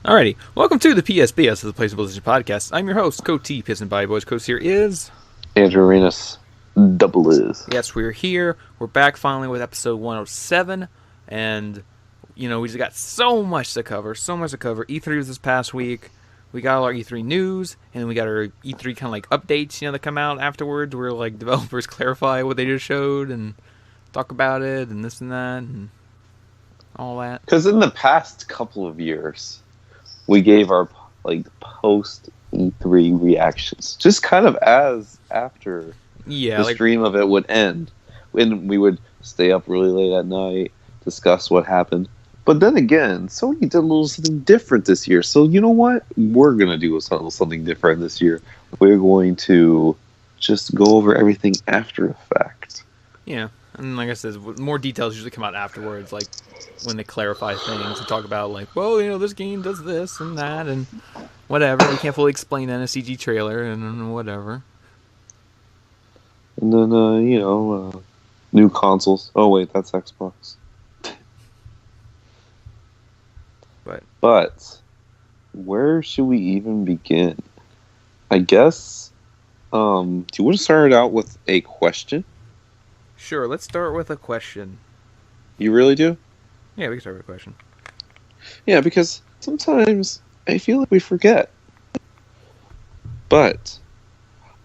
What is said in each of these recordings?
Alrighty, welcome to the PSBS of the PlayStation Podcast. I'm your host, Coach T, Piss and Body Boys. Coach here is Andrew Arenas, double is. Yes, we're here. We're back finally with episode 107, and we just got so much to cover. E3 was this past week. We got all our E3 news, and then we got our E3 kind of like updates, that come out afterwards, where like developers clarify what they just showed and talk about it and this and that and all that. Because in the past couple of years, we gave our post E3 reactions, just kind of as after the stream of it would end, when we would stay up really late at night, discuss what happened. But then again, Sony did a little something different this year. So you know what? We're gonna do something different this year. We're going to just go over everything after effect. Yeah, and like I said, more details usually come out afterwards, like when they clarify things and talk about this game does this and that and whatever. We can't fully explain that in a CG trailer and whatever. And then new consoles. Oh wait, that's Xbox. But where should we even begin? I guess. Do you want to start out with a question? Sure, let's start with a question. You really do? Yeah, we can start with a question. Yeah, because sometimes I feel like we forget. But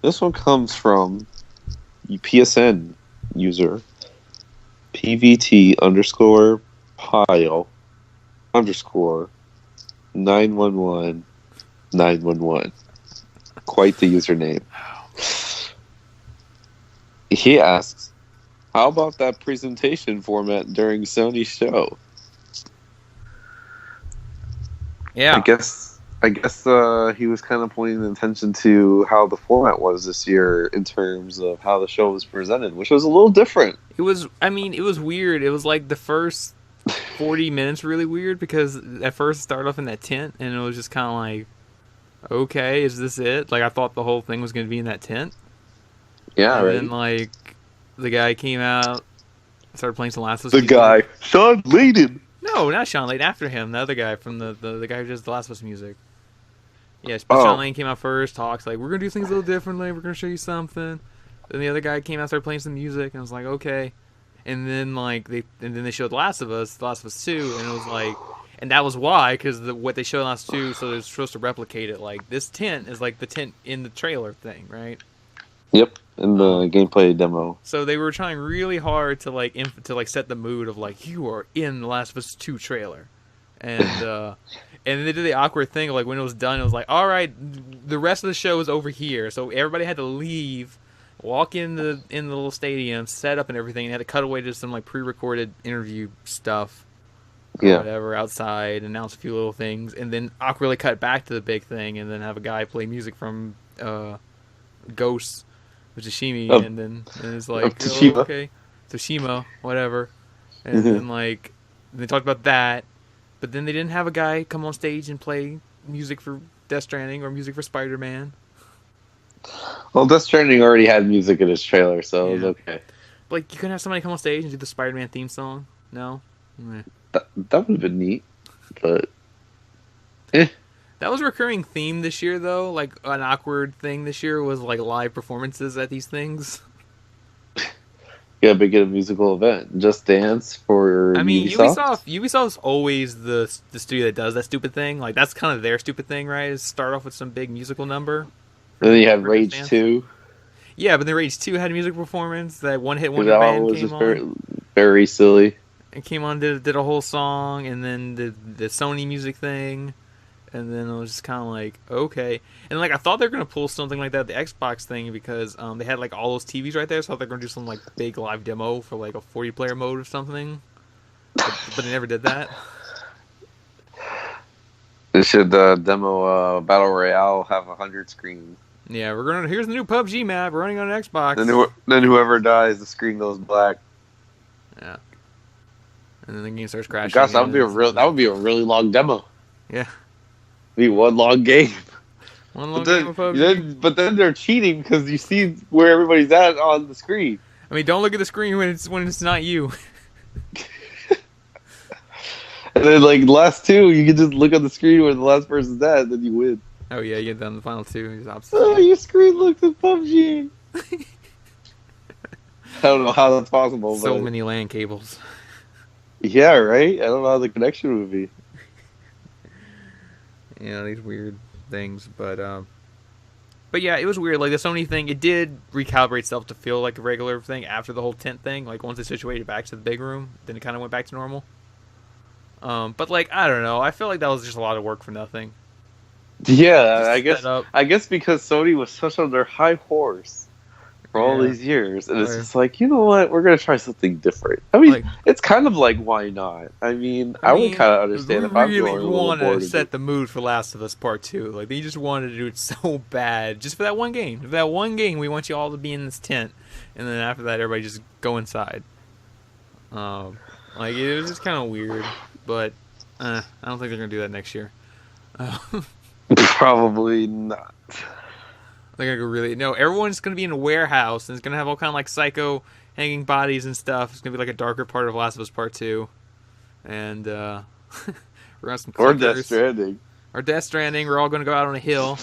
this one comes from PSN user PVT_pile_911 Quite the username. He asks, how about that presentation format during Sony's show? Yeah. I guess he was kind of pointing attention to how the format was this year in terms of how the show was presented, which was a little different. It was weird. It was like the first 40 minutes really weird because at first it started off in that tent and it was just kind of like, okay, is this it? Like I thought the whole thing was going to be in that tent. Yeah, and right. then the guy came out, started playing some Last of Us. The guy, Sean Layden. No, not Sean Layden. After him, the other guy from the guy who does the Last of Us music. Yes, but Sean Layden came out first, talks like, we're going to do things a little differently, we're going to show you something. Then the other guy came out, started playing some music, and I was like, okay. And then they showed The Last of Us 2, and it was like, and that was why, because what they showed in Last of Us 2, so they're supposed to replicate it. Like, this tent is like the tent in the trailer thing, right? Yep, in the gameplay demo. So they were trying really hard to set the mood of you are in the Last of Us 2 trailer, and and then they did the awkward thing of when it was done, it was like, all right, the rest of the show is over here, so everybody had to leave, walk in the little stadium, set up and everything, and had to cut away to some pre-recorded interview stuff, or whatever outside, announce a few little things, and then awkwardly cut back to the big thing, and then have a guy play music from Ghosts. Tsushima, and then it's like, Tsushima. Oh, okay, Tsushima, whatever, and then they talked about that, but then they didn't have a guy come on stage and play music for Death Stranding or music for Spider-Man. Well, Death Stranding already had music in his trailer, so it was okay. But you couldn't have somebody come on stage and do the Spider-Man theme song? No? That would have been neat, but That was a recurring theme this year, though. An awkward thing this year was live performances at these things. Yeah, but get a musical event. Just Dance for Ubisoft. Ubisoft's always the studio that does that stupid thing. That's kind of their stupid thing, right? Is start off with some big musical number. And then you had Rage 2. Yeah, but then Rage 2 had a music performance. That one-hit wonder band came on. Very, very silly. And came on, did a whole song, and then the Sony music thing. And then it was just kind of okay. And I thought they were going to pull something like that at the Xbox thing because they had all those TVs right there. So I thought they were going to do some big live demo for a 40-player mode or something. But they never did that. They should demo Battle Royale, have 100 screens. Yeah, here's the new PUBG map running on an Xbox. Then whoever dies, the screen goes black. Yeah. And then the game starts crashing. Gosh, that would be a really long demo. Yeah. Be one long game. One long game of PUBG. But then they're cheating because you see where everybody's at on the screen. I mean, don't look at the screen when it's not you. And then, like, the last two, you can just look on the screen where the last person's at, and then you win. Oh, yeah, you get down the final two. Oh, your screen looks at PUBG. I don't know how that's possible. So many LAN cables. Yeah, right? I don't know how the connection would be. Yeah, these weird things, but yeah, it was weird. Like the Sony thing, it did recalibrate itself to feel like a regular thing after the whole tent thing. Like once it situated back to the big room, then it kind of went back to normal. But like I don't know, I feel like that was just a lot of work for nothing. Yeah, I guess because Sony was such on their high horse for all these years, and it's just like, you know what, we're gonna try something different. I mean, like, it's kind of like, why not? I mean, I would kind of understand if I really want to set the mood for Last of Us Part 2. Like they just wanted to do it so bad, just for that one game. For that one game, we want you all to be in this tent, and then after that, everybody just go inside. Like it was just kind of weird, but I don't think they're gonna do that next year. Probably not. They're gonna go really everyone's gonna be in a warehouse and it's gonna have all kind of like psycho hanging bodies and stuff. It's gonna be like a darker part of Last of Us Part 2, and we're gonna have some or Death Stranding. We're all gonna go out on a hill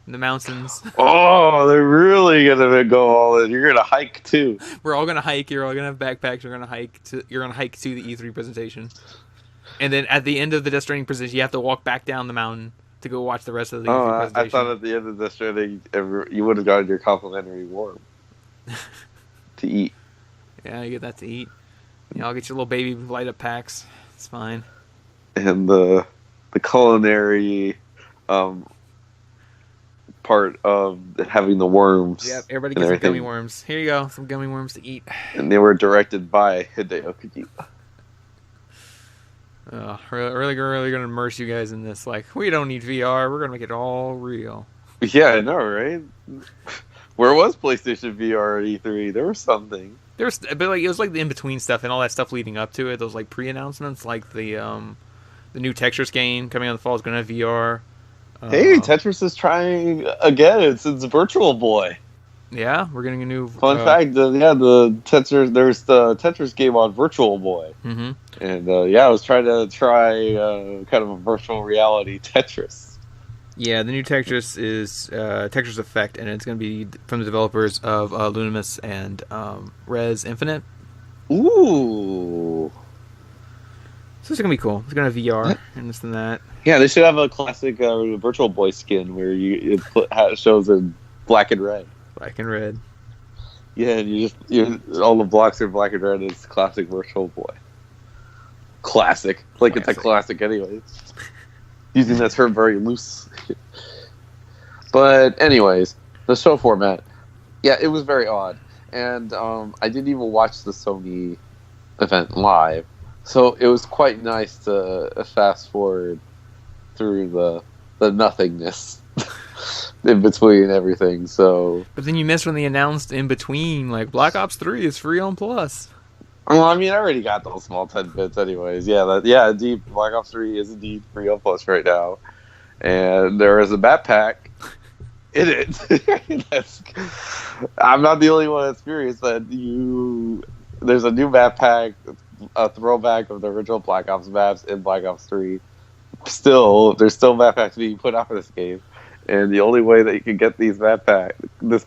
in the mountains. Oh, they're really gonna go all in. You're gonna hike too. We're all gonna hike. You're all gonna have backpacks. You're gonna hike to the E3 presentation, and then at the end of the Death Stranding presentation, you have to walk back down the mountain to go watch the rest of the E3 presentation. I thought at the end of the show you would have gotten your complimentary worm to eat. Yeah, you get that to eat. Yeah, I'll get your little baby light up packs. It's fine. And the culinary part of having the worms. Yeah, everybody gets some gummy worms. Here you go, some gummy worms to eat. And they were directed by Hideo Kojima. Really going to immerse you guys in this. Like, we don't need VR. We're going to make it all real. Yeah, I know, right? Where was PlayStation VR at E3? There was something. But like it was like the in-between stuff and all that stuff leading up to it. Those like pre-announcements, like the new Tetris game coming out in the fall is going to have VR. Hey, Tetris is trying again since Virtual Boy. Yeah, we're getting a new... Fun fact, the Tetris, there's the Tetris game on Virtual Boy. Mm-hmm. And, I was trying to try kind of a virtual reality Tetris. Yeah, the new Tetris is Tetris Effect, and it's going to be from the developers of Luminous and Res Infinite. Ooh. So it's going to be cool. It's going to have VR and this and that. Yeah, they should have a classic Virtual Boy skin where it shows in black and red. Black and red. Yeah, and all the blocks are black and red. It's classic Virtual Boy. Classic. Like it's a classic anyways. Using that term very loose. But anyways, the show format. Yeah, it was very odd. And I didn't even watch the Sony event live. So it was quite nice to fast forward through the nothingness. In between everything, so... But then you missed when they announced in between, like, Black Ops 3 is free on Plus. Well, I mean, I already got those small tidbits anyways. Yeah, indeed, Black Ops 3 is indeed free on Plus right now. And there is a map pack in it. I'm not the only one that's curious that there's a new map pack, a throwback of the original Black Ops maps in Black Ops 3. There's still map packs being put out for this game. And the only way that you can get this map pack is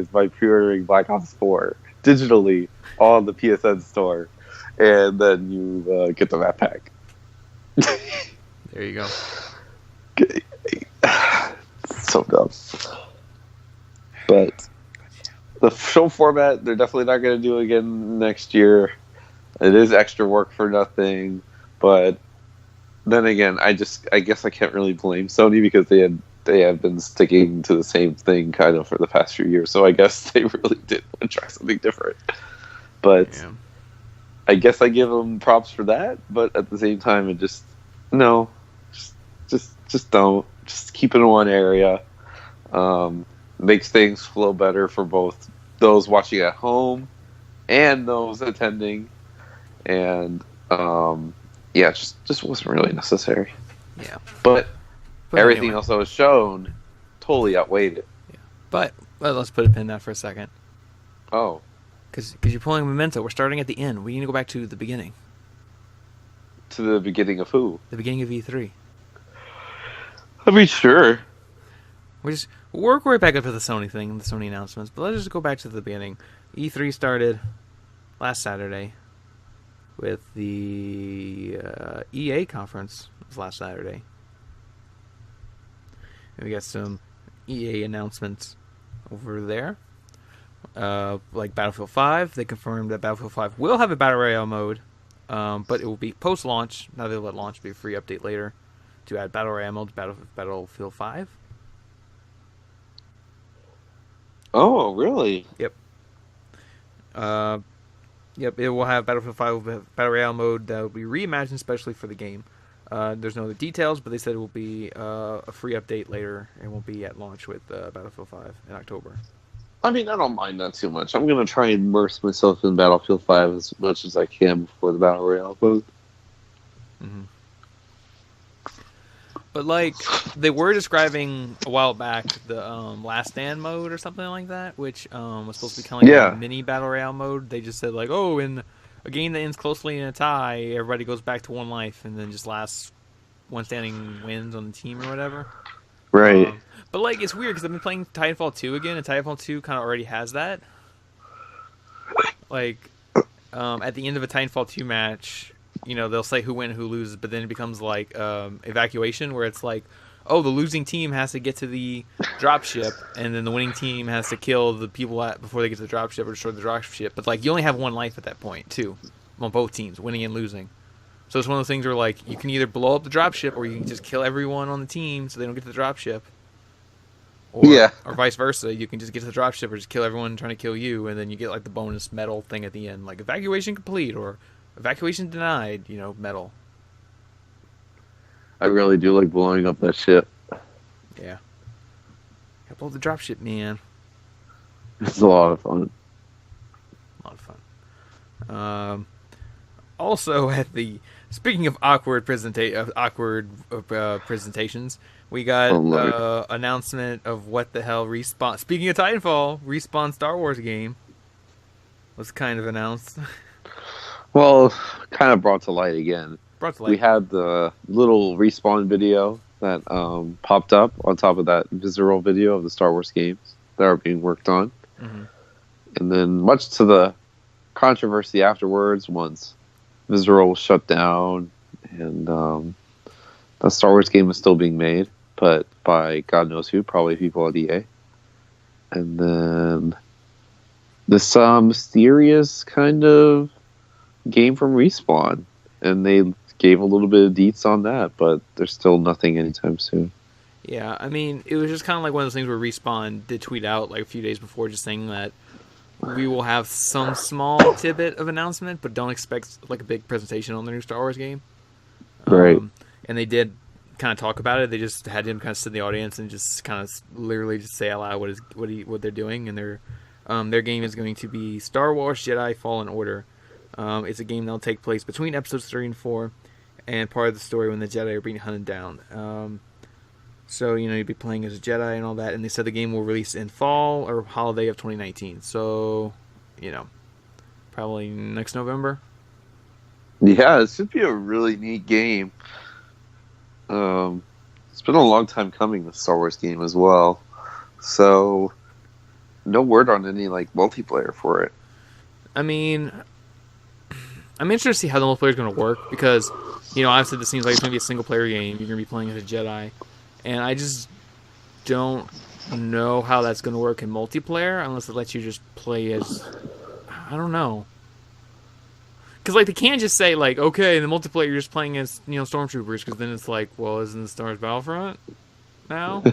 by pre-ordering Black Ops 4 digitally on the PSN store, and then you get the map pack. There you go. So dumb. But the show format, they're definitely not going to do again next year. It is extra work for nothing, but then again, I guess I can't really blame Sony because they have been sticking to the same thing kind of for the past few years. So I guess they really did want to try something different. But I guess I give them props for that. But at the same time, it just don't. Just keep it in one area. Makes things flow better for both those watching at home and those attending. And just wasn't really necessary. Yeah, but everything else that was shown totally outweighed it. Yeah. But let's put a pin in that for a second. Oh. Because you're pulling Memento. We're starting at the end. We need to go back to the beginning. To the beginning of who? The beginning of E3. I mean, sure. We'll work right back up to the Sony thing, the Sony announcements, but let's just go back to the beginning. E3 started last Saturday with the EA conference. It was last Saturday. And we got some EA announcements over there. Like Battlefield 5, they confirmed that Battlefield 5 will have a Battle Royale mode, but it will be post-launch. Now they'll let launch be a free update later to add Battle Royale mode to Battlefield 5. Oh, really? Yep. Yep, it will have Battlefield 5 Battle Royale mode that will be reimagined especially for the game. There's no other details, but they said it will be a free update later. It won't be at launch with Battlefield 5 in October. I mean, I don't mind that too much. I'm going to try and immerse myself in Battlefield 5 as much as I can before the Battle Royale mode. Mm-hmm. But, like, they were describing a while back the Last Stand mode or something like that, which was supposed to be kind of like a mini Battle Royale mode. They just said, like, oh, in a game that ends closely in a tie, everybody goes back to one life and then just last one standing wins on the team or whatever. Right. But, like, it's weird because I've been playing Titanfall 2 again, and Titanfall 2 kind of already has that. Like, at the end of a Titanfall 2 match, you know, they'll say who wins, who loses, but then it becomes like evacuation, where it's like, oh, the losing team has to get to the dropship, and then the winning team has to kill the people before they get to the dropship or destroy the dropship. But like, you only have one life at that point, too, on both teams, winning and losing. So it's one of those things where like you can either blow up the dropship or you can just kill everyone on the team so they don't get to the dropship. Or vice versa, you can just get to the dropship or just kill everyone trying to kill you, and then you get like the bonus medal thing at the end, like evacuation complete or evacuation denied, you know, medal. I really do like blowing up that ship. Yeah. Blow the dropship, man. It's a lot of fun. A lot of fun. Also, speaking of awkward presentations, we got announcement of what the hell Respawn. Speaking of Titanfall, Respawn Star Wars game was kind of announced. Well, kind of brought to light again. We had the little Respawn video that popped up on top of that Visceral video of the Star Wars games that are being worked on. Mm-hmm. And then, much to the controversy afterwards, once Visceral was shut down and the Star Wars game was still being made, but by God knows who, probably people at EA. And then this mysterious kind of game from Respawn, and they gave a little bit of deets on that, but there's still nothing anytime soon. Yeah, I mean, it was just kind of like one of those things where Respawn did tweet out like a few days before just saying that we will have some small tidbit of announcement, but don't expect like a big presentation on the new Star Wars game. Right. And they did kind of talk about it. They just had him kind of sit in the audience and just kind of literally just say out loud what they're doing, and their game is going to be Star Wars Jedi Fallen Order. It's a game that'll take place between episodes 3 and 4, and part of the story when the Jedi are being hunted down. So, you know, you'd be playing as a Jedi and all that, and they said the game will release in fall or holiday of 2019. So, you know, probably next November. Yeah, it should be a really neat game. It's been a long time coming, the Star Wars game as well. So, no word on any, like, multiplayer for it. I mean, I'm interested to see how the multiplayer is going to work because, you know, obviously this seems like it's going to be a single-player game. You're going to be playing as a Jedi. And I just don't know how that's going to work in multiplayer unless it lets you just play as... I don't know. Because, like, they can't just say, like, okay, in the multiplayer you're just playing as, you know, stormtroopers, because then it's like, well, isn't the Star Wars Battlefront now?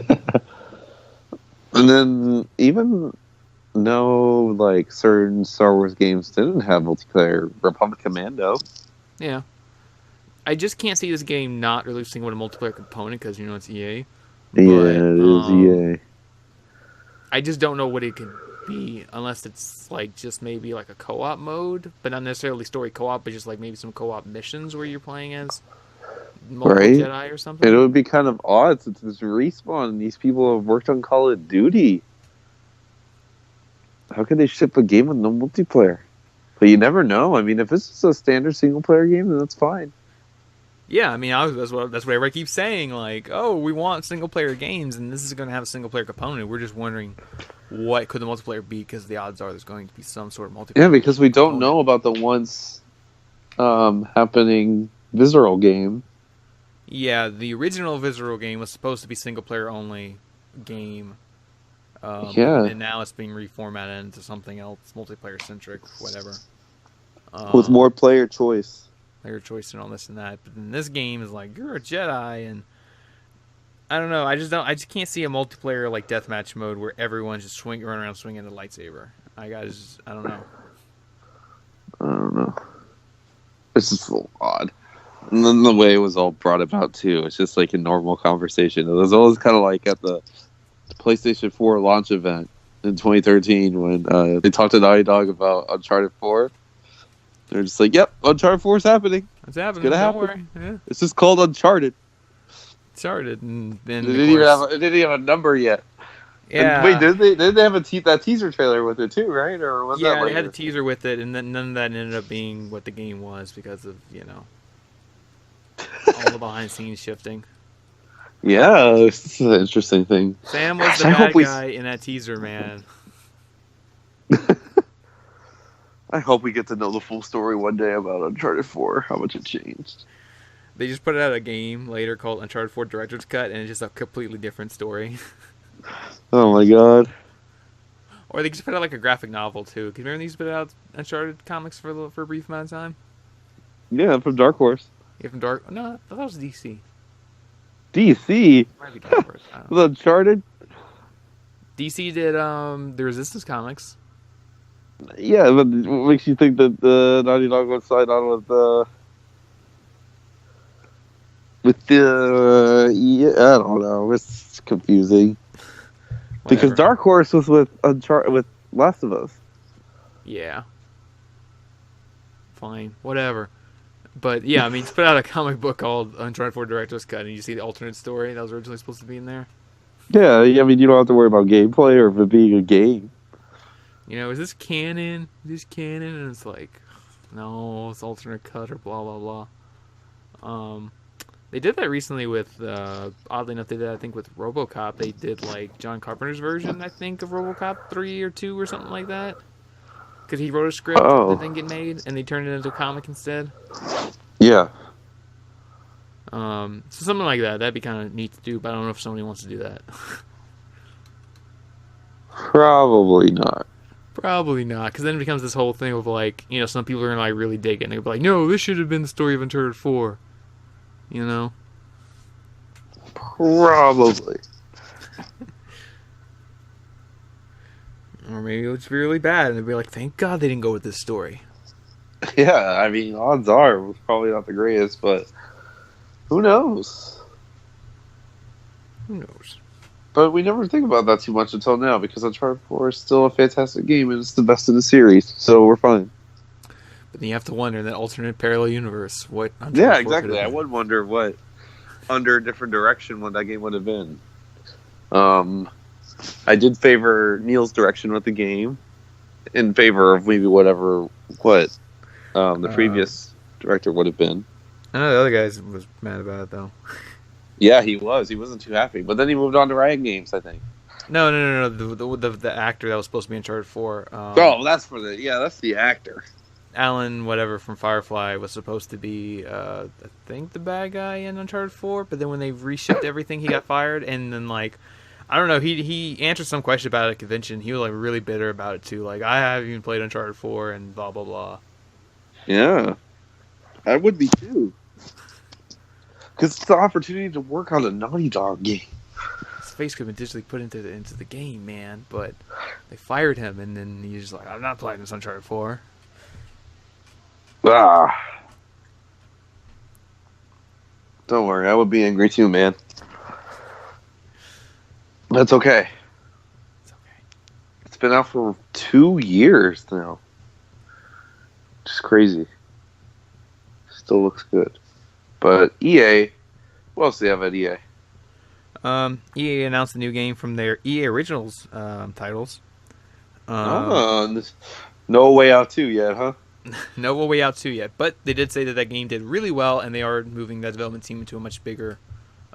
And then even though, like, certain Star Wars games didn't have multiplayer, Republic Commando. Yeah. I just can't see this game not releasing with a multiplayer component because, you know, it's EA. Yeah, it is EA. I just don't know what it could be unless it's, like, just maybe, like, a co-op mode, but not necessarily story co-op, but just, like, maybe some co-op missions where you're playing as multiple Jedi or something. And it would be kind of odd since it's Respawn and these people have worked on Call of Duty. How could they ship a game with no multiplayer? But you never know. I mean, if this is a standard single-player game, then that's fine. Yeah, I mean, that's what everybody keeps saying. Like, oh, we want single player games, and this is going to have a single player component. We're just wondering what could the multiplayer be, because the odds are there's going to be some sort of multiplayer. Yeah, because we don't component. know about the once happening Visceral game. Yeah, the original Visceral game was supposed to be single player only game. And now it's being reformatted into something else, multiplayer centric, whatever. With more player choice. Player choice and all this and that. But then this game is like, you're a Jedi, and I don't know. I just can't see a multiplayer like deathmatch mode where everyone's just running around swinging a lightsaber. I don't know. I don't know. It's just so odd. And then the way it was all brought about too. It's just like a normal conversation. It was always kind of like at the PlayStation 4 launch event in 2013 when they talked to Naughty Dog about Uncharted 4. They're just like, "Yep, Uncharted 4 is happening. It's happening. It's gonna happen. Yeah. It's just called Uncharted." Started and then it didn't even have a number yet. Yeah. And, wait, did they have that teaser trailer with it too, right? Or was that later? They had a teaser with it, and then none of that ended up being what the game was because of all the behind scenes shifting. Yeah, this is an interesting thing. Sam was the bad guy in that teaser, man. I hope we get to know the full story one day about Uncharted 4, how much it changed. They just put out a game later called Uncharted 4 Director's Cut, and it's just a completely different story. Oh my god. Or they just put out like a graphic novel, too. Can you remember these put out Uncharted comics for a brief amount of time? Yeah, from Dark Horse. Yeah, from Dark... No, I thought that was DC. DC? Might be Dark Horse. The Uncharted? DC did the Resistance comics. Yeah, but what makes you think that the Naughty Dog would sign on with yeah, I don't know. It's confusing. Whatever. Because Dark Horse was with Last of Us. Yeah. Fine. Whatever. But yeah, I mean, it's put out a comic book called Uncharted 4 Director's Cut, and you see the alternate story that was originally supposed to be in there. Yeah, I mean, you don't have to worry about gameplay or if it being a game. Is this canon? Is this canon? And it's like, no, it's alternate cut or blah, blah, blah. They did that recently with, oddly enough, they did that, I think, with RoboCop. They did, like, John Carpenter's version, I think, of RoboCop 3 or 2 or something like that. Because he wrote a script that didn't get made, and they turned it into a comic instead. Yeah. So something like that. That'd be kind of neat to do, but I don't know if somebody wants to do that. Probably not. Probably not, because then it becomes this whole thing of, like, some people are going to, like, really dig it, and they'll be like, no, this should have been the story of Uncharted 4. Probably. Or maybe it'll just be really bad, and they'll be like, thank God they didn't go with this story. Yeah, I mean, odds are it was probably not the greatest, but who knows? Who knows? But we never think about that too much until now, because Uncharted 4 is still a fantastic game, and it's the best in the series, so we're fine. But then you have to wonder, in that alternate parallel universe, what Uncharted 4 Yeah, exactly. I would wonder what, under a different direction, what that game would have been. I did favor Neil's direction with the game, in favor of maybe what the previous director would have been. I know the other guy was mad about it, though. Yeah, he was. He wasn't too happy. But then he moved on to Riot Games, I think. No. The actor that was supposed to be in Uncharted 4. That's the actor. Alan, whatever, from Firefly was supposed to be, I think, the bad guy in Uncharted 4. But then when they reshipped everything, he got fired. And then, like, I don't know, he answered some question about it at a convention. He was, like, really bitter about it, too. Like, I haven't even played Uncharted 4 and blah, blah, blah. Yeah. I would be, too. Because it's the opportunity to work on a Naughty Dog game. His face could have been digitally put into the game, man. But they fired him, and then he's just like, I'm not playing this Uncharted 4. Don't worry, I would be angry too, man. That's okay. It's okay. It's been out for 2 years now. Just crazy. Still looks good. But EA, what else do they have at EA? EA announced a new game from their EA Originals titles. No Way Out 2 yet, huh? No Way Out 2 yet, but they did say that game did really well, and they are moving that development team into a much bigger.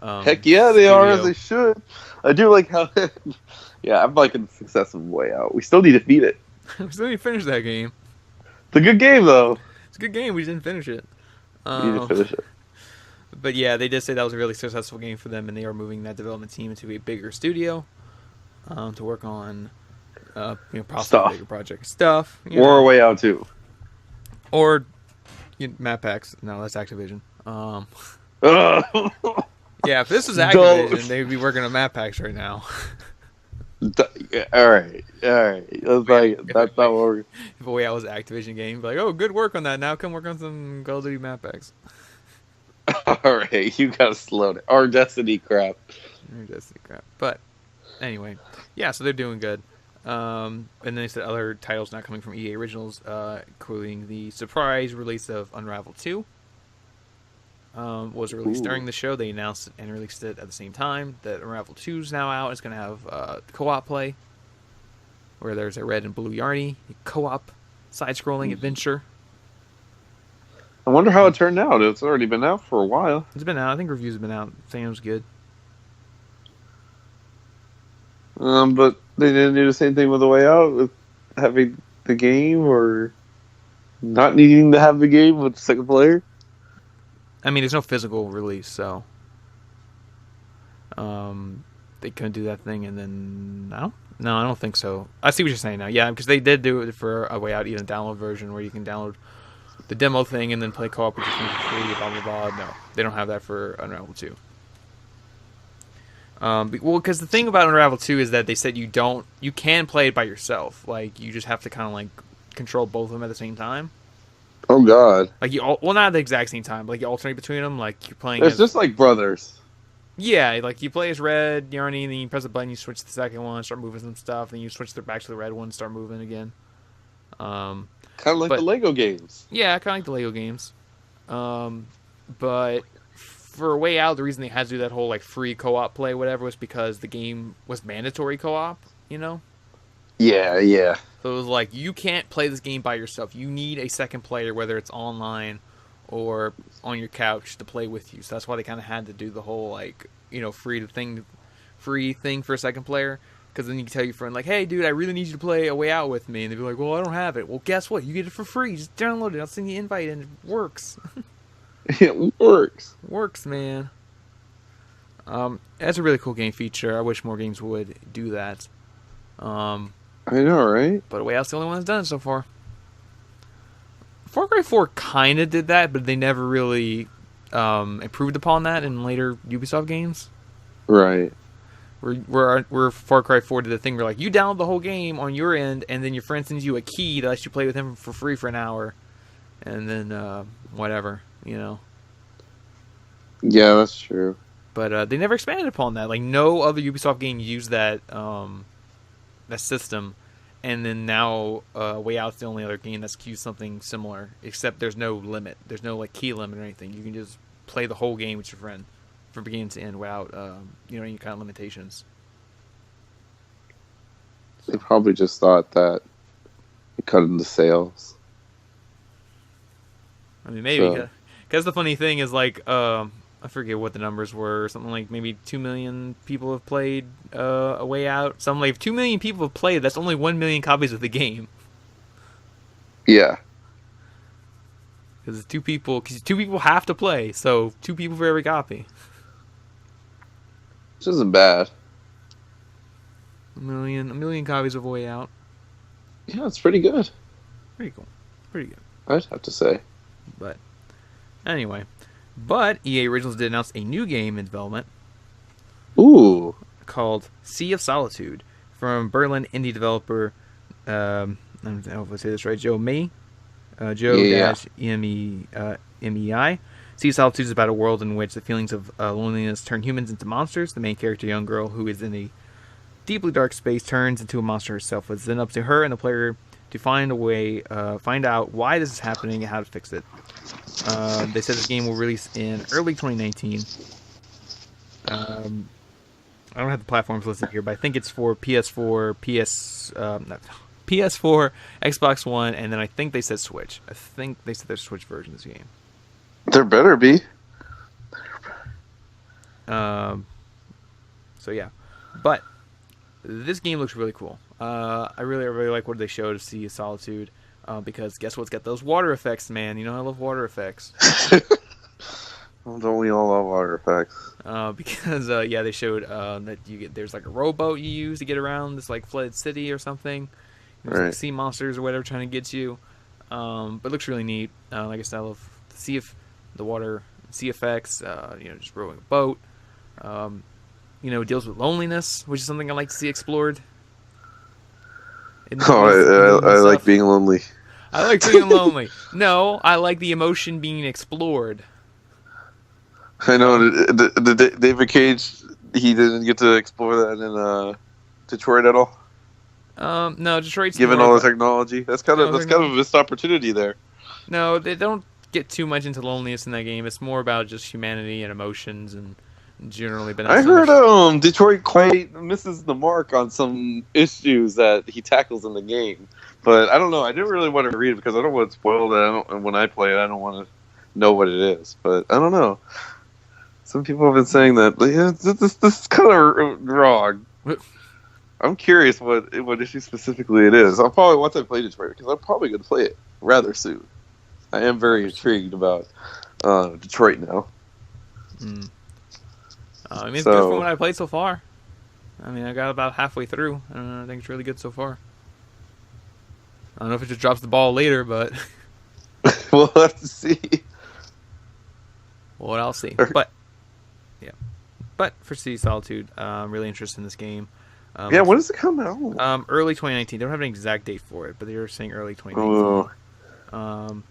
Heck yeah, they are, as they should. I do like how. Yeah, I'm liking the success of Way Out. We still need to beat it. We still need to finish that game. It's a good game, though. It's a good game. We just didn't finish it. We need to finish it. But yeah, they did say that was a really successful game for them, and they are moving that development team into a bigger studio to work on, possibly bigger project stuff. Or Way Out 2. Or map packs. No, that's Activision. Yeah, if this was Activision, they'd be working on map packs right now. All right. That's not what we're. If Way Out was an Activision game, be like, oh, good work on that. Now come work on some Call of Duty map packs. All right, you gotta slow down. Our Destiny crap. But anyway, yeah, so they're doing good. And then they said other titles not coming from EA Originals, including the surprise release of Unravel 2. Was released during the show. They announced it and released it at the same time. That Unravel 2 is now out. It's going to have co-op play, where there's a red and blue Yarny, co-op side-scrolling adventure. I wonder how it turned out. It's already been out for a while. It's been out. I think reviews have been out. Saying it was good. But they didn't do the same thing with The Way Out, with having the game, or not needing to have the game with the second player. I mean, there's no physical release, so they couldn't do that thing. And then I don't think so. I see what you're saying now. Yeah, because they did do it for A Way Out, even a download version where you can download the demo thing and then play co-op with your friends for free. Blah blah blah. No, they don't have that for Unravel 2. Well, because the thing about Unravel 2 is that they said you can play it by yourself. Like, you just have to kind of like control both of them at the same time. Oh God! Like not at the exact same time, but like you alternate between them. Like you're playing. It's just like brothers. Yeah, like you play as Red Yarny, and then you press a button, you switch to the second one, start moving some stuff, then you switch back to the red one, start moving again. Kind of like the Lego games. Yeah, kind of like the Lego games. But for A Way Out, the reason they had to do that whole like free co-op play, whatever, was because the game was mandatory co-op. You know. Yeah. So it was like, you can't play this game by yourself. You need a second player, whether it's online or on your couch, to play with you. So that's why they kind of had to do the whole, like, free thing for a second player. Because then you can tell your friend, like, hey, dude, I really need you to play A Way Out with me. And they'd be like, well, I don't have it. Well, guess what? You get it for free. Just download it. I'll send you an invite, and it works. It works. Works, man. That's a really cool game feature. I wish more games would do that. I know, right? But A Way Out's the only one that's done it so far. Far Cry 4 kind of did that, but they never really improved upon that in later Ubisoft games. Right. Where Far Cry 4 did the thing where, like, you download the whole game on your end, and then your friend sends you a key that lets you play with him for free for an hour. And then, whatever, Yeah, that's true. But they never expanded upon that. Like, no other Ubisoft game used that system, and then now Way Out's the only other game that's used something similar, except there's no limit. There's no like key limit or anything. You can just play the whole game with your friend from beginning to end without any kind of limitations. They probably just thought that it cut into sales. I mean, maybe, because the funny thing is, like, I forget what the numbers were. Something like maybe 2 million people have played A Way Out. Something like, if 2 million people have played, that's only 1 million copies of the game. Yeah. Because two people have to play, so 2 people for every copy. Which isn't bad. A million copies of A Way Out. Yeah, it's pretty good. Pretty cool. Pretty good. I'd have to say. But anyway. But EA Originals did announce a new game in development. Ooh. Called Sea of Solitude, from Berlin indie developer, I don't know if I say this right, Joe Mei. Joe-M-E-I. Sea of Solitude is about a world in which the feelings of loneliness turn humans into monsters. The main character, a young girl who is in a deeply dark space, turns into a monster herself. It's then up to her and the player to find out why this is happening and how to fix it. They said this game will release in early 2019. I don't have the platforms listed here, but I think it's for PS4, PS4, Xbox One, and then I think they said Switch. I think they said there's a Switch version of this game. There better be. So yeah, but this game looks really cool. I really like what they showed of Sea of Solitude, because guess what? It's got those water effects, man. You know I love water effects. Well, don't we all love water effects? Because yeah, they showed that there's like a rowboat you use to get around this like flooded city or something. There's like sea monsters or whatever trying to get you. But it looks really neat. Like I said, I love the water sea effects. Just rowing a boat. It deals with loneliness, which is something I like to see explored. I like being lonely. I like being lonely. No, I like the emotion being explored. I know. David Cage, he didn't get to explore that in Detroit at all. No, Detroit's given all the technology. That's kind of a missed opportunity there. No, they don't get too much into loneliness in that game. It's more about just humanity and emotions and generally. But I heard Detroit quite misses the mark on some issues that he tackles in the game. But I don't know. I didn't really want to read it because I don't want to spoil that. And when I play it, I don't want to know what it is. But I don't know. Some people have been saying that. Yeah, this is kind of wrong. I'm curious what issue specifically it is. I'll probably, once I play Detroit, because I'm probably going to play it rather soon. I am very intrigued about Detroit now. It's good from what I played so far. I mean, I got about halfway through. I think it's really good so far. I don't know if it just drops the ball later, but we'll have to see. Well, I'll see. But yeah, for Sea of Solitude, I'm really interested in this game. When does it come out? Early 2019. They don't have an exact date for it, but they were saying early 2019.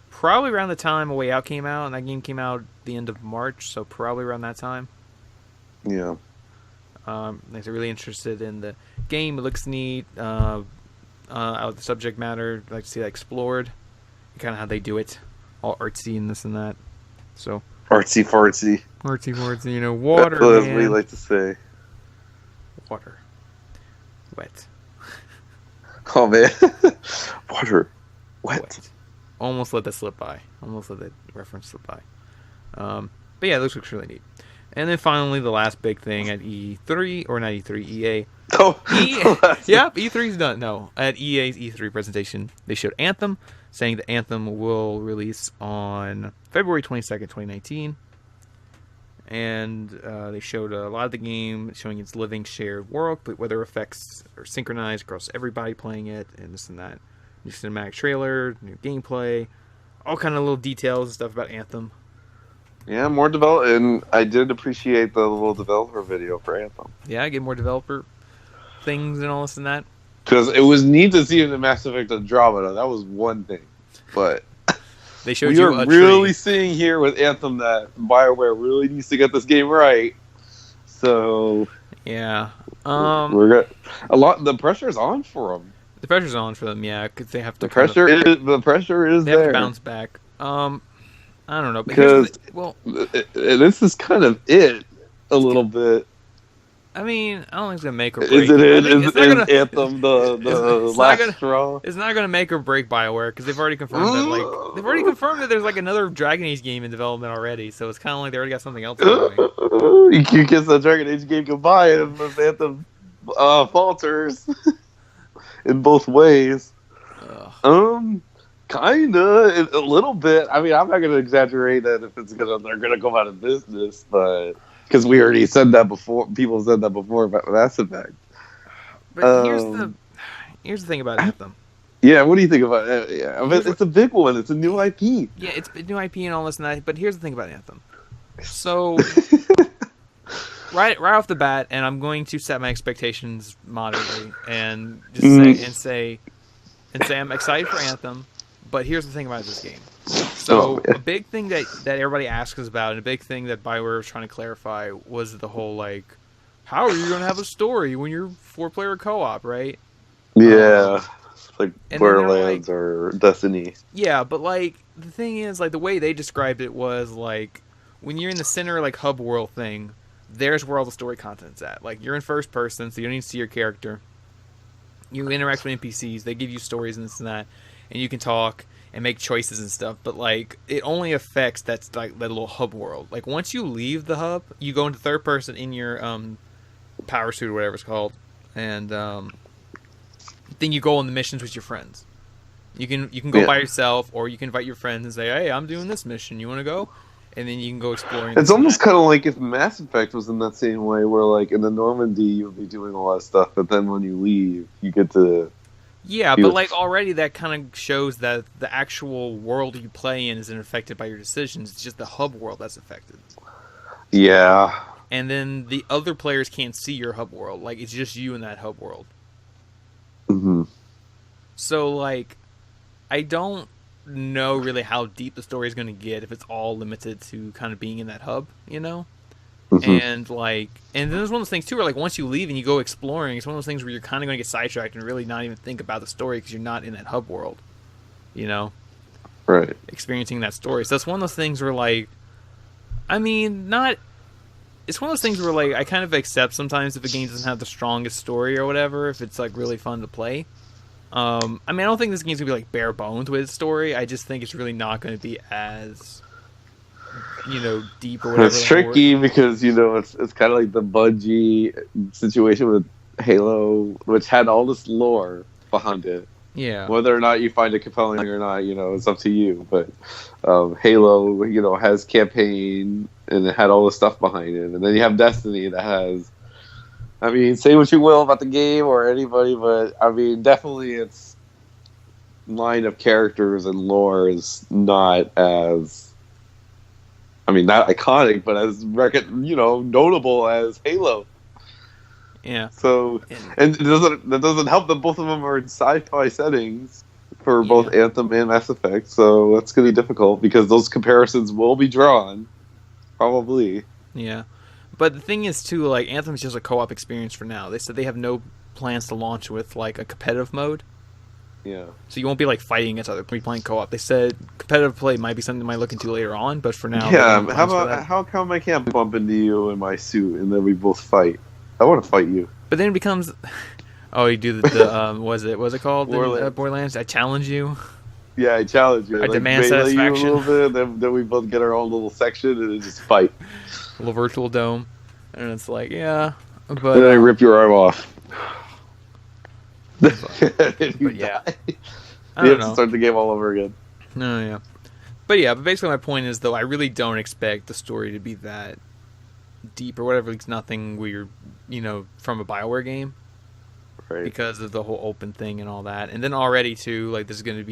Probably around the time A Way Out came out, and that game came out the end of March, so probably around that time. Yeah. They're really interested in the game. It looks neat. The subject matter, I'd like to see that explored. Kind of how they do it. All artsy and this and that. So artsy fartsy. Artsy fartsy, water. That's what we like to say. Water. Wet. Oh, man. Water. Wet. Almost let that slip by. Almost let that reference slip by. But yeah, this looks really neat. And then finally, the last big thing at E3, or not E3, EA. Oh, yeah, E3's done. No, at EA's E3 presentation, they showed Anthem, saying that Anthem will release on February 22nd, 2019. And they showed a lot of the game, showing its living shared world, but weather effects are synchronized across everybody playing it, and this and that. New cinematic trailer, new gameplay, all kind of little details and stuff about Anthem. Yeah, more and I did appreciate the little developer video for Anthem. Yeah, I get more developer things and all this and that. Because it was neat to see in the Mass Effect Andromeda. That was one thing, but they showed we are really seeing here with Anthem that Bioware really needs to get this game right. So yeah, we're got a lot. The pressure's on for them. The pressure's on for them, yeah, because they have to. The pressure is they there. Have to bounce back. I don't know, because this is kind of it a little bit. I mean, I don't think it's gonna make or break. Is Anthem the last straw? It's not gonna make or break Bioware because they've already confirmed that there's like another Dragon Age game in development already. So it's kind of like they already got something else going. You kiss the Dragon Age game goodbye if Anthem falters in both ways. Kinda, a little bit. I mean, I'm not gonna exaggerate that if they're gonna go out of business, but because we already said that before, people said that before about Mass Effect. But here's the thing about Anthem. Yeah, what do you think about it? Yeah, it's a big one. It's a new IP. Yeah, it's a new IP and all this and that. But here's the thing about Anthem. So right off the bat, and I'm going to set my expectations moderately and just say I'm excited for Anthem. But here's the thing about this game. So a big thing that everybody asks us about, and a big thing that Bioware was trying to clarify, was the whole how are you going to have a story when you're 4-player co-op, right? Yeah, like Borderlands or Destiny. Yeah, but the thing is, the way they described it was when you're in the center hub world thing, there's where all the story content's at. You're in first person, so you don't even see your character. you interact with NPCs. They give you stories and this and that, and you can talk and make choices and stuff. But like, it only affects that little hub world. Like once you leave the hub, you go into third person in your power suit or whatever it's called, and then you go on the missions with your friends. You can go by yourself, or you can invite your friends and say, "Hey, I'm doing this mission. You want to go?" And then you can go exploring. It's almost kind of like if Mass Effect was in that same way, where like in the Normandy you'll be doing a lot of stuff, but then when you leave, you get to. Yeah, but like already that kind of shows that the actual world you play in isn't affected by your decisions. It's just the hub world that's affected. Yeah. And then the other players can't see your hub world. Like it's just you in that hub world. Mm-hmm. So like, I don't know really how deep the story is going to get if it's all limited to kind of being in that hub, you know? Mm-hmm. And then there's one of those things too where like once you leave and you go exploring, it's one of those things where you're kind of going to get sidetracked and really not even think about the story because you're not in that hub world, you know? Right. Experiencing that story. So it's one of those things where like, I mean, it's one of those things where like I kind of accept sometimes if a game doesn't have the strongest story or whatever, if it's like really fun to play. I mean, I don't think this game's gonna be like bare bones with its story. I just think it's really not going to be as, you know, deep or whatever. It's tricky because it's kind of like the Bungie situation with Halo, which had all this lore behind it. Yeah. Whether or not you find it compelling or not, it's up to you. But Halo, has campaign and it had all the stuff behind it, and then you have Destiny that has. I mean, say what you will about the game or anybody, but I mean, definitely its line of characters and lore is not as, I mean, not iconic, but as notable as Halo. Yeah. So, and that doesn't help that both of them are in sci-fi settings for both Anthem and Mass Effect. So that's going to be difficult because those comparisons will be drawn, probably. Yeah. But the thing is, too, like, Anthem's just a co-op experience for now. They said they have no plans to launch with, like, a competitive mode. Yeah. So you won't be, like, fighting against other people playing co-op. They said competitive play might be something they might look into later on, but for now... Yeah, how come I can't bump into you in my suit and then we both fight? I want to fight you. But then it becomes... Oh, you do the what's it called? Borderlands? I challenge you. Yeah, I challenge you. I demand satisfaction. You a little bit, then we both get our own little section and then just fight. A little virtual dome. And it's like, yeah. But and then I rip your arm off. But yeah. I don't know. Start the game all over again. No, yeah. But basically my point is, though, I really don't expect the story to be that deep or whatever. It's nothing weird, from a Bioware game. Right. Because of the whole open thing and all that. And then already, too, like, this is probably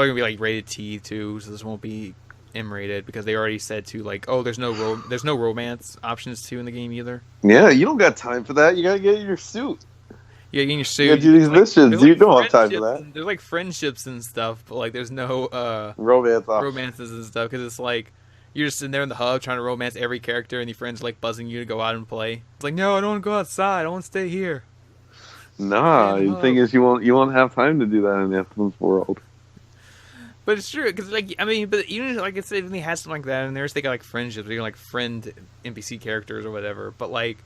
going to be, like, rated T, too, so this won't be M-rated, because they already said, too, like, oh, there's no romance options, too, in the game, either. Yeah, you don't got time for that. You gotta get in your suit. Yeah, in your suit. You gotta do these missions. You don't have time for that. There's, like, friendships and stuff, but, like, there's no, romances and stuff, because it's, like, you're just sitting there in the hub trying to romance every character, and your friends are, like, buzzing you to go out and play. It's like, no, I don't want to go outside. I want to stay here. Nah, the thing is, you won't have time to do that in Anthem's world. But it's true, because, like, I mean, but even, like I said, even they had something like that in there, they got, like, friendships, or, like, friend NPC characters or whatever, but, like,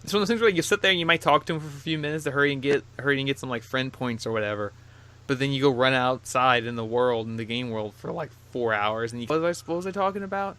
it's one of those things where, like, you sit there and you might talk to them for a few minutes to hurry and get some, like, friend points or whatever, but then you go run outside in the world, in the game world, for, like, 4 hours, and what was I talking about?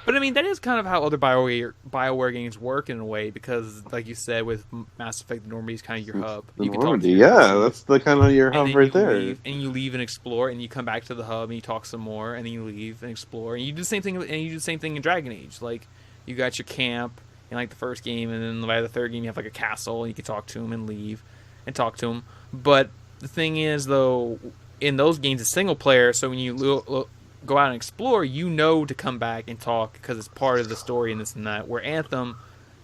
But I mean, that is kind of how other Bioware games work in a way, because, like you said, with Mass Effect, the Normandy is kind of your hub. You can talk to that's the kind of your hub right there. And you leave and explore, and you come back to the hub and you talk some more, and then you leave and explore, and you do the same thing. And you do the same thing in Dragon Age. Like, you got your camp in like the first game, and then by the third game you have like a castle, and you can talk to them and leave and talk to them. But the thing is, though, in those games, it's single player, so when you go out and explore, to come back and talk because it's part of the story and this and that. Where Anthem,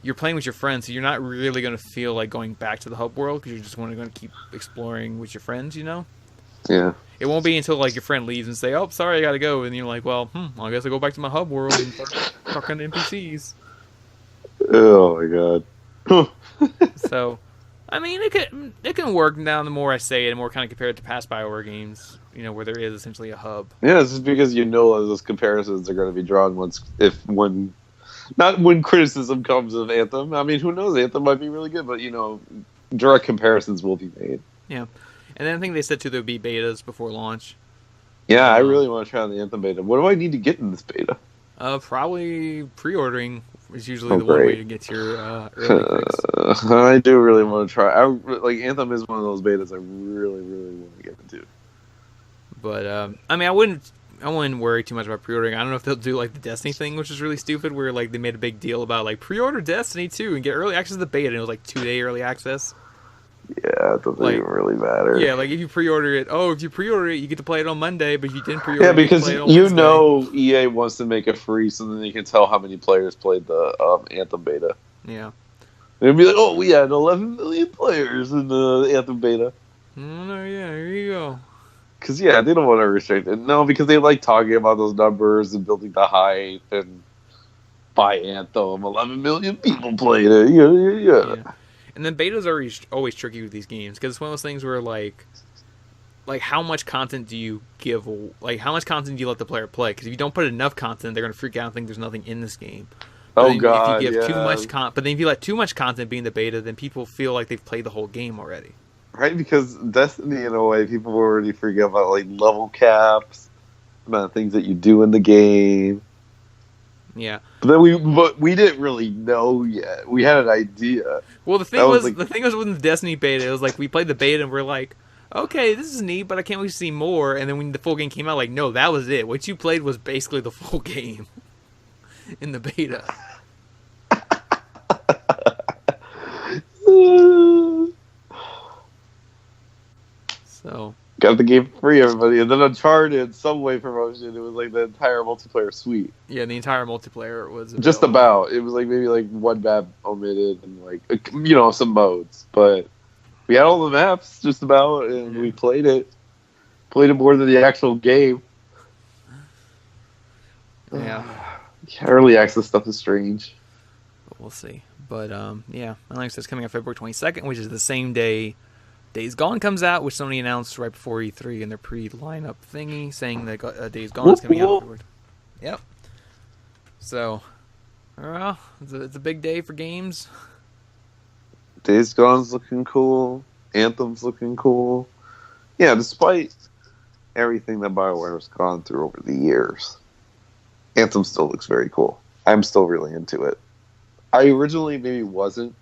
you're playing with your friends, so you're not really going to feel like going back to the hub world because you're just going to keep exploring with your friends, Yeah. It won't be until like your friend leaves and say, "Oh, sorry, I got to go," and you're like, "Well, I guess I go back to my hub world and start talking to NPCs." Oh my god. So, I mean, it can work now. The more I say it, the more kind of compared to past Bioware games, where there is essentially a hub. Yeah, it's just because those comparisons are going to be drawn when not when criticism comes of Anthem. I mean, who knows? Anthem might be really good, but direct comparisons will be made. Yeah, and then I think they said too there'd be betas before launch. Yeah, I really want to try the Anthem beta. What do I need to get in this beta? Probably pre-ordering is usually the one way to get your early picks. I do really want to try. Anthem is one of those betas I really, really want to get into. But I mean, I wouldn't worry too much about pre-ordering. I don't know if they'll do like the Destiny thing, which is really stupid, where like they made a big deal about like pre-order Destiny 2 and get early access to the beta, and it was like 2-day early access. Yeah, it doesn't even really matter. Yeah, like if you pre-order it, you get to play it on Monday, but if you didn't pre-order it, because you Wednesday. EA wants to make it free so then they can tell how many players played the Anthem beta. Yeah. They'd be like, oh, we had 11 million players in the Anthem beta. Oh, yeah, here you go. Because, they don't want to restrict it. No, because they like talking about those numbers and building the hype and by Anthem, 11 million people played it. Yeah. And then betas are always tricky with these games because it's one of those things where like how much content do you give? Like how much content do you let the player play? Because if you don't put enough content, they're gonna freak out and think there's nothing in this game. But God! If you give too much but then if you let too much content be in the beta, then people feel like they've played the whole game already. Right, because Destiny, in a way, people were already freaking out about like level caps, about things that you do in the game. Yeah, but we didn't really know yet. We had an idea. Well, the thing was with the Destiny beta, it was like we played the beta and we're like, okay, this is neat, but I can't wait to see more. And then when the full game came out, like, no, that was it. What you played was basically the full game in the beta. So got the game free, everybody, and then Uncharted Subway promotion. It was like the entire multiplayer suite. Yeah, the entire multiplayer was available. Just about. It was like maybe like one map omitted and like some modes, but we had all the maps just about, and we played it. Played it more than the actual game. Yeah. Early access stuff is strange. But we'll see. But yeah, like I said, it's coming out February 22nd, which is the same day Days Gone comes out, which Sony announced right before E3 in their pre-lineup thingy, saying that Days Gone is coming out afterward. Yep. So, it's a big day for games. Days Gone's looking cool. Anthem's looking cool. Yeah, despite everything that Bioware has gone through over the years, Anthem still looks very cool. I'm still really into it. I originally maybe wasn't,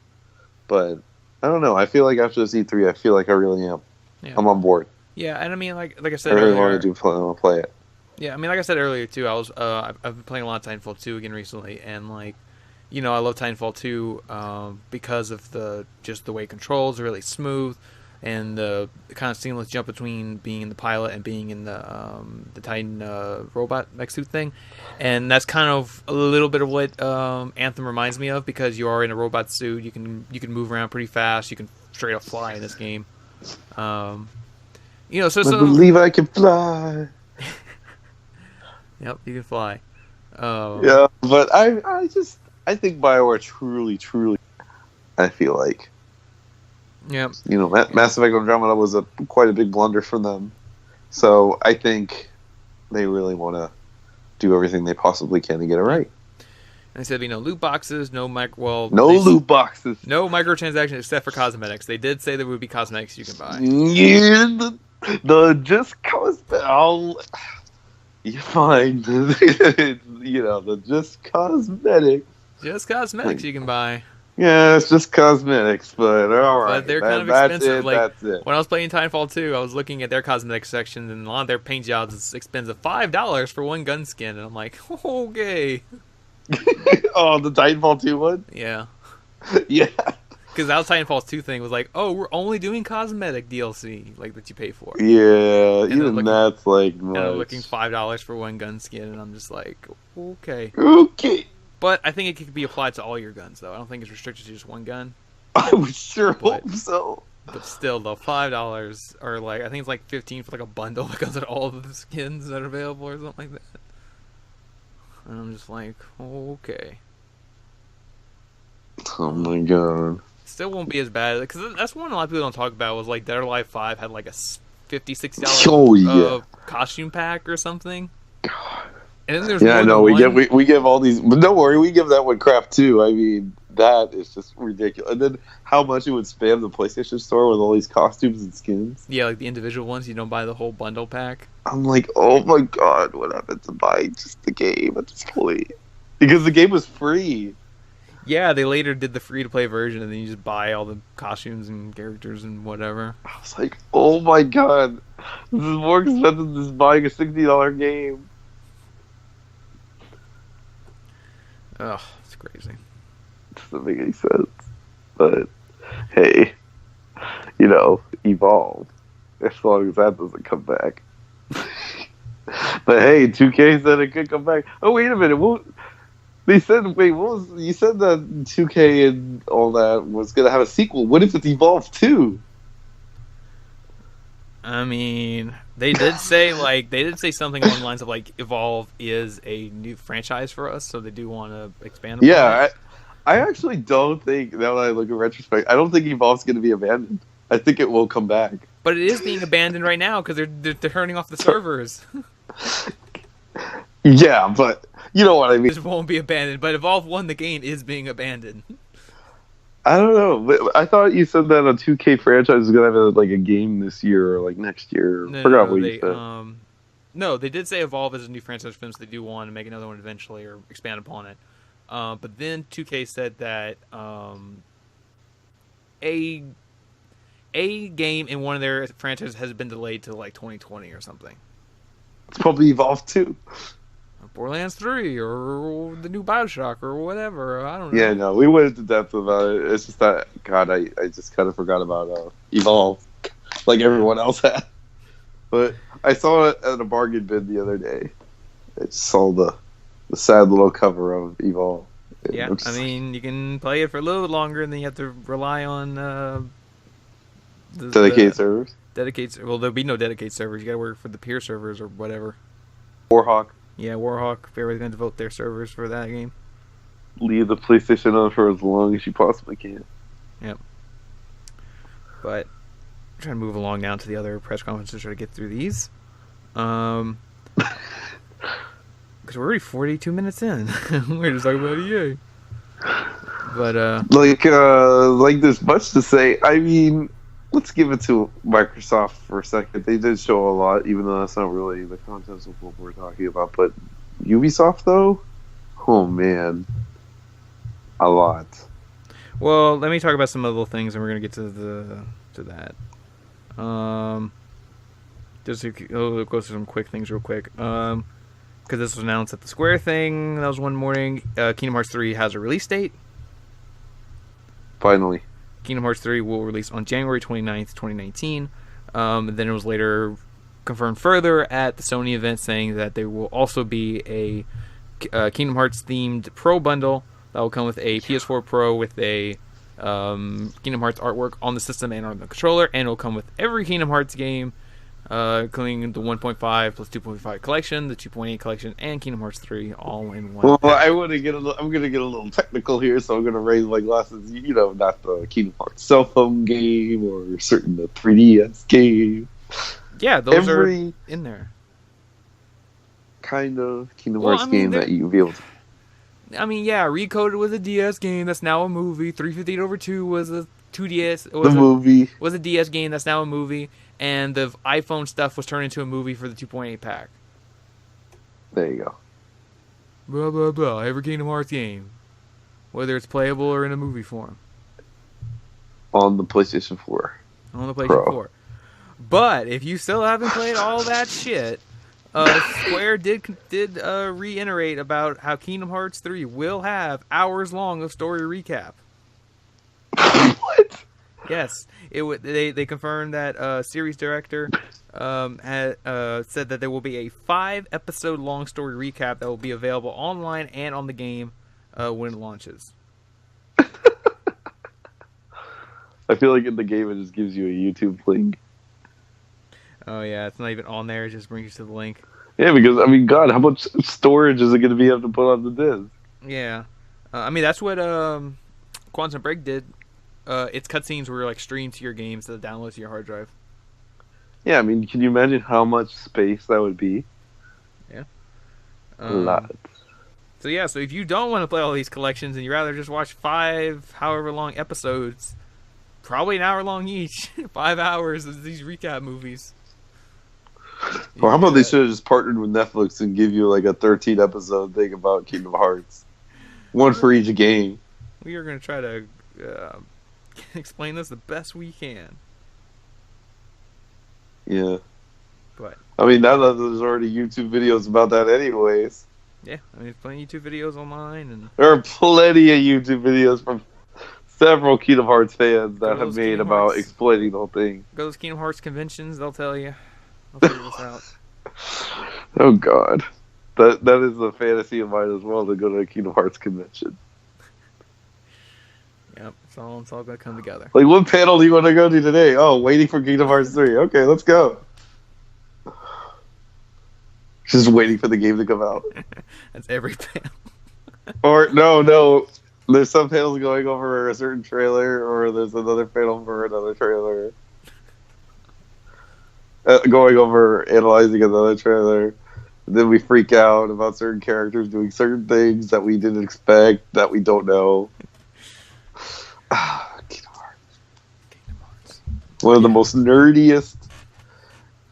but I don't know. I feel like after this E3, I feel like I really am. Yeah. I'm on board. Yeah, and I mean, like I said, I really want to play it. Yeah, I mean, like I said earlier too, I've been playing a lot of Titanfall 2 again recently, and like, I love Titanfall 2 because of the way it controls, really smooth, and the kind of seamless jump between being in the pilot and being in the Titan robot mech suit thing, and that's kind of a little bit of what Anthem reminds me of, because you are in a robot suit, you can move around pretty fast, you can straight up fly in this game. I believe I can fly. Yep, you can fly. Yeah, but I think BioWare truly, I feel like. Yeah. Mass Effect Andromeda was quite a big blunder for them. So I think they really want to do everything they possibly can to get it right. And they said, loot boxes, no loot boxes. No microtransactions except for cosmetics. They did say there would be cosmetics you can buy. Yeah, the just cosmetics. You find, the just cosmetics. Just cosmetics you can buy. Yeah, it's just cosmetics, but all right. But they're kind of expensive. That's it. When I was playing Titanfall 2, I was looking at their cosmetics section, and a lot of their paint jobs is expensive. $5 for one gun skin, and I'm like, okay. Oh, the Titanfall 2 one? Yeah. Yeah. Because that Titanfall 2 thing was like, oh, we're only doing cosmetic DLC, like that you pay for. Yeah, and even that's like much. And I'm looking $5 for one gun skin, and I'm just like, okay. Okay. But I think it could be applied to all your guns, though. I don't think it's restricted to just one gun. I would hope so. But still, though, $5, or like, I think it's like $15 for like a bundle that comes with all of the skins that are available or something like that. And I'm just like, okay. Oh my god. Still won't be as bad, because that's one a lot of people don't talk about, was like Dead or Alive 5 had like a $50-$60 costume pack or something. God. And then there's yeah, I more know. than one. We give all these, but don't worry, we give that one crap too. I mean, that is just ridiculous. And then how much it would spam the PlayStation Store with all these costumes and skins. Yeah, like the individual ones. You don't buy the whole bundle pack. I'm like, oh my god, what happened to buying just the game at this point? Because the game was free. Yeah, they later did the free-to-play version, and then you just buy all the costumes and characters and whatever. I was like, oh my god, this is more expensive than just buying a $60 game. Ugh, it's crazy. It doesn't make any sense. But, hey, you know, Evolve. As long as that doesn't come back. But hey, 2K said it could come back. Oh, wait a minute. They said, wait, you said that 2K and all that was going to have a sequel. What if it's Evolve 2? I mean, they did say something along the lines of like Evolve is a new franchise for us, so they do want to expand. Yeah, I actually don't think, now that I look in retrospect, I don't think Evolve's going to be abandoned. I think it will come back. But it is being abandoned right now because they're turning off the servers. Yeah, but you know what I mean. It won't be abandoned, but Evolve 1, the game, is being abandoned. I don't know. I thought you said that a 2K franchise is going to have like a game this year or like next year. Forgot what you said. No, they did say Evolve is a new franchise film, so they do want to make another one eventually or expand upon it. But then 2K said that a game in one of their franchises has been delayed to like 2020 or something. It's probably Evolve 2. Borderlands 3 or the new Bioshock or whatever. I don't know. Yeah, no, we went into depth about it. It's just that, God, I just kind of forgot about Evolve, like everyone else had. But I saw it at a bargain bin the other day. I just saw the sad little cover of Evolve. Yeah, I mean, you can play it for a little bit longer, and then you have to rely on dedicated servers. Well, there'll be no dedicated servers. You gotta work for the peer servers or whatever. Warhawk. Yeah, Warhawk. Everybody's gonna devote their servers for that game. Leave the PlayStation on for as long as you possibly can. Yep. But I'm trying to move along now to the other press conferences, try to get through these. Because we're already 42 minutes in. We're just talking about EA. But like there's much to say. I mean, let's give it to Microsoft for a second. They did show a lot, even though that's not really the contents of what we're talking about. But Ubisoft, though, oh man, a lot. Well, let me talk about some other things, and we're gonna get to that. Just to go through some quick things real quick. Because this was announced at the Square thing. That was one morning. Kingdom Hearts 3 has a release date. Finally. Kingdom Hearts 3 will release on January 29th, 2019. Then it was later confirmed further at the Sony event saying that there will also be a Kingdom Hearts themed Pro bundle that will come with a PS4 Pro with a Kingdom Hearts artwork on the system and on the controller, and it will come with every Kingdom Hearts game, including the 1.5 plus 2.5 collection, the 2.8 collection, and Kingdom Hearts 3 all in one. Well, pack. I'm gonna get a little technical here, so I'm gonna raise my glasses. You know, not the Kingdom Hearts cell phone game or certain the 3DS game. Yeah, those are in there. Kind of Kingdom Hearts game that you'd be able to. I mean, yeah, Recoded was a DS game that's now a movie. 358/2 was a 2DS. Was a DS game that's now a movie. And the iPhone stuff was turned into a movie for the 2.8 pack. There you go. Blah, blah, blah. Every Kingdom Hearts game. Whether it's playable or in a movie form. On the PlayStation 4. On the PlayStation 4. But if you still haven't played all that shit, Square did reiterate about how Kingdom Hearts 3 will have hours long of story recap. What? Yes, they confirmed that series director had said that there will be a 5-episode long story recap that will be available online and on the game when it launches. I feel like in the game it just gives you a YouTube link. Oh yeah, it's not even on there; it just brings you to the link. Yeah, because I mean, God, how much storage is it going to be able to put on the disc? Yeah, I mean that's what Quantum Break did. Its cutscenes were like streamed to your games that download to your hard drive. Yeah, I mean, can you imagine how much space that would be? Yeah. Lots. So yeah, so if you don't want to play all these collections and you rather just watch 5 however long episodes, probably an hour long each, 5 hours of these recap movies. Or how about they should have just partnered with Netflix and give you like a 13 episode thing about Kingdom Hearts, one for each game. We are going to try to explain this the best we can. Yeah. But I mean, now that there's already YouTube videos about that anyways. Yeah, I mean, there's plenty of YouTube videos online. And there are plenty of YouTube videos from several Kingdom Hearts fans that have made about exploiting the whole thing. Go to those Kingdom Hearts conventions, they'll tell you. They'll figure this out. Oh, God. That is a fantasy of mine as well, to go to a Kingdom Hearts convention. Yep, it's all going to come together. Like, what panel do you want to go to today? Oh, waiting for Kingdom Hearts 3. Okay, let's go. Just waiting for the game to come out. That's every panel. Or, no. There's some panels going over a certain trailer, or there's another panel for another trailer. Going over, analyzing another trailer. And then we freak out about certain characters doing certain things that we didn't expect, that we don't know. Kingdom Hearts. One of the most nerdiest,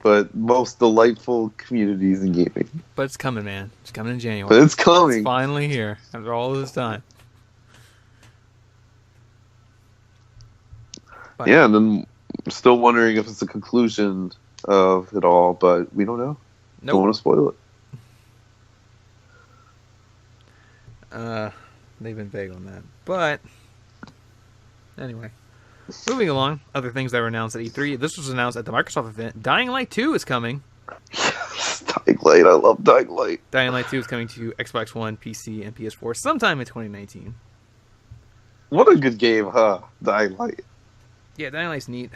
but most delightful communities in gaming. But it's coming, man. It's coming in January. But it's coming. It's finally here after all of this time. But, yeah, and then I'm still wondering if it's the conclusion of it all, but we don't know. Nope. Don't want to spoil it. They've been vague on that. But anyway, moving along, other things that were announced at E3. This was announced at the Microsoft event. Dying Light 2 is coming. Yes, Dying Light. I love Dying Light. Dying Light 2 is coming to Xbox One, PC, and PS4 sometime in 2019. What a good game, huh? Dying Light. Yeah, Dying Light's neat.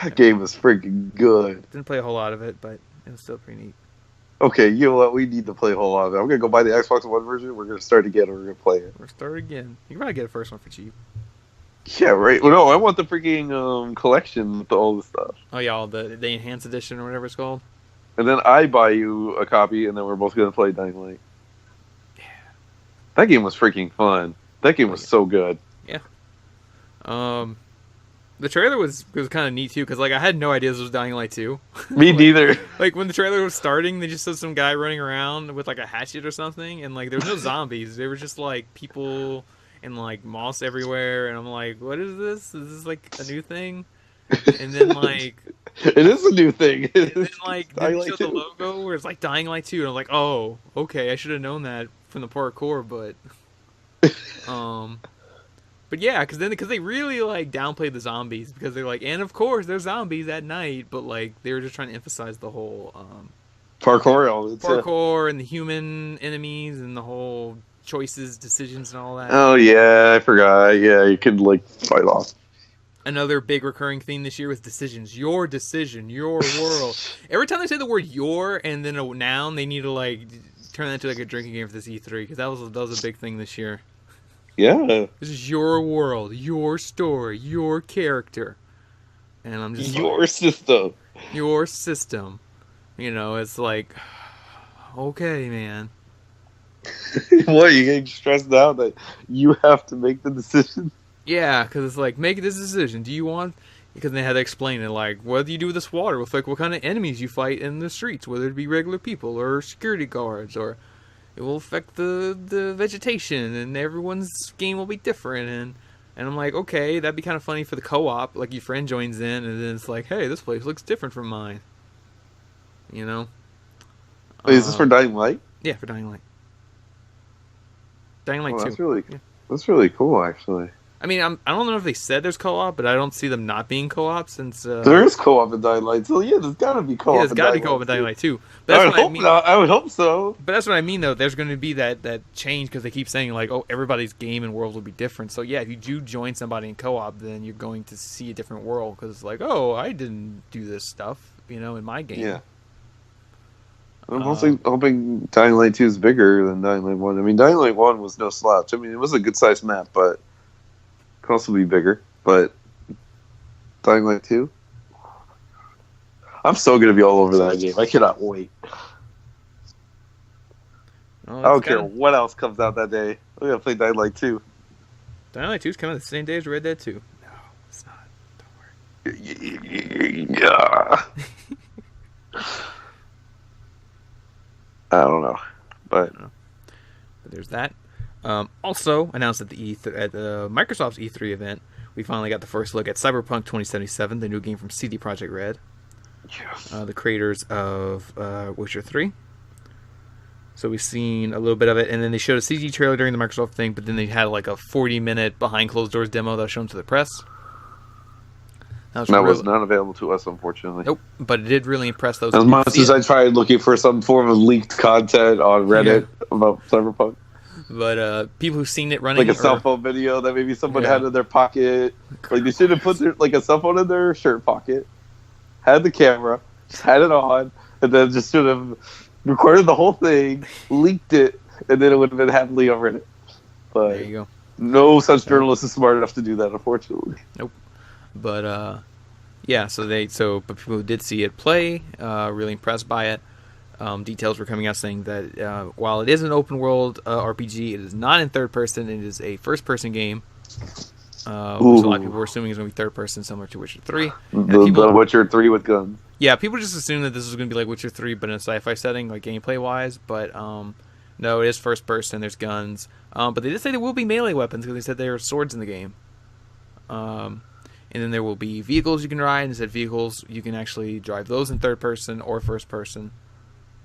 That game was freaking good. Didn't play a whole lot of it, but it was still pretty neat. Okay, you know what? We need to play a whole lot of it. I'm going to go buy the Xbox One version. We're going to start again, and we're going to play it. We're start again. You can probably get the first one for cheap. Yeah, right. Well, no, I want the freaking collection with all the stuff. Oh, yeah, all the Enhanced Edition or whatever it's called. And then I buy you a copy, and then we're both going to play Dying Light. Yeah. That game was freaking fun. That game was so good. Yeah. The trailer was kind of neat, too, because, like, I had no idea this was Dying Light 2. Me neither. Like, when the trailer was starting, they just saw some guy running around with, like, a hatchet or something, and, like, there was no zombies. They were just, like, people and, like, moss everywhere, and I'm like, what is this? Is this, like, a new thing? And then, like... It is a new thing. And then, like, they showed the logo where it's, like, Dying Light 2, and I'm like, oh, okay, I should have known that from the parkour, but... But yeah, because they really like downplayed the zombies because they're like, and of course there's zombies at night, but like they were just trying to emphasize the whole parkour and the human enemies and the whole choices, decisions, and all that. Oh yeah, I forgot. Yeah, you could like fight off. Another big recurring theme this year was decisions. Your decision, your world. Every time they say the word "your" and then a noun, they need to like turn that into like a drinking game for this E3 because that was a big thing this year. Yeah. This is your world, your story, your character. And I'm just your system. Your system. You know, it's like, okay, man. What, you getting stressed out that you have to make the decision? Yeah, because it's like, make this decision. Do you want... Because they had to explain it, like, what do you do with this water? With, like, what kind of enemies you fight in the streets, whether it be regular people or security guards, or... It will affect the vegetation, and everyone's game will be different. And I'm like, okay, that'd be kind of funny for the co-op. Like, your friend joins in, and then it's like, hey, this place looks different from mine. You know? Wait, is this for Dying Light? Yeah, for Dying Light. Dying Light 2. That's really cool, actually. I mean, I don't know if they said there's co-op, but I don't see them not being co-op since... there is co-op in Dying Light, so yeah, there's gotta be co-op. Yeah, there's gotta be co-op in Dying Light 2. I would hope so. But that's what I mean, though. There's going to be that change, because they keep saying, like, oh, everybody's game and world will be different. So yeah, if you do join somebody in co-op, then you're going to see a different world, because it's like, oh, I didn't do this stuff, you know, in my game. Yeah. I'm hoping Dying Light 2 is bigger than Dying Light 1. I mean, Dying Light 1 was no slouch. I mean, it was a good-sized map, but... Could also be bigger, but Dying Light 2? I'm so going to be all over that game. I cannot wait. I don't care what else comes out that day. We're gonna play Dying Light 2. Dying Light 2 is coming the same day as Red Dead 2. No, it's not. Don't worry. Yeah. I don't know, but there's that. Also announced at the Microsoft's E3 event, we finally got the first look at Cyberpunk 2077, the new game from CD Projekt Red. Yes. The creators of Witcher 3. So we've seen a little bit of it, and then they showed a CG trailer during the Microsoft thing, but then they had like a 40-minute behind closed doors demo that was shown to the press. That was not available to us, unfortunately. Nope, but it did really impress those. As much as I tried looking for some form of leaked content on Reddit about Cyberpunk. But people who've seen it running... Like a cell phone video that maybe someone had in their pocket. Like they should have put a cell phone in their shirt pocket, had the camera, just had it on, and then just should have recorded the whole thing, leaked it, and then it would have been happily on Reddit. But there you go. No such journalist is smart enough to do that, unfortunately. Nope. But but people who did see it play, really impressed by it. Details were coming out saying that while it is an open world RPG, it is not in third person. It is a first person game. Which a lot of people were assuming is going to be third person, similar to Witcher 3. The Witcher 3 with guns. Yeah, people just assumed that this was going to be like Witcher 3, but in a sci-fi setting, like gameplay wise. But no, it is first person. There's guns. But they did say there will be melee weapons because they said there are swords in the game. And then there will be vehicles you can ride. And said vehicles you can actually drive those in third person or first person.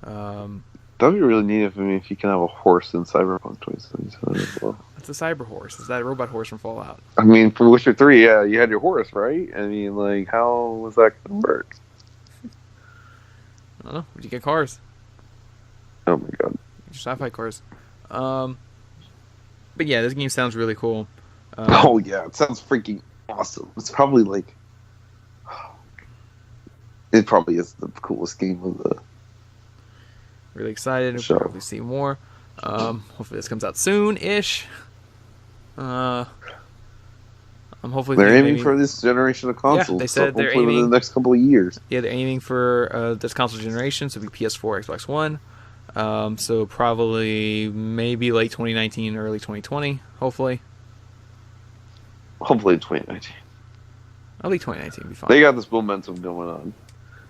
That'd be really neat if you can have a horse in Cyberpunk 2077 as well. It's a cyber horse. Is that a robot horse from Fallout? I mean, for Witcher 3, yeah, you had your horse, right? I mean, like, how was that going to work? I don't know. Where'd you get cars? Oh my god. Your sci-fi cars. But yeah, this game sounds really cool. Oh yeah, it sounds freaking awesome. It's probably like... It probably is the coolest game of the... Really excited. We'll probably see more. Hopefully this comes out soon-ish. Hopefully they're aiming for this generation of consoles. Yeah, they said they're aiming in the next couple of years. Yeah, they're aiming for this console generation, so it'll be PS4, Xbox One. So probably maybe late 2019, early 2020, hopefully. Hopefully 2019. Early 2019 would be fine. They got this momentum going on.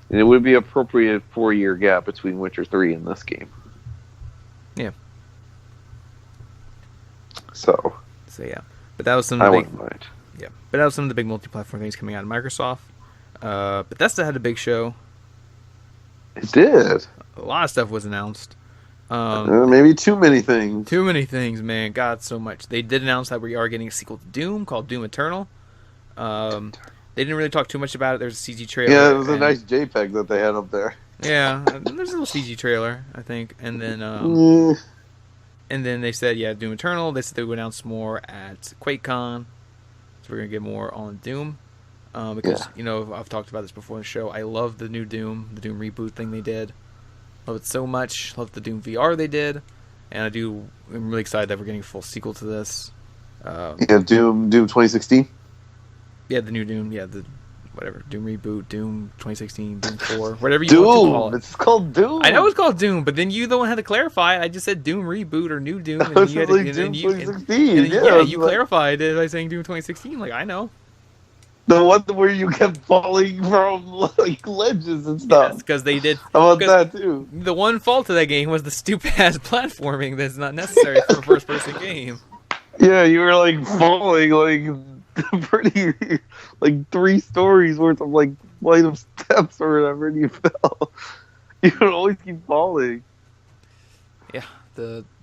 And it would be appropriate 4-year gap between Witcher 3 and this game. Yeah. So yeah. But that was some of the wouldn't mind. Yeah. But that was some of the big multi-platform things coming out of Microsoft. Bethesda had a big show. It did. A lot of stuff was announced. Maybe too many things. Too many things, man. God, so much. They did announce that we are getting a sequel to Doom called Doom Eternal. They didn't really talk too much about it. There's a CG trailer. Yeah, it was a nice JPEG that they had up there. Yeah, there's a little CG trailer, I think. And then they said, yeah, Doom Eternal. They said they would announce more at QuakeCon. So we're going to get more on Doom. Because, I've talked about this before in the show. I love the new Doom, the Doom reboot thing they did. Love it so much. Love the Doom VR they did. And I'm really excited that we're getting a full sequel to this. Doom 2016? Yeah, the new Doom. Yeah, the whatever. Doom reboot, Doom 2016, Doom 4, whatever you want to call it. It's called Doom. I know it's called Doom, but then you the one had to clarify it. I just said Doom reboot or new Doom. And you had to, Doom 2016. You clarified it by saying Doom 2016. Like, I know. The one where you kept falling from like ledges and stuff. Yes, because they did. How about that too? The one fault of that game was the stupid ass platforming that's not necessary for a first person game. Yeah, you were like falling like pretty like 3 stories worth of like flight of steps or whatever, and you fell. You would always keep falling. Yeah,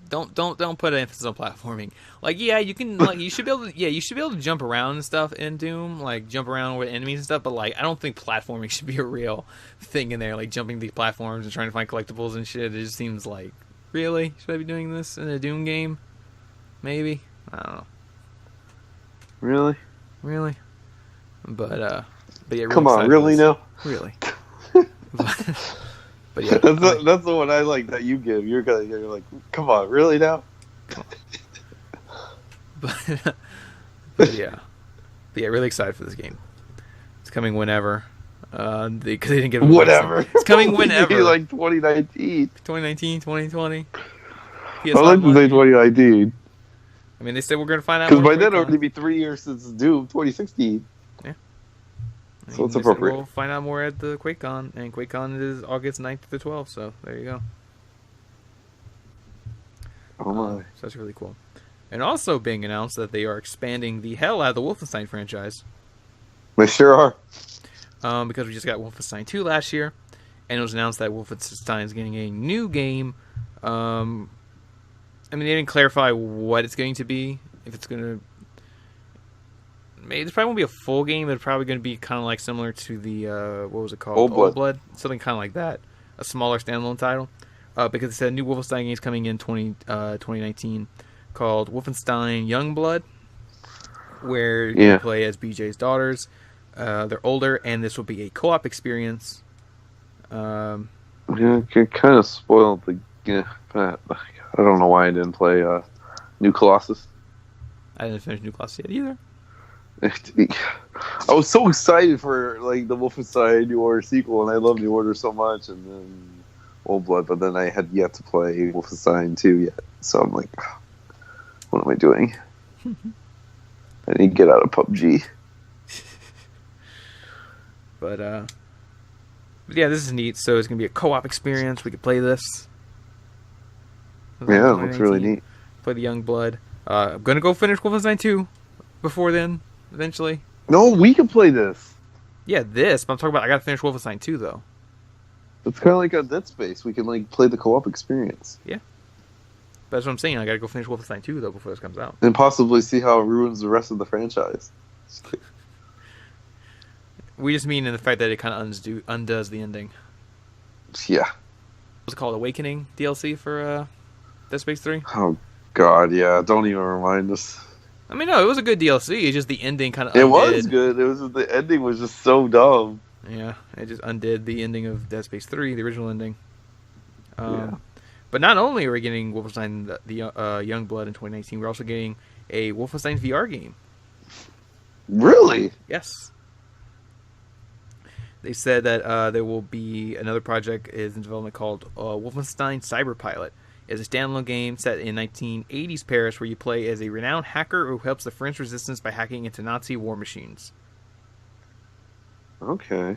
don't put an emphasis on platforming. Like, yeah, you can you should be able to jump around and stuff in Doom, like jump around with enemies and stuff. But like, I don't think platforming should be a real thing in there. Like jumping these platforms and trying to find collectibles and shit. It just seems like, really, should I be doing this in a Doom game? Maybe, I don't know. Really? But yeah. Really come on, really now? Really. But yeah, that's the one I like that you give. You're like, come on, really now? but yeah, really excited for this game. It's coming whenever. Because they didn't give it whatever. It's coming whenever. Like 2019, 2020. I like to say 2019. I mean, they said we're going to find out. Because by then it'll already be 3 years since Doom 2016. Yeah. So it's appropriate. We'll find out more at the QuakeCon, and QuakeCon is August 9th to the 12th, so there you go. Oh my. So that's really cool. And also being announced that they are expanding the hell out of the Wolfenstein franchise. They sure are. Because we just got Wolfenstein 2 last year, and it was announced that Wolfenstein is getting a new game. I mean, they didn't clarify what it's going to be. If it's going to... Maybe it probably won't be a full game. It's probably going to be kind of like similar to the... what was it called? Old Blood. Something kind of like that. A smaller standalone title. Because it said new Wolfenstein game is coming in 2019 called Wolfenstein Youngblood, where you play as BJ's daughters. They're older, and this will be a co-op experience. Yeah, it kind of spoiled the... Yeah, I don't know why I didn't play New Colossus. I didn't finish New Colossus yet either. I was so excited for like the Wolfenstein New Order sequel, and I love New Order so much, and then Old Blood, but then I had yet to play Wolfenstein 2 yet. So I'm like, what am I doing? I need to get out of PUBG. But yeah, this is neat. So it's gonna be a co-op experience. We could play this. Yeah, it looks really neat. Play the Youngblood. I'm gonna go finish Wolfenstein 2 before then, eventually. No, we can play this. Yeah, this. But I'm talking about. I gotta finish Wolfenstein 2 though. It's kind of like a Dead Space. We can like play the co-op experience. Yeah. But that's what I'm saying. I gotta go finish Wolfenstein 2 though before this comes out. And possibly see how it ruins the rest of the franchise. We just mean in the fact that it kind of undoes the ending. Yeah. What's it called? Awakening DLC for Dead Space 3? Oh, God, yeah. Don't even remind us. I mean, no, it was a good DLC. It's just the ending kind of undid. It was good. It was the ending was just so dumb. Yeah, it just undid the ending of Dead Space 3, the original ending. Yeah. But not only are we getting Wolfenstein the Youngblood in 2019, we're also getting a Wolfenstein VR game. Really? Yes. They said that there will be another project is in development called Wolfenstein Cyberpilot. It's a standalone game set in 1980s Paris where you play as a renowned hacker who helps the French resistance by hacking into Nazi war machines. Okay.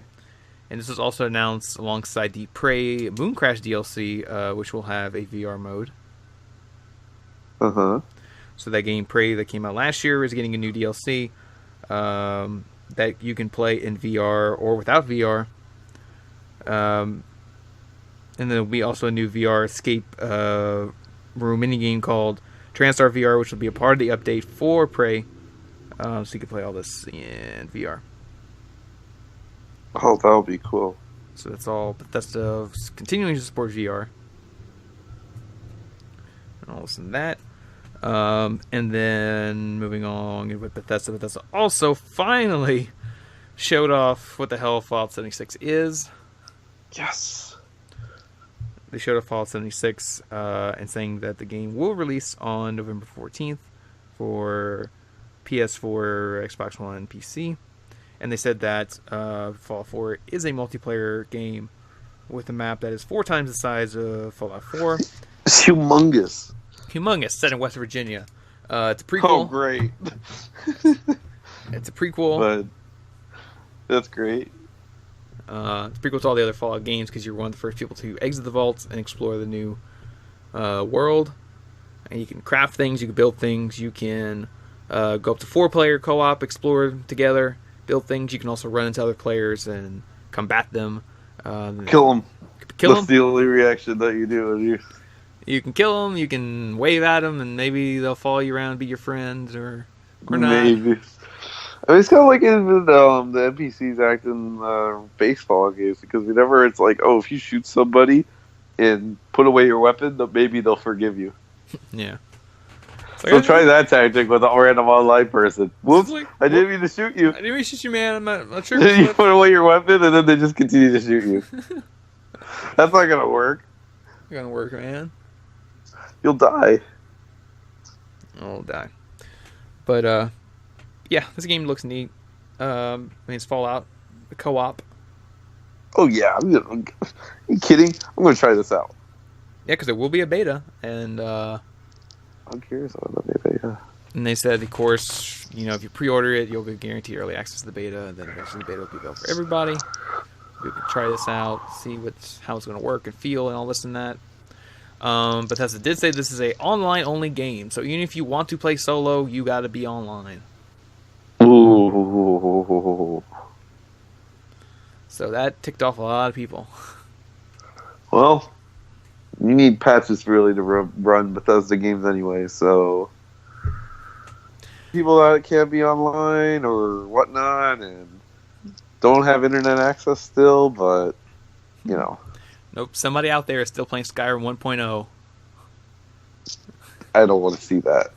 And this was also announced alongside the Prey Mooncrash DLC, which will have a VR mode. Uh-huh. So that game, Prey, that came out last year, is getting a new DLC that you can play in VR or without VR. And then there'll be also a new VR escape room minigame called TranStar VR, which will be a part of the update for Prey. So you can play all this in VR. Oh, that'll be cool. So that's all Bethesda continuing to support VR. And all this and that. And then moving on with Bethesda also finally showed off what the hell Fallout 76 is. Yes. They showed off Fallout 76 and saying that the game will release on November 14th for PS4, Xbox One, and PC. And they said that Fallout 4 is a multiplayer game with a map that is 4 times the size of Fallout 4. It's humongous. Humongous, set in West Virginia. It's a prequel. Oh, great. It's a prequel. But that's great. It's a prequel to all the other Fallout games because you're one of the first people to exit the vaults and explore the new world. And you can craft things, you can build things, you can go up to 4-player co-op, explore together, build things. You can also run into other players and combat them. Kill them. That's the only reaction that you do. You can kill them, you can wave at them, and maybe they'll follow you around and be your friends, or not. Maybe. I mean, it's kind of like in the NPCs act in baseball games, because whenever it's like, oh, if you shoot somebody and put away your weapon, maybe they'll forgive you. Yeah. So try that tactic with a random online person. Whoops, I didn't mean to shoot you. I didn't mean to shoot you, man. I'm not sure. Then you put away your weapon, and then they just continue to shoot you. That's not going to work. It's going to work, man. You'll die. I'll die. But, yeah, this game looks neat. I mean, it's Fallout, the co-op. Oh, yeah. Are you kidding? I'm going to try this out. Yeah, because there will be a beta, and I'm curious about the beta. And they said, of course, if you pre-order it, you'll be guaranteed early access to the beta, and then eventually the beta will be available for everybody. You can try this out, see how it's going to work and feel, and all this and that. Bethesda did say this is a online-only game, so even if you want to play solo, you got to be online. Ooh. So that ticked off a lot of people. Well, you need patches really to run Bethesda games anyway, so people that can't be online or whatnot and don't have internet access still, but, Nope, somebody out there is still playing Skyrim 1.0. I don't want to see that.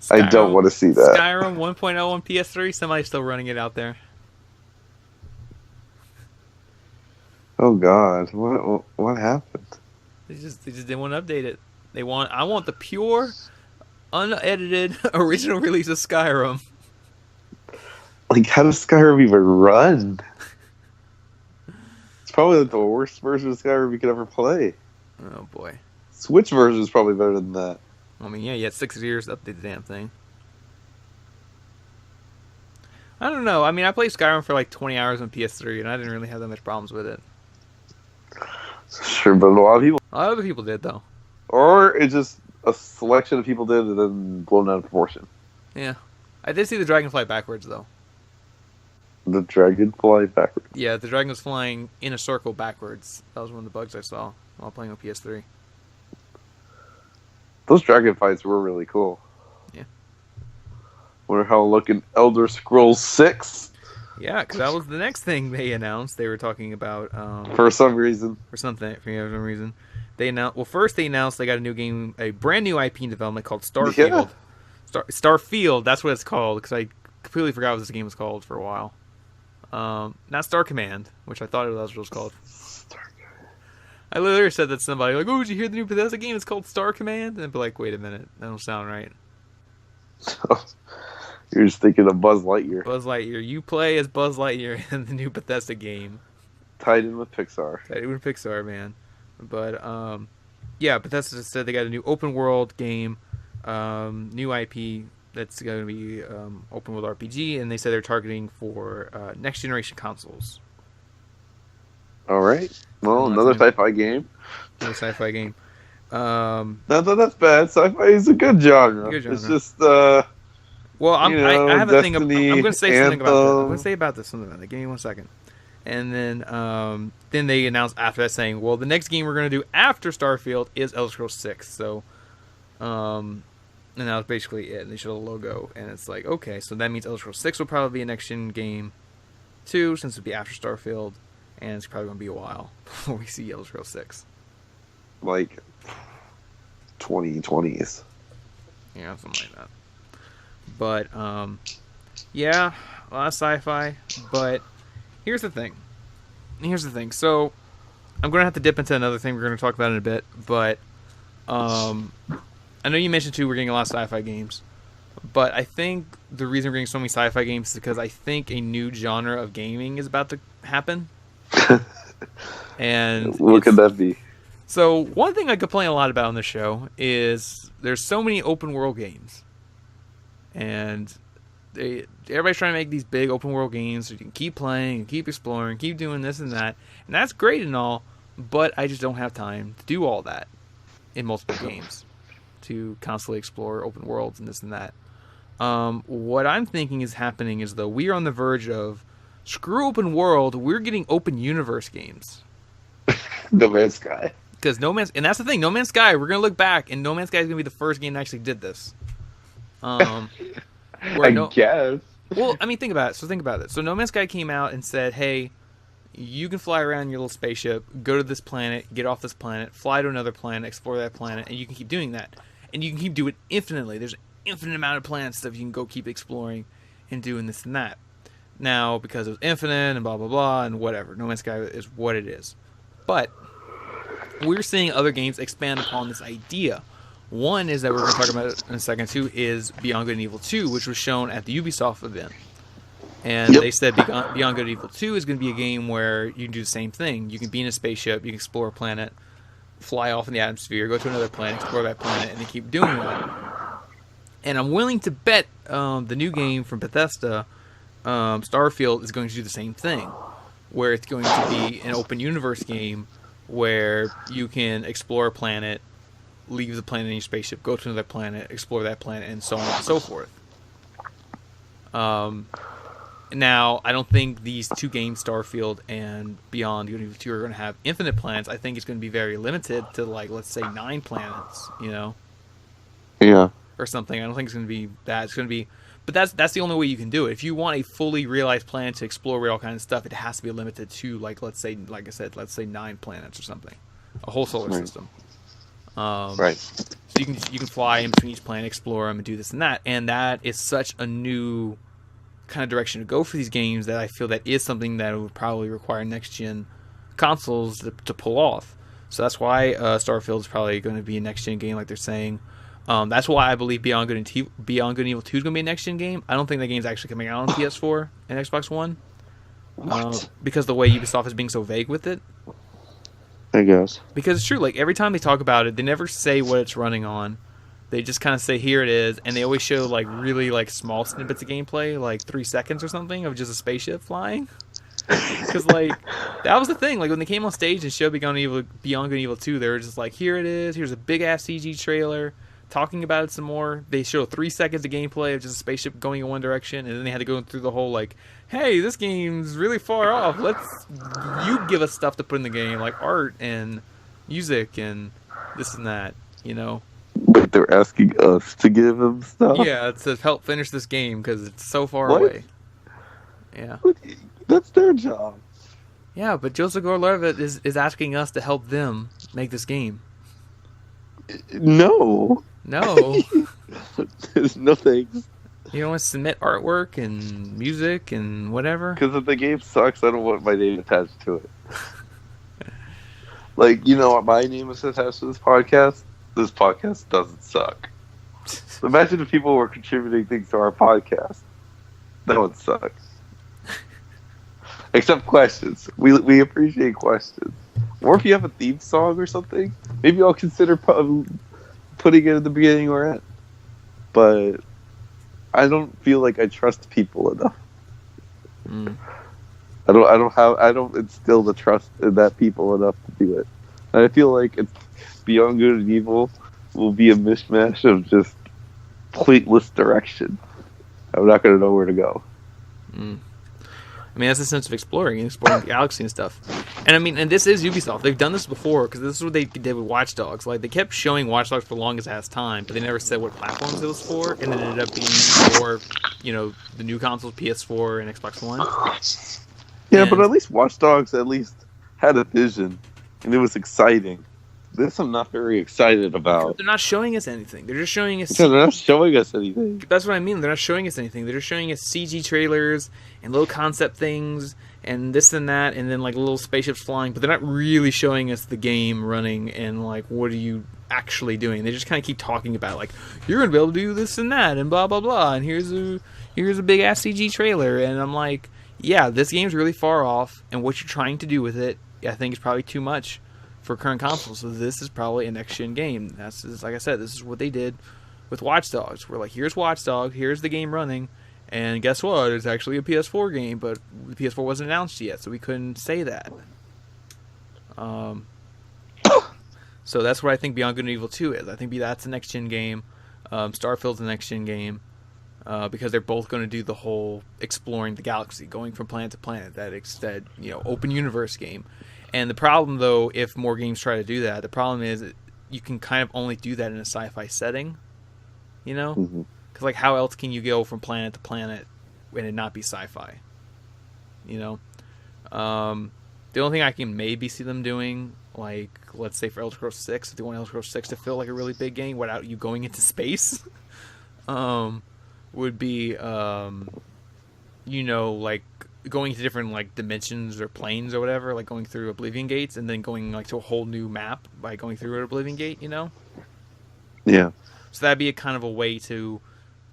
I don't want to see that. Skyrim 1.0 on PS3, somebody's still running it out there. Oh God, what happened? They just didn't want to update it. I want the pure, unedited original release of Skyrim. Like, how does Skyrim even run? It's probably like the worst version of Skyrim you could ever play. Oh boy. Switch version is probably better than that. I mean, yeah, you had 6 years to update the damn thing. I don't know. I mean, I played Skyrim for like 20 hours on PS3, and I didn't really have that much problems with it. Sure, but a lot of people... A lot of other people did, though. Or it's just a selection of people did and then blown out of proportion. Yeah. I did see the dragon fly backwards, though. The dragon fly backwards? Yeah, the dragon was flying in a circle backwards. That was one of the bugs I saw while playing on PS3. Those dragon fights were really cool. Yeah. Wonder how it'll look in Elder Scrolls 6. Yeah, because that was the next thing they announced. They were talking about... for some reason. For some reason. They announced... Well, first they announced they got a new game, a brand new IP in development called Starfield. Yeah. Starfield, that's what it's called, because I completely forgot what this game was called for a while. Not Star Command, which I thought it was what it was called. I literally said that to somebody, like, oh, did you hear the new Bethesda game? It's called Star Command? And they'd be like, wait a minute, that don't sound right. You're just thinking of Buzz Lightyear. Buzz Lightyear. You play as Buzz Lightyear in the new Bethesda game. Tied in with Pixar. Tied in with Pixar, man. But, yeah, Bethesda said they got a new open world game, new IP that's going to be open world RPG, and they said they're targeting for next generation consoles. All right. Well, another sci-fi game. Another sci-fi game. Not that that's bad. Sci-fi is a good genre. It's just, well, I have a thing. I'm going to say something about this. I'm going to say about this. Something about that. Give me 1 second. And then they announced after that saying, well, the next game we're going to do after Starfield is Elder Scrolls 6. So, and that was basically it. And they showed a logo, and it's like, okay, so that means Elder Scrolls 6 will probably be a next-gen game, too, since it'll be after Starfield, and it's probably going to be a while before we see Elder Scrolls 6. Like 2020s. Yeah, something like that. But, yeah, a lot of sci-fi, but here's the thing. So, I'm going to have to dip into another thing we're going to talk about in a bit, but, I know you mentioned, too, we're getting a lot of sci-fi games, but I think the reason we're getting so many sci-fi games is because I think a new genre of gaming is about to happen. And what could that be? So, one thing I complain a lot about on the show is there's so many open world games. And everybody's trying to make these big open world games so you can keep playing and keep exploring, keep doing this and that. And that's great and all, but I just don't have time to do all that in multiple games, to constantly explore open worlds and this and that. What I'm thinking is happening is, though, we are on the verge of, screw open world, we're getting open universe games. No Man's Sky. Because and that's the thing, No Man's Sky, we're going to look back, and No Man's Sky is going to be the first game that actually did this. I guess. Well, I mean, think about it. So No Man's Sky came out and said, hey, you can fly around your little spaceship, go to this planet, get off this planet, fly to another planet, explore that planet, and you can keep doing that. And you can keep doing it infinitely. There's an infinite amount of planet stuff you can go keep exploring and doing this and that. Now, because it was infinite and blah, blah, blah, and whatever, No Man's Sky is what it is. But we're seeing other games expand upon this idea. One is that we're going to talk about in a second, too, is Beyond Good and Evil 2, which was shown at the Ubisoft event. And they said Beyond Good and Evil 2 is going to be a game where you can do the same thing. You can be in a spaceship, you can explore a planet, fly off in the atmosphere, go to another planet, explore that planet, and they keep doing that. And I'm willing to bet the new game from Bethesda, Starfield, is going to do the same thing, where it's going to be an open universe game where you can explore a planet, leave the planet in your spaceship, go to another planet, explore that planet, and so on and so forth. Now, I don't think these two games, Starfield and Beyond Good and Evil 2, are going to have infinite planets. I think it's going to be very limited to, like, let's say 9 planets, you know? Yeah. Or something. I don't think it's going to be that. It's going to be... But that's the only way you can do it. If you want a fully realized planet to explore all kinds of stuff, it has to be limited to, like, let's say, like I said, let's say 9 planets or something. A whole solar system. Right. So you can fly in between each planet, explore them, and do this and that. And that is such a new kind of direction to go for these games that I feel that is something that would probably require next-gen consoles to pull off. So that's why Starfield is probably going to be a next-gen game, like they're saying. That's why I believe Beyond Good and Evil 2 is going to be a next-gen game. I don't think the game's actually coming out on PS4 and Xbox One. Because the way Ubisoft is being so vague with it. I guess. Because it's true, like, every time they talk about it, they never say what it's running on. They just kind of say, here it is, and they always show, like, really, like, small snippets of gameplay, like 3 seconds or something, of just a spaceship flying. Because, like, that was the thing. Like, when they came on stage and showed Beyond Good and Evil 2, they were just like, here it is, here's a big-ass CG trailer, talking about it some more. They show 3 seconds of gameplay of just a spaceship going in one direction, and then they had to go through the whole, like, hey, this game's really far off. You give us stuff to put in the game, like art and music and this and that, you know? But they're asking us to give them stuff? Yeah, to help finish this game because it's so far away. Yeah. That's their job. Yeah, but Joseph Gordon-Levitt is asking us to help them make this game. No. No. No thanks. You don't want to submit artwork and music and whatever? Because if the game sucks, I don't want my name attached to it. Like, you know what my name is attached to this podcast? This podcast doesn't suck. Imagine if people were contributing things to our podcast. That would suck. Except questions. We appreciate questions. Or if you have a theme song or something, maybe I'll consider putting it at the beginning or end. But I don't feel like I trust people enough. I don't instill the trust in that people enough to do it. And I feel like it's Beyond Good and Evil will be a mishmash of just pointless direction. I'm not going to know where to go. I mean, that's the sense of exploring the galaxy and stuff. And I mean, and this is Ubisoft. They've done this before, because this is what they did with Watch Dogs. Like, they kept showing Watch Dogs for the longest ass time, but they never said what platforms it was for, and then it ended up being for, you know, the new consoles, PS4 and Xbox One. Yeah, but at least Watch Dogs had a vision, and it was exciting. This I'm not very excited about. They're not showing us anything. They're just showing us... They're not showing us anything. That's what I mean. They're not showing us anything. They're just showing us CG trailers and little concept things and this and that, and then like little spaceships flying, but they're not really showing us the game running and like what are you actually doing. They just kind of keep talking about like, you're going to be able to do this and that and blah, blah, blah, and here's a big-ass CG trailer. And I'm like, yeah, this game's really far off, and what you're trying to do with it, I think is probably too much for current consoles. So this is probably a next-gen game. That's like I said, this is what they did with Watch Dogs. We're like, here's Watch Dogs, here's the game running, and guess what? It's actually a PS4 game, but the PS4 wasn't announced yet, so we couldn't say that. So that's what I think Beyond Good and Evil 2 is. I think that's a next-gen game. Starfield's a next-gen game. Because they're both going to do the whole exploring the galaxy, going from planet to planet, that you know, open universe game. And the problem, though, if more games try to do that, the problem is you can kind of only do that in a sci-fi setting, you know? Because, like, how else can you go from planet to planet and it not be sci-fi, you know? The only thing I can maybe see them doing, like, let's say for Elder Scrolls 6, if they want Elder Scrolls 6 to feel like a really big game without you going into space, would be, you know, like, going to different, like, dimensions or planes or whatever, like going through Oblivion Gates and then going, like, to a whole new map by going through an Oblivion Gate, you know? Yeah. So that'd be a kind of a way to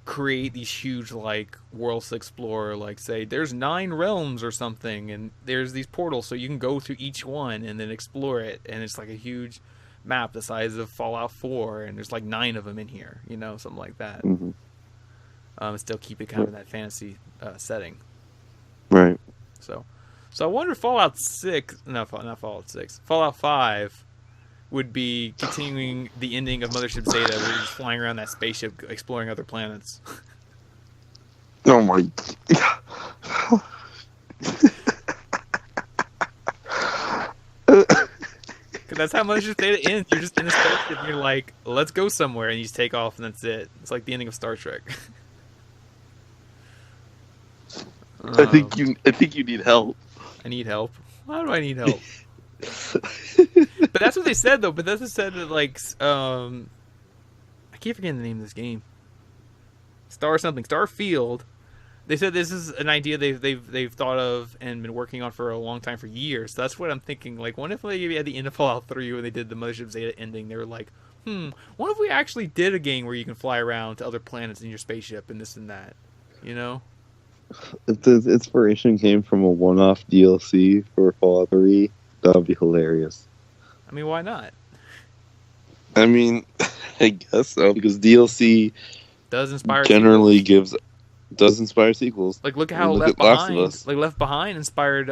create these huge, like, worlds to explore, like, say, there's 9 realms or something, and there's these portals, so you can go through each one and then explore it, and it's, like, a huge map the size of Fallout 4, and there's like 9 of them in here, something like that. Mm-hmm. Still keep it kind of in that fantasy setting. Right. So I wonder if Fallout 5 would be continuing the ending of Mothership Zeta, where you're just flying around that spaceship exploring other planets. Oh my... That's how Mothership Zeta ends. You're just in a spaceship and you're like, let's go somewhere, and you just take off and that's it. It's like the ending of Star Trek. I think you need help. I need help. Why do I need help? But that's what they said though. But Bethesda said that like I keep forgetting the name of this game. Starfield. They said this is an idea they've thought of and been working on for a long time, for years. So that's what I'm thinking. Like, what if maybe at the end of Fallout 3 when they did the Mothership Zeta ending, they were like, what if we actually did a game where you can fly around to other planets in your spaceship and this and that, If the inspiration came from a one-off DLC for Fallout 3, that would be hilarious. I mean, why not? I mean, I guess so, because DLC does inspire sequels. Like, look at how Left Behind inspired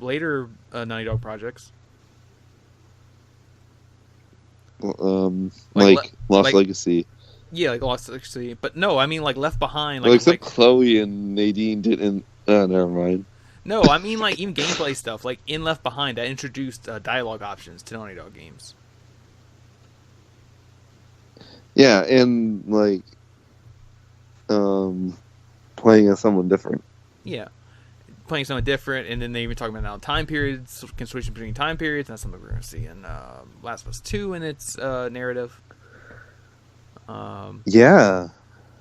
later Naughty Dog projects. Like Lost Legacy. Yeah, like Lost Legacy. But no, I mean like Left Behind. Except Chloe and Nadine didn't. Never mind. No, I mean like even gameplay stuff. Like in Left Behind, that introduced dialogue options to Naughty Dog games. Yeah, and like playing as someone different. Yeah, playing someone different, and then they even talk about now time periods, can switch between time periods. That's something we're going to see in Last of Us 2 in its narrative. Yeah.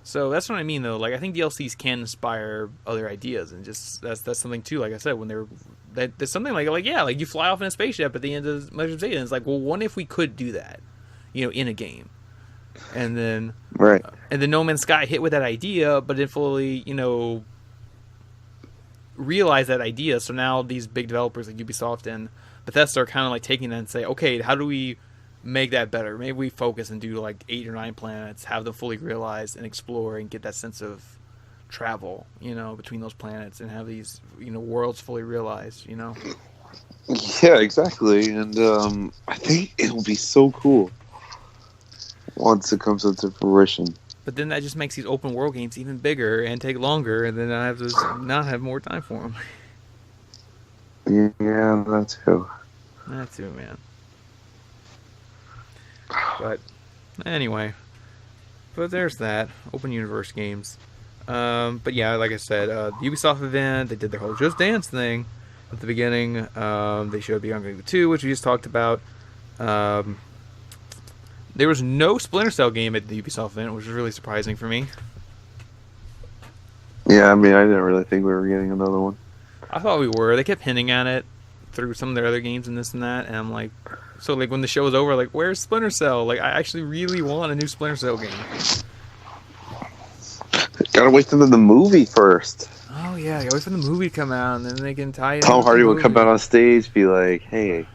So that's what I mean, though. Like, I think DLCs can inspire other ideas, and just that's something too. Like I said, when there's something like you fly off in a spaceship at the end of Mothership Zeta, and it's like, well, what if we could do that, in a game, and then right, and then No Man's Sky hit with that idea, but didn't fully, realize that idea. So now these big developers like Ubisoft and Bethesda are kind of like taking that and say, okay, how do we make that better? Maybe we focus and do like 8 or 9 planets, have them fully realized and explore and get that sense of travel, between those planets, and have these, worlds fully realized, Yeah, exactly. And I think it'll be so cool once it comes into fruition. But then that just makes these open world games even bigger and take longer, and then I have to not have more time for them. Yeah, that too. That too, man. But anyway, there's that open universe games. But yeah, like I said, the Ubisoft event, they did their whole Just Dance thing at the beginning. They showed Beyond Good 2, which we just talked about. There was no Splinter Cell game at the Ubisoft event, which was really surprising for me. Yeah, I mean, I didn't really think we were getting another one. I thought we were. They kept hinting at it through some of their other games and this and that, and I'm like, so like when the show was over, like, where's Splinter Cell? Like, I actually really want a new Splinter Cell game. Gotta wait for the movie first. Oh yeah, you wait for the movie to come out, and then they can tie it. Tom Hardy would come out on stage, be like, "Hey,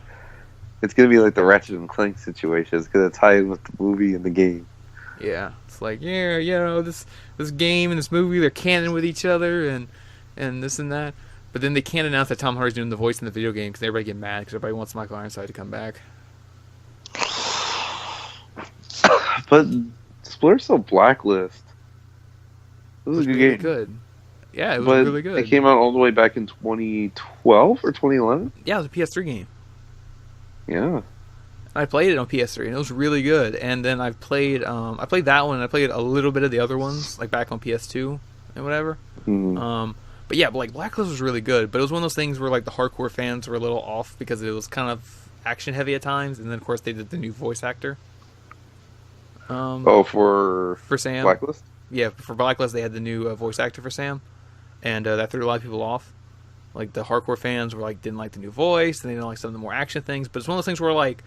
it's gonna be like the Ratchet and Clank situation. It's gonna tie in with the movie and the game." Yeah, it's like, this game and this movie, they're canon with each other, and this and that. But then they can't announce that Tom Hardy's doing the voice in the video game because everybody get mad because everybody wants Michael Ironside to come back. But Splinter Cell Blacklist. It was a good really game. Good. Yeah, it was really good. It came out all the way back in 2012 or 2011? Yeah, it was a PS3 game. Yeah. I played it on PS3 and it was really good. And then I played that one and I played a little bit of the other ones, like back on PS2 and whatever. But yeah, like Blacklist was really good, but it was one of those things where like the hardcore fans were a little off because it was kind of action heavy at times, and then of course they did the new voice actor. For Sam. Blacklist? Yeah, for Blacklist they had the new voice actor for Sam, and that threw a lot of people off. Like the hardcore fans were like didn't like the new voice, and they didn't like some of the more action things. But it's one of those things where like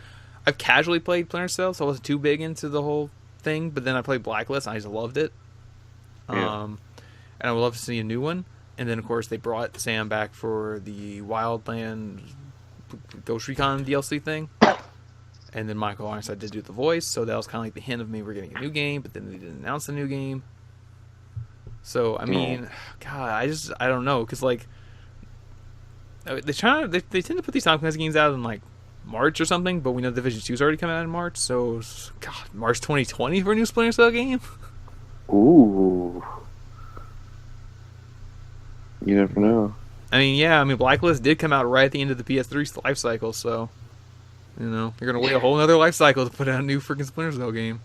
I've casually played Splinter Cell, so I wasn't too big into the whole thing. But then I played Blacklist, and I just loved it. Yeah. And I would love to see a new one. And then, of course, they brought Sam back for the Wildland Ghost Recon DLC thing. And then Michael Ironside did do the voice, so that was kind of like the hint of maybe we're getting a new game, but then they didn't announce a new game. So, I mean, God, I don't know, because, like, they tend to put these Tom Clancy games out in, like, March or something, but we know Division 2 is already coming out in March, so, God, March 2020 for a new Splinter Cell game? Ooh. You never know. I mean, Blacklist did come out right at the end of the PS3 life cycle, so... You know, you're going to wait a whole other life cycle to put out a new freaking Splinter Cell game.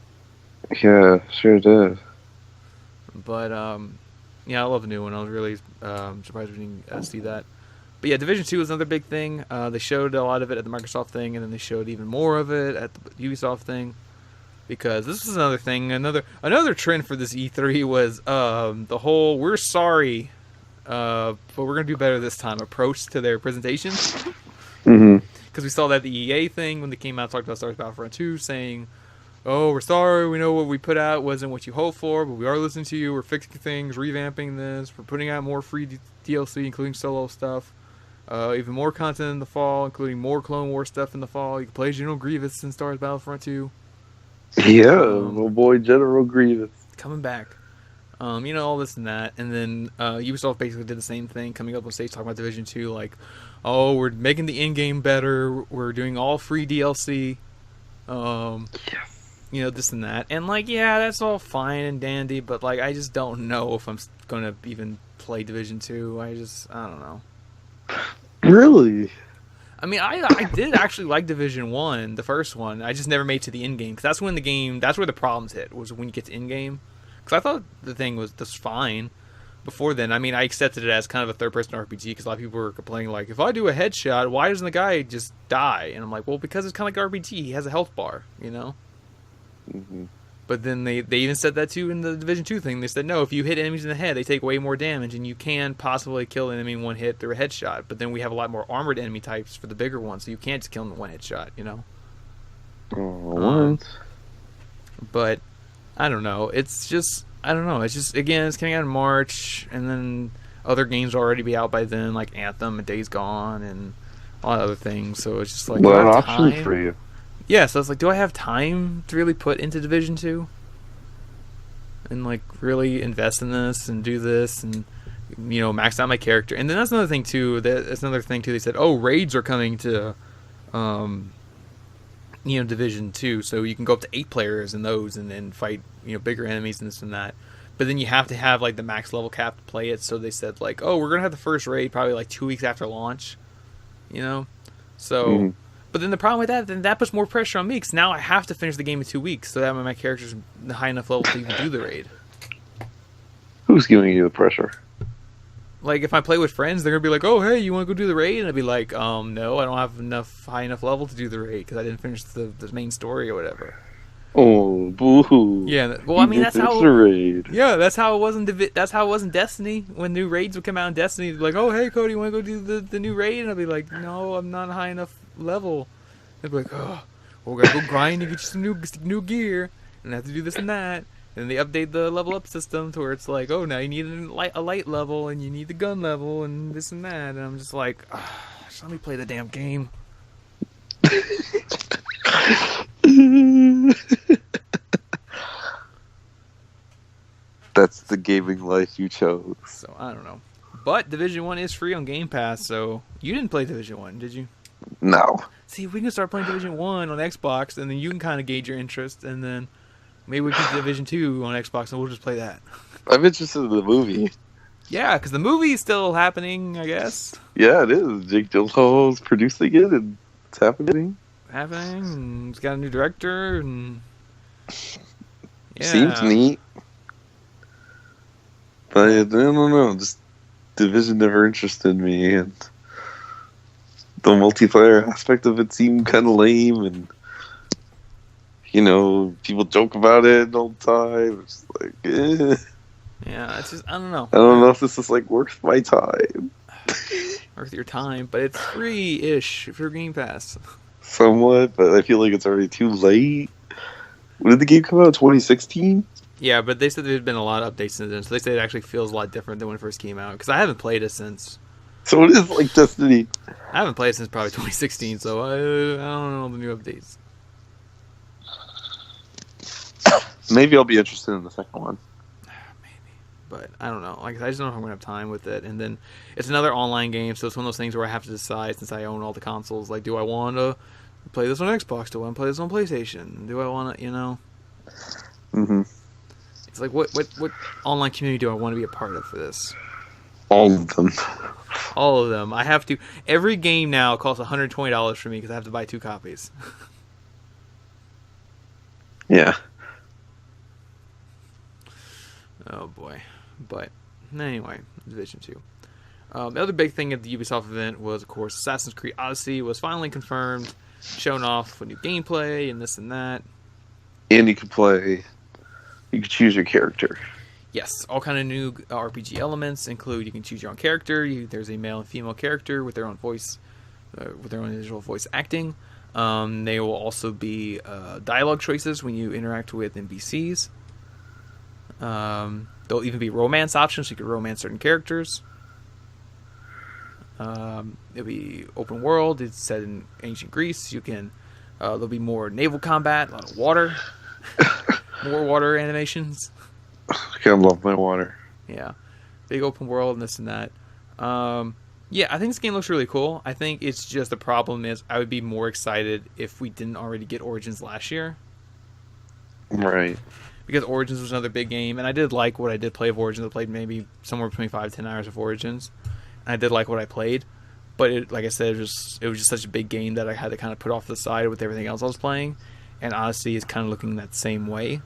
Yeah, sure did. But, yeah, I love the new one. I was really surprised we didn't see that. But yeah, Division 2 was another big thing. They showed a lot of it at the Microsoft thing, and then they showed even more of it at the Ubisoft thing. Because this is another thing. Another trend for this E3 was the whole, we're sorry, but we're going to do better this time approach to their presentation. Mm-hmm. Because we saw that the EA thing when they came out, talked about Star Wars Battlefront 2, saying, "Oh, we're sorry. We know what we put out wasn't what you hoped for, but we are listening to you. We're fixing things, revamping this. We're putting out more free DLC, including solo stuff. Even more content in the fall, including more Clone Wars stuff in the fall. You can play General Grievous in Star Wars Battlefront 2. Yeah, my boy General Grievous coming back. You know, all this and that. And then Ubisoft basically did the same thing, coming up on stage talking about Division 2, like, oh, we're making the in-game better. We're doing all free DLC. You know, this and that. And, like, yeah, that's all fine and dandy, but, like, I just don't know if I'm going to even play Division 2. I don't know. Really? I mean, I did actually like Division 1, the first one. I just never made it to the in-game. Because that's where the problems hit, was when you get to in-game. Because I thought the thing was just fine before then. I mean, I accepted it as kind of a third-person RPG because a lot of people were complaining, like, if I do a headshot, why doesn't the guy just die? And I'm like, well, because it's kind of like RPG. He has a health bar, you know? Mm-hmm. But then they even said that, too, in the Division 2 thing. They said, no, if you hit enemies in the head, they take way more damage, and you can possibly kill an enemy in one hit through a headshot. But then we have a lot more armored enemy types for the bigger ones, so you can't just kill them in one headshot, you know? But, I don't know. It's just... I don't know. It's just, again, it's coming out in March, and then other games will already be out by then, like Anthem and Days Gone and a lot of other things. So it's just like, what options for you? Yeah, so it's like, do I have time to really put into Division 2? And, like, really invest in this and do this and, you know, max out my character. And then that's another thing, too. That's another thing, too. They said, oh, raids are coming to, you know, Division 2, so you can go up to 8 players in those and then fight, you know, bigger enemies and this and that. But then you have to have, like, the max level cap to play it, so they said, like, oh, we're going to have the first raid probably, like, 2 weeks after launch, you know? So, but then the problem with that, then that puts more pressure on me, because now I have to finish the game in 2 weeks, so that way my character's high enough level to even do the raid. Who's giving you the pressure? Like, if I play with friends, they're going to be like, oh, hey, you want to go do the raid? And I'd be like, no, I don't have high enough level to do the raid, because I didn't finish the main story or whatever. Oh, boo! Yeah, well, I mean, that's how. The raid. Yeah, that's how it was in Destiny. When new raids would come out in Destiny, like, oh, hey, Cody, you want to go do the new raid? And I'd be like, no, I'm not high enough level. They'd be like, oh, well, we gotta go grind and get you some new gear, and I have to do this and that. And they update the level up system to where it's like, oh, now you need a light level, and you need the gun level, and this and that. And I'm just like, just let me play the damn game. That's the gaming life you chose. So, I don't know. But Division 1 is free on Game Pass, so you didn't play Division 1, did you? No. See, we can start playing Division 1 on Xbox, and then you can kind of gauge your interest, and then maybe we can do Division 2 on Xbox, and we'll just play that. I'm interested in the movie. Yeah, because the movie is still happening, I guess. Yeah, it is. Jake Gyllenhaal's producing it, and it's happening. And it's got a new director, and yeah. Seems neat. But I don't know, just Division never interested me, and the multiplayer aspect of it seemed kind of lame, and you know, people joke about it all the time. It's like, yeah, it's just, I don't know. I don't know if this is like worth my time. Worth your time, but it's free-ish for Game Pass. Somewhat, but I feel like it's already too late. When did the game come out? 2016? Yeah, but they said there's been a lot of updates since then, so they say it actually feels a lot different than when it first came out. Because I haven't played it since. So it is like Destiny. I haven't played it since probably 2016, so I don't know the new updates. Maybe I'll be interested in the second one. But I don't know. Like, I just don't know if I'm gonna have time with it. And then it's another online game, so it's one of those things where I have to decide, since I own all the consoles. Like, do I want to play this on Xbox? Do I want to play this on PlayStation? Do I want to, Mm-hmm. It's like, what online community do I want to be a part of for this? All of them. All of them. I have to. Every game now costs $120 for me because I have to buy 2 copies. Yeah. Oh boy. But anyway, Division 2. The other big thing at the Ubisoft event was, of course, Assassin's Creed Odyssey was finally confirmed, shown off with new gameplay and this and that. And you could choose your character. Yes, all kind of new RPG elements include you can choose your own character. There's a male and female character with their own voice, with their own individual voice acting. They will also be dialogue choices when you interact with NPCs. There'll even be romance options, so you can romance certain characters. It'll be open world. It's set in ancient Greece. There'll be more naval combat, a lot of water, more water animations. I love my water. Yeah, big open world and this and that. Yeah, I think this game looks really cool. I think it's just the problem is I would be more excited if we didn't already get Origins last year. Right. Because Origins was another big game, and I did like what I did play of Origins. I played maybe somewhere between 5 to 10 hours of Origins, and I did like what I played. But like I said, it was just such a big game that I had to kind of put off to the side with everything else I was playing. And Odyssey is kind of looking that same way.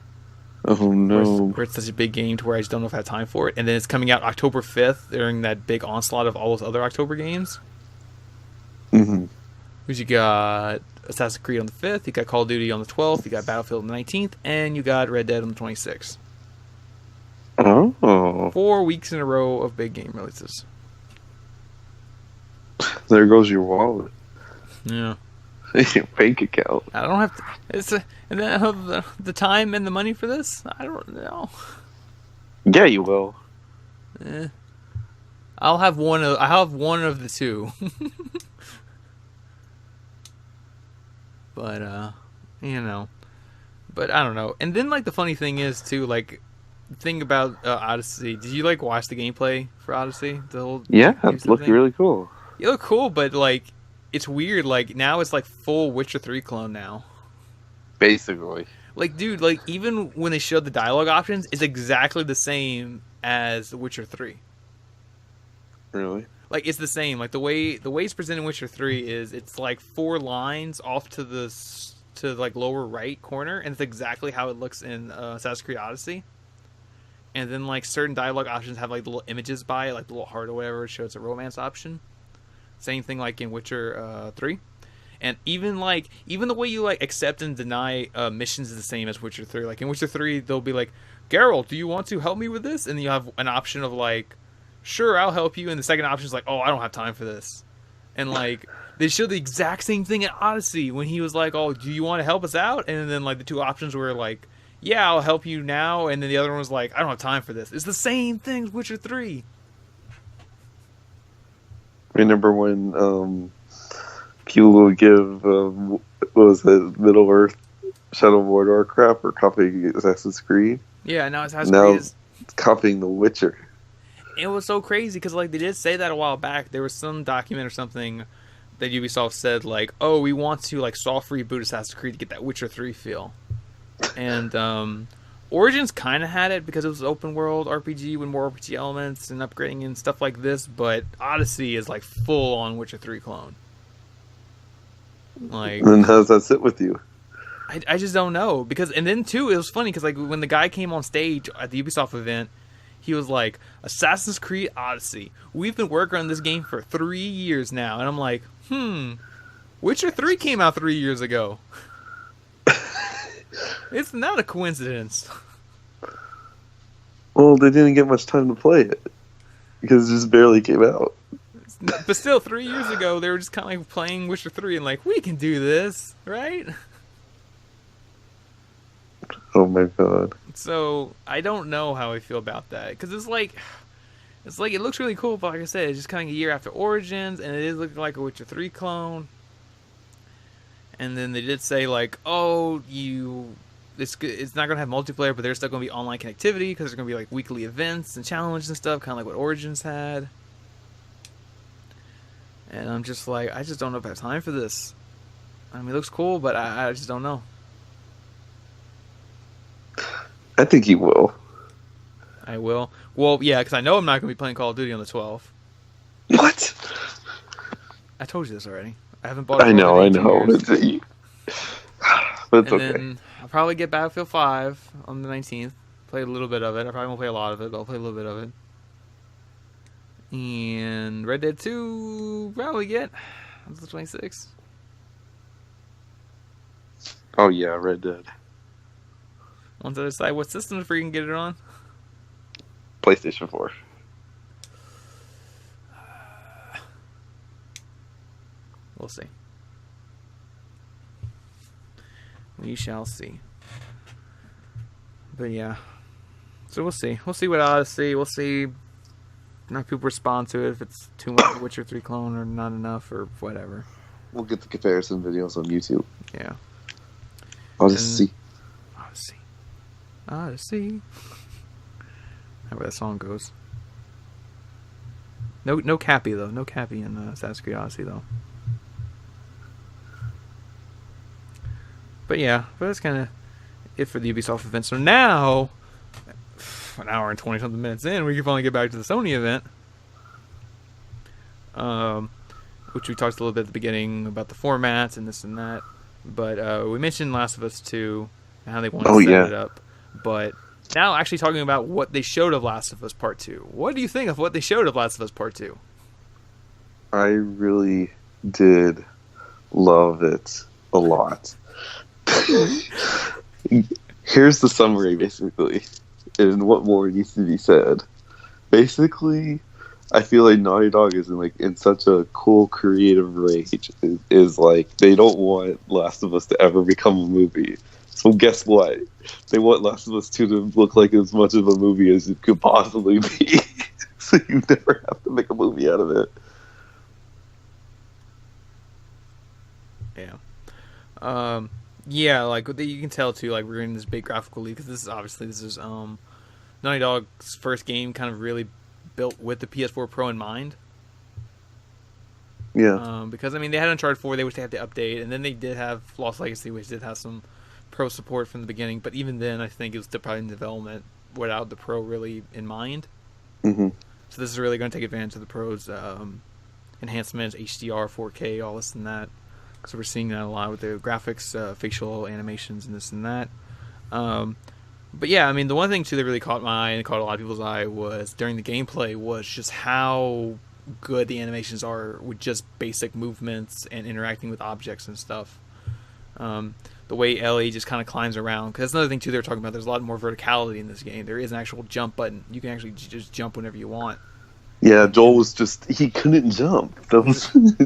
Oh no! Where it's such a big game to where I just don't know if I have time for it. And then it's coming out October 5th during that big onslaught of all those other October games. Mm-hmm. Because you got Assassin's Creed on the 5th, you got Call of Duty on the 12th, you got Battlefield on the 19th, and you got Red Dead on the 26th. Oh. 4 weeks in a row of big game releases. There goes your wallet. Yeah. Your bank account. I don't have to. And then I have the time and the money for this? I don't know. Yeah, you will. I'll have one of the two. But but I don't know. And then like the funny thing is too, like the thing about Odyssey. Did you like watch the gameplay for Odyssey? The whole it looked really cool. It looked cool, but like it's weird. Like now it's like full Witcher 3 clone now. Basically. Like, dude, like even when they showed the dialogue options, it's exactly the same as The Witcher 3. Really? Like it's the same. Like the way it's presented in Witcher 3 is it's like 4 lines off to like lower right corner, and it's exactly how it looks in Assassin's Creed Odyssey. And then like certain dialogue options have like little images by it, like the little heart or whatever, to show it's a romance option. Same thing like in Witcher 3. And even the way you like accept and deny missions is the same as Witcher 3. Like in Witcher 3, they'll be like, Geralt, do you want to help me with this? And then you have an option of like, sure, I'll help you. And the second option is like, oh, I don't have time for this. And like they showed the exact same thing in Odyssey when he was like, oh, do you want to help us out? And then like the two options were like, yeah, I'll help you now. And then the other one was like, I don't have time for this. It's the same thing as Witcher 3. Remember when people would give what was it, Middle Earth Shadow of Mordor crap for copying Assassin's Creed? Yeah, now Assassin's Creed is copying The Witcher. It was so crazy because like they did say that a while back. There was some document or something that Ubisoft said like, oh, we want to like soft reboot Assassin's Creed to get that Witcher 3 feel. And Origins kind of had it because it was an open world RPG with more RPG elements and upgrading and stuff like this. But Odyssey is like full on Witcher 3 clone. Like, and how does that sit with you? I just don't know because and then too it was funny because like when the guy came on stage at the Ubisoft event, he was like, Assassin's Creed Odyssey. We've been working on this game for 3 years now, and I'm like, Witcher 3 came out 3 years ago. It's not a coincidence. Well, they didn't get much time to play it because it just barely came out. But still, 3 years ago, they were just kind of like playing Witcher 3 and like, we can do this, right? Oh my god. So, I don't know how I feel about that. Because it's like, it looks really cool, but like I said, it's just kind of a year after Origins, and it is looking like a Witcher 3 clone. And then they did say like, oh, you it's not gonna have multiplayer, but there's still gonna be online connectivity because there's gonna be like weekly events and challenges and stuff, kind of like what Origins had. And I'm just like, I just don't know if I have time for this. I mean, it looks cool, but I just don't know. I think you will. I will. Well, yeah, because I know I'm not going to be playing Call of Duty on the 12th. What? I told you this already. I haven't bought it. I know. But it's and okay. Then I'll probably get Battlefield 5 on the 19th. Play a little bit of it. I probably won't play a lot of it, but I'll play a little bit of it. And Red Dead 2 probably get on the 26th. Oh, yeah, Red Dead. Once I decide what system to freaking get it on. PlayStation 4. We'll see. We shall see. But yeah. So we'll see. We'll see what Odyssey. We'll see how people respond to it. If it's too much Witcher 3 clone or not enough or whatever. We'll get the comparison videos on YouTube. Yeah. Odyssey. Odyssey. However that song goes. No Cappy though. No Cappy in Assassin's Creed Odyssey though. But yeah, that's kind of it for the Ubisoft event. So now, an hour and 20-something minutes in, we can finally get back to the Sony event. Which we talked a little bit at the beginning about the formats and this and that. But we mentioned Last of Us 2 and how they want to set it up. But now actually talking about what they showed of Last of Us Part 2. What do you think of what they showed of Last of Us Part 2? I really did love it a lot. Here's the summary, basically, and what more needs to be said. Basically, I feel like Naughty Dog is in such a cool creative rage. Is like they don't want Last of Us to ever become a movie. So guess what? They want Last of Us 2 to look like as much of a movie as it could possibly be. So you never have to make a movie out of it. Yeah. Yeah, like you can tell too, like we're in this big graphical leap because this is Naughty Dog's first game, kind of really built with the PS4 Pro in mind. Yeah. Because I mean they had Uncharted 4, which they had to update, and then they did have Lost Legacy, which did have some Pro support from the beginning. But even then, I think it was still probably in development without the Pro really in mind. Mm-hmm. So this is really going to take advantage of the Pro's enhancements, HDR, 4K, all this and that. So we're seeing that a lot with the graphics, facial animations, and this and that. But yeah, I mean, the one thing too that really caught my eye and caught a lot of people's eye was during the gameplay was just how good the animations are with just basic movements and interacting with objects and stuff. The way Ellie just kind of climbs around, because that's another thing too they were talking about. There's a lot more verticality in this game. There is an actual jump button. You can actually just jump whenever you want. Yeah, Joel was he couldn't jump.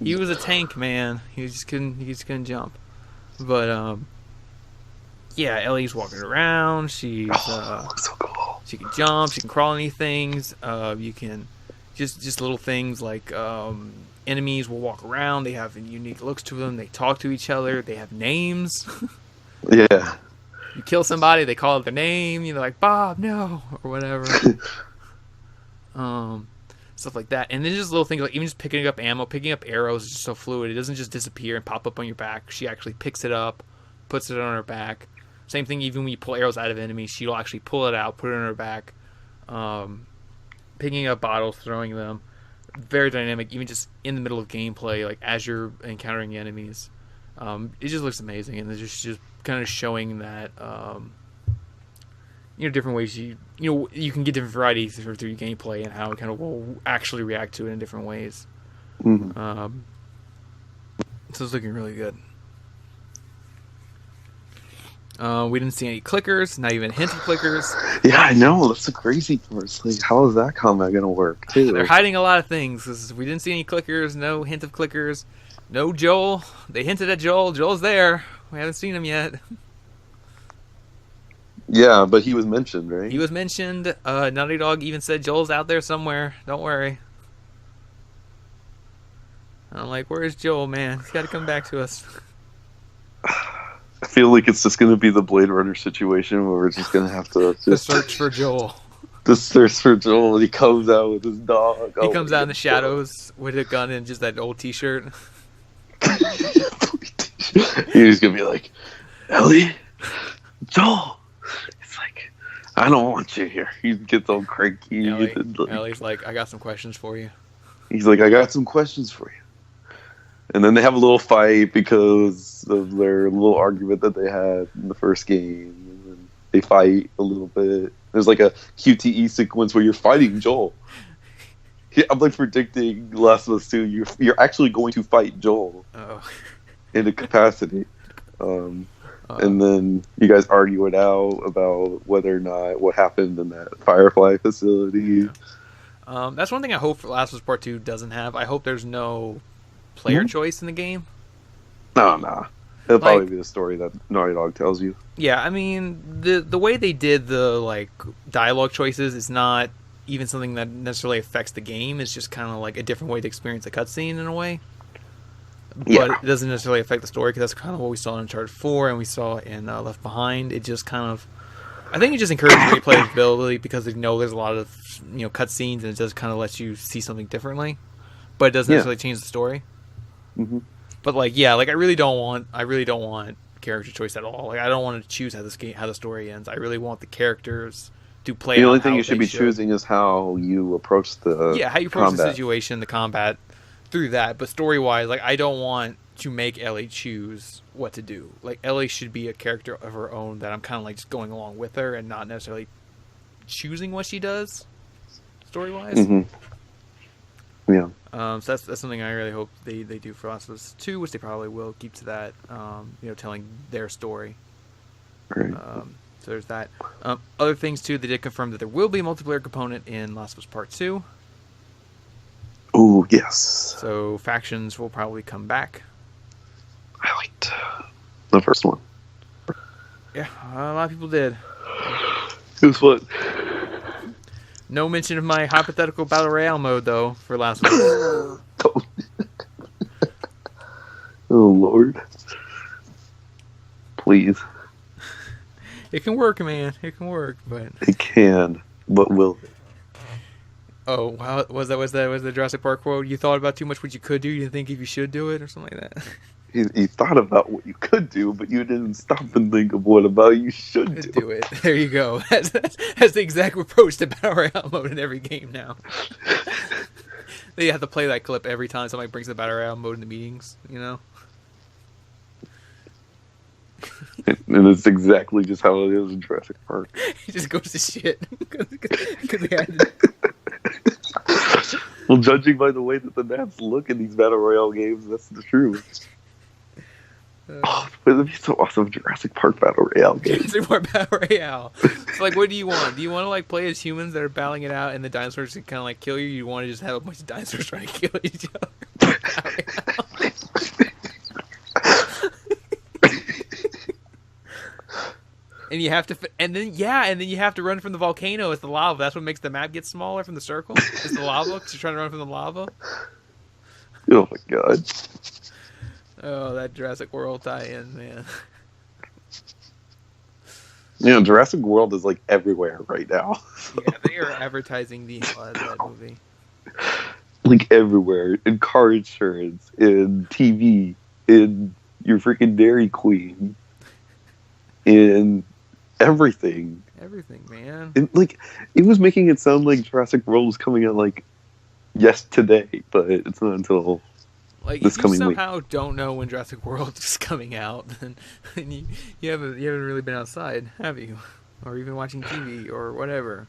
He was a tank, man. He just couldn't jump. But yeah, Ellie's walking around. She's so cool. She can jump. She can crawl any things. You can just little things like enemies will walk around. They have unique looks to them. They talk to each other. They have names. Yeah. You kill somebody, they call it their name. You know, like Bob, no, or whatever. Stuff like that. And then just little things like even just picking up ammo, picking up arrows is just so fluid. It doesn't just disappear and pop up on your back. She actually picks it up, puts it on her back. Same thing even when you pull arrows out of enemies, she'll actually pull it out, put it on her back. Picking up bottles, throwing them. Very dynamic, even just in the middle of gameplay, like as you're encountering enemies. It just looks amazing, and it's just kind of showing that different ways you can get different varieties through your gameplay and how it kind of will actually react to it in different ways. Mm-hmm. So it's looking really good. We didn't see any clickers, not even a hint of clickers. Yeah, I know. That's the crazy part. It's like, how is that combat going to work, too? They're hiding a lot of things. We didn't see any clickers, no hint of clickers. No Joel. They hinted at Joel. Joel's there. We haven't seen him yet. Yeah, but he was mentioned, right? He was mentioned. Naughty Dog even said Joel's out there somewhere. Don't worry. I'm like, where's Joel, man? He's got to come back to us. feel like it's just going to be the Blade Runner situation where we're just going to have to just search for Joel. The search for Joel, and he comes out with his dog. He comes out in the shadows with a gun and just that old T-shirt. He's gonna be like, Ellie, Joel. It's like, I don't want you here. He gets all cranky. Ellie's like, I got some questions for you. He's like, I got some questions for you. And then they have a little fight because of their little argument that they had in the first game. And then they fight a little bit. There's like a QTE sequence where you're fighting Joel. I'm like predicting Last of Us 2. You're actually going to fight Joel in a capacity. And then you guys argue it out about whether or not what happened in that Firefly facility. Yeah. That's one thing I hope for Last of Us Part 2 doesn't have. I hope there's no player choice in the game. No. It'll probably be the story that Naughty Dog tells you. Yeah, I mean, the way they did the dialogue choices is not even something that necessarily affects the game. It's just kind of like a different way to experience a cutscene in a way. But it doesn't necessarily affect the story, because that's kind of what we saw in Uncharted 4 and we saw in Left Behind. It just kind of... I think it just encourages replayability because they know there's a lot of cutscenes, and it does kind of let you see something differently. But it doesn't necessarily change the story. Mm-hmm. But I really don't want character choice at all. I don't want to choose how the story ends. I really want the characters to play. The only thing you should be choosing is how you approach the how you approach the situation, the combat through that. But story wise, I don't want to make Ellie choose what to do. Ellie should be a character of her own that I'm kind of just going along with her and not necessarily choosing what she does story wise. Mm-hmm. Yeah. So that's something I really hope they do for Last of Us 2, which they probably will keep to that, telling their story. Right. So there's that. Other things, too, they did confirm that there will be a multiplayer component in Last of Us Part 2. Oh, yes. So factions will probably come back. I liked the first one. Yeah, a lot of people did. Guess what? No mention of my hypothetical Battle Royale mode, though, for Last of Us. Oh, Lord. Please. It can work, man. It can work, but... It can, but will it? Oh, wow. Was the Jurassic Park quote? You thought about too much what you could do? You didn't think if you should do it? Or something like that? You thought about what you could do, but you didn't stop and think of what about you should do. It. There you go. That's the exact approach to Battle Royale mode in every game now. They have to play that clip every time somebody brings the Battle Royale mode in the meetings, And it's exactly just how it is in Jurassic Park. It just goes to shit. Because they had to... Well, judging by the way that the maps look in these Battle Royale games, that's the truth. It would be so awesome, Jurassic Park Battle Royale game. Jurassic Park Battle Royale. So, what do you want? Do you want to play as humans that are battling it out and the dinosaurs can kind of kill you? You want to just have a bunch of dinosaurs trying to kill each other? And you have to, and then you have to run from the volcano. It's the lava. That's what makes the map get smaller from the circle. It's the lava because you're trying to run from the lava. Oh my god! Oh, that Jurassic World tie-in, man. Jurassic World is everywhere right now. Yeah, they are advertising that movie. Everywhere, in car insurance, in TV, in your freaking Dairy Queen, in everything. Everything, man. And, it was making it sound like Jurassic World was coming out today, but it's not until this coming week. If you somehow don't know when Jurassic World is coming out, then you haven't really been outside, have you? Or even watching TV or whatever.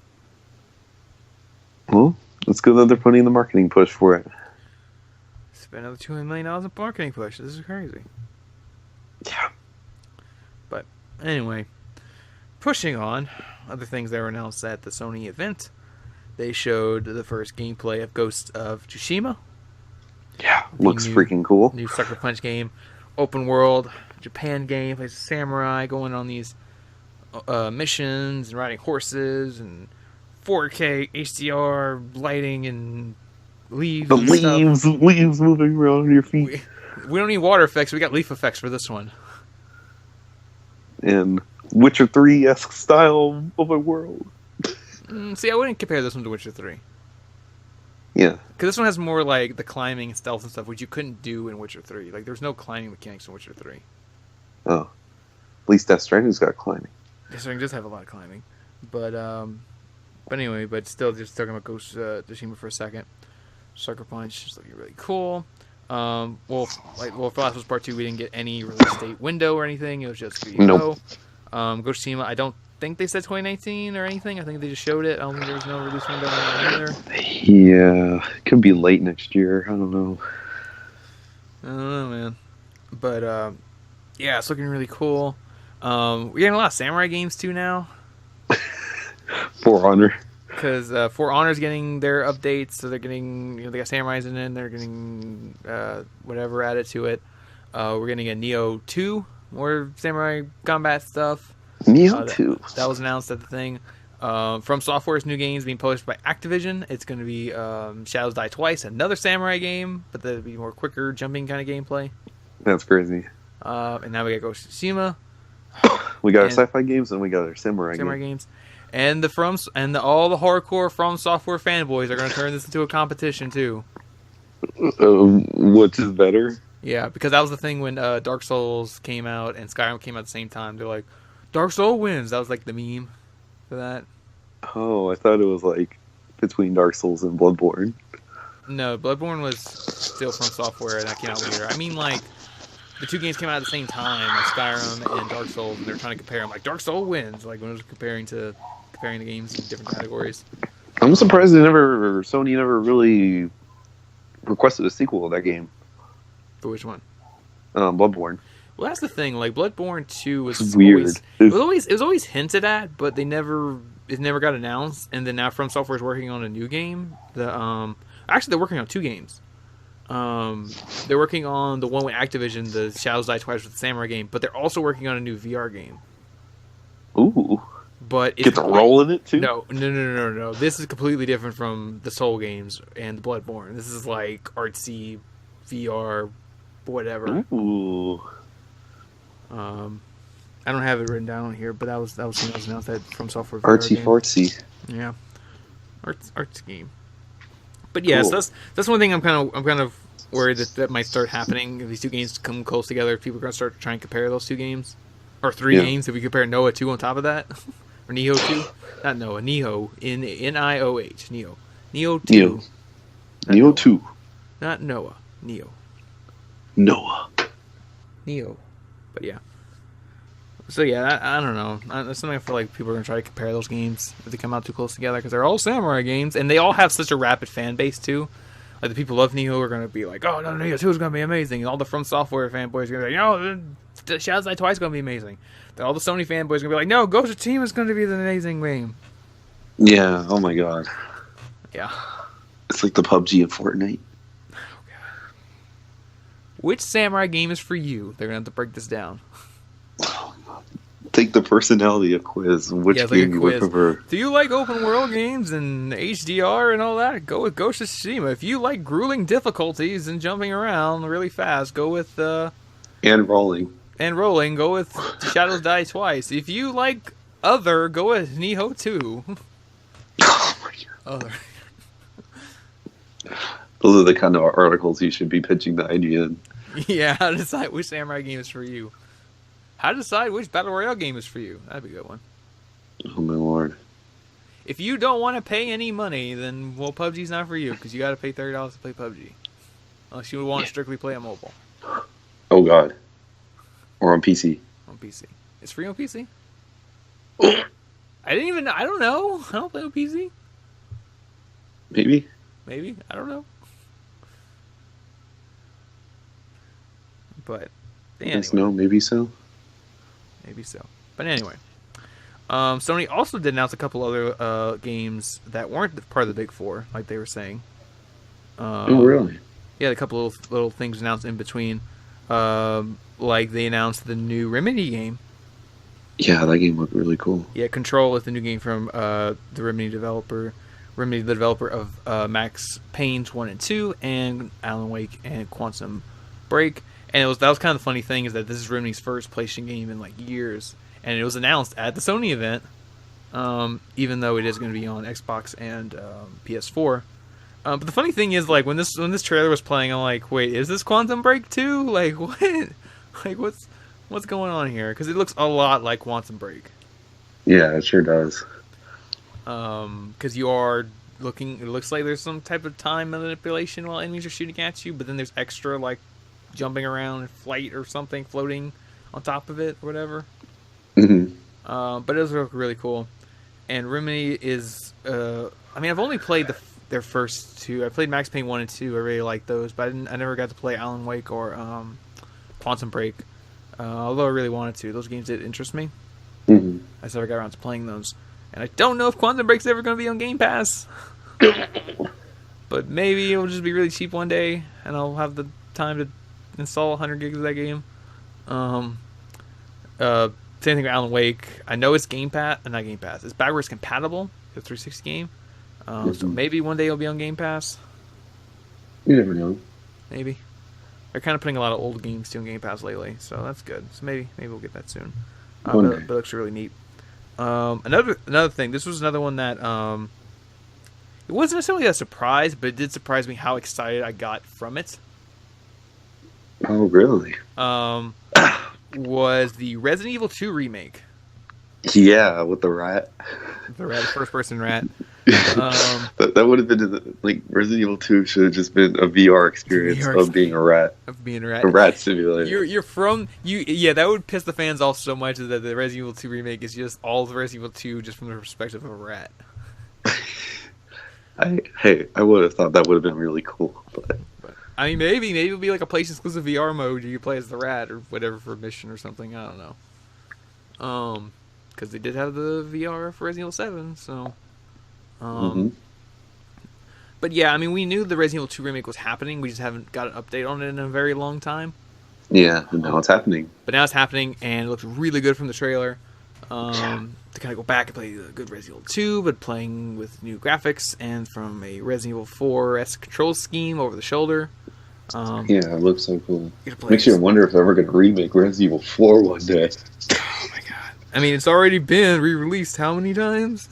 Well, it's good that they're putting the marketing push for it. Spend another $200 million in marketing push. This is crazy. Yeah. But anyway, pushing on, other things that were announced at the Sony event. They showed the first gameplay of Ghost of Tsushima. Yeah, looks freaking cool. New Sucker Punch game, open world, Japan game, plays a samurai going on these missions and riding horses and 4K HDR lighting and leaves. The leaves moving around your feet. We don't need water effects. We got leaf effects for this one. and Witcher 3-esque style of a world. See, I wouldn't compare this one to Witcher 3. Yeah. Because this one has more like the climbing and stealth and stuff, which you couldn't do in Witcher 3. Like, there's no climbing mechanics in Witcher 3. Oh. At least Death Stranding's got climbing. Death Stranding does have a lot of climbing. But anyway, but still, just talking about Ghost Tsushima for a second. Sucker Punch is looking really cool. For Last of Us Part 2, we didn't get any release date window or anything. It was just video. Nope. Ghost Tsushima, I don't think they said 2019 or anything. I think they just showed it. I don't think there was no release window either. Yeah, it could be late next year. I don't know. I don't know, man. But yeah, it's looking really cool. We're getting a lot of samurai games too now. For Honor. Because For Honor's getting their updates, so they're getting, they got samurais in it, they're getting whatever added to it. We're getting a Neo 2, more samurai combat stuff. Neo 2. That was announced at the thing. From Software's new games being published by Activision. It's going to be Shadows Die Twice, another samurai game, but that'll be more quicker, jumping kind of gameplay. That's crazy. And now we got Ghost of Tsushima. We got our sci-fi games and we got our samurai games. And all the hardcore From Software fanboys are going to turn this into a competition too. Which is better? Yeah, because that was the thing when Dark Souls came out and Skyrim came out at the same time. They're like, Dark Soul wins. That was like the meme for that. Oh, I thought it was like between Dark Souls and Bloodborne. No, Bloodborne was still From Software and that came out later. I mean, like, the two games came out at the same time, like Skyrim and Dark Souls, and they're trying to compare them. Like, Dark Soul wins, like when it was comparing the games in different categories. I'm surprised Sony never really requested a sequel of that game. For which one? Bloodborne. Well, that's the thing. Like, Bloodborne 2 was weird. It was always hinted at, but it never got announced. And then now From Software is working on a new game. Actually, they're working on two games. They're working on the one with Activision, the Shadows Die Twice with the Samurai game, but they're also working on a new VR game. Ooh. But get the role in it too? No. This is completely different from the Soul games and the Bloodborne. This is like artsy VR, whatever. Ooh. I don't have it written down here, but that was announced that From Software VR artsy game. fartsy. Yeah, arts game. But yeah, cool. So that's one thing I'm kind of worried that might start happening if these two games come close together. People are gonna start trying to compare those two games, or three games. If we compare Noah 2 on top of that, or Neo 2, not Noah, Neo Nioh, Neo 2, Neo 2, not Noah, Neo, but yeah. So yeah, I don't know. That's something I feel like people are gonna try to compare those games if they come out too close together because they're all samurai games and they all have such a rapid fan base too. Like the people who love Neo are gonna be like, "Oh no, Neo 2 is gonna be amazing," and all the From Software fanboys are gonna be like, Shadows Die Twice is gonna be amazing. Then all the Sony fanboys are gonna be like, "No, Ghost of Tsushima is gonna be the amazing game." Yeah. Oh my god. Yeah. It's like the PUBG and Fortnite. Oh god. Which samurai game is for you? They're gonna have to break this down. Take the personality of quiz. Which game you would prefer? Do you like open world games and HDR and all that? Go with Ghost of Tsushima. If you like grueling difficulties and jumping around really fast, go with and rolling. Go with Shadows Die Twice. If you like Other, go with Neo 2. Oh my god. Other. Those are the kind of articles you should be pitching the idea in. Yeah, how to decide which samurai game is for you. How to decide which Battle Royale game is for you. That'd be a good one. Oh, my lord. If you don't want to pay any money, then, well, PUBG's not for you, because you got to pay $30 to play PUBG. Unless you want to strictly play on mobile. Oh, God. Or on PC. On PC. It's free on PC? I don't know. I don't play on PC. Maybe. I don't know. But, anyway. Yes, no, maybe so. Maybe so. But anyway. Sony also did announce a couple other games that weren't part of the Big Four, like they were saying. Oh, really? Yeah, a couple of little things announced in between. Like they announced the new Remedy game. Yeah, that game looked really cool. Yeah, Control is the new game from the Remedy, the developer of Max Payne's 1 and 2, and Alan Wake and Quantum Break. And that was kind of the funny thing is that this is Remedy's first PlayStation game in like years, and it was announced at the Sony event. Even though it is going to be on Xbox and PS4. But the funny thing is, like, when this trailer was playing, I'm like, wait, is this Quantum Break 2? Like, what? Like, what's going on here? Because it looks a lot like Quantum Break. Yeah, it sure does. Because you are looking, it looks like there's some type of time manipulation while enemies are shooting at you, but then there's extra, like, jumping around, flight or something, floating on top of it, or whatever. Mm-hmm. But it does look really cool. And Remedy is, I mean, I've only played their first two. I played Max Payne 1 and 2. I really liked those, but I never got to play Alan Wake or Quantum Break. Although I really wanted to. Those games did interest me. Mm-hmm. I just never got around to playing those. And I don't know if Quantum Break's ever going to be on Game Pass. But maybe it'll just be really cheap one day, and I'll have the time to install 100 gigs of that game. Same thing with Alan Wake. I know it's Game Pass, not Game Pass. It's backwards compatible. It's a 360 game. So maybe one day it'll be on Game Pass. You never know. Maybe. They're kind of putting a lot of old games to on Game Pass lately, so that's good. So maybe we'll get that soon. But it looks really neat. Another thing. This was another one that it wasn't necessarily a surprise, but it did surprise me how excited I got from it. Oh, really? Was the Resident Evil 2 remake. Yeah, with the rat. The rat, first-person rat. That would have been, like, Resident Evil 2 should have just been a VR experience of being a rat. Of being a rat. A rat simulator. Yeah, that would piss the fans off so much that the Resident Evil 2 remake is just all of Resident Evil 2 just from the perspective of a rat. I would have thought that would have been really cool, but... I mean, maybe it'll be like a place exclusive VR mode where you play as the rat or whatever for a mission or something. I don't know. Because they did have the VR for Resident Evil 7, so. But yeah, I mean, we knew the Resident Evil 2 remake was happening. We just haven't got an update on it in a very long time. Yeah, and now it's happening. But now it's happening, and it looks really good from the trailer. To kind of go back and play the good Resident Evil 2, but playing with new graphics and from a Resident Evil 4-esque control scheme over the shoulder. Yeah, it looks so cool. Makes you wonder if they're ever going to remake Resident Evil 4 one day. Oh my god. I mean, it's already been re-released how many times?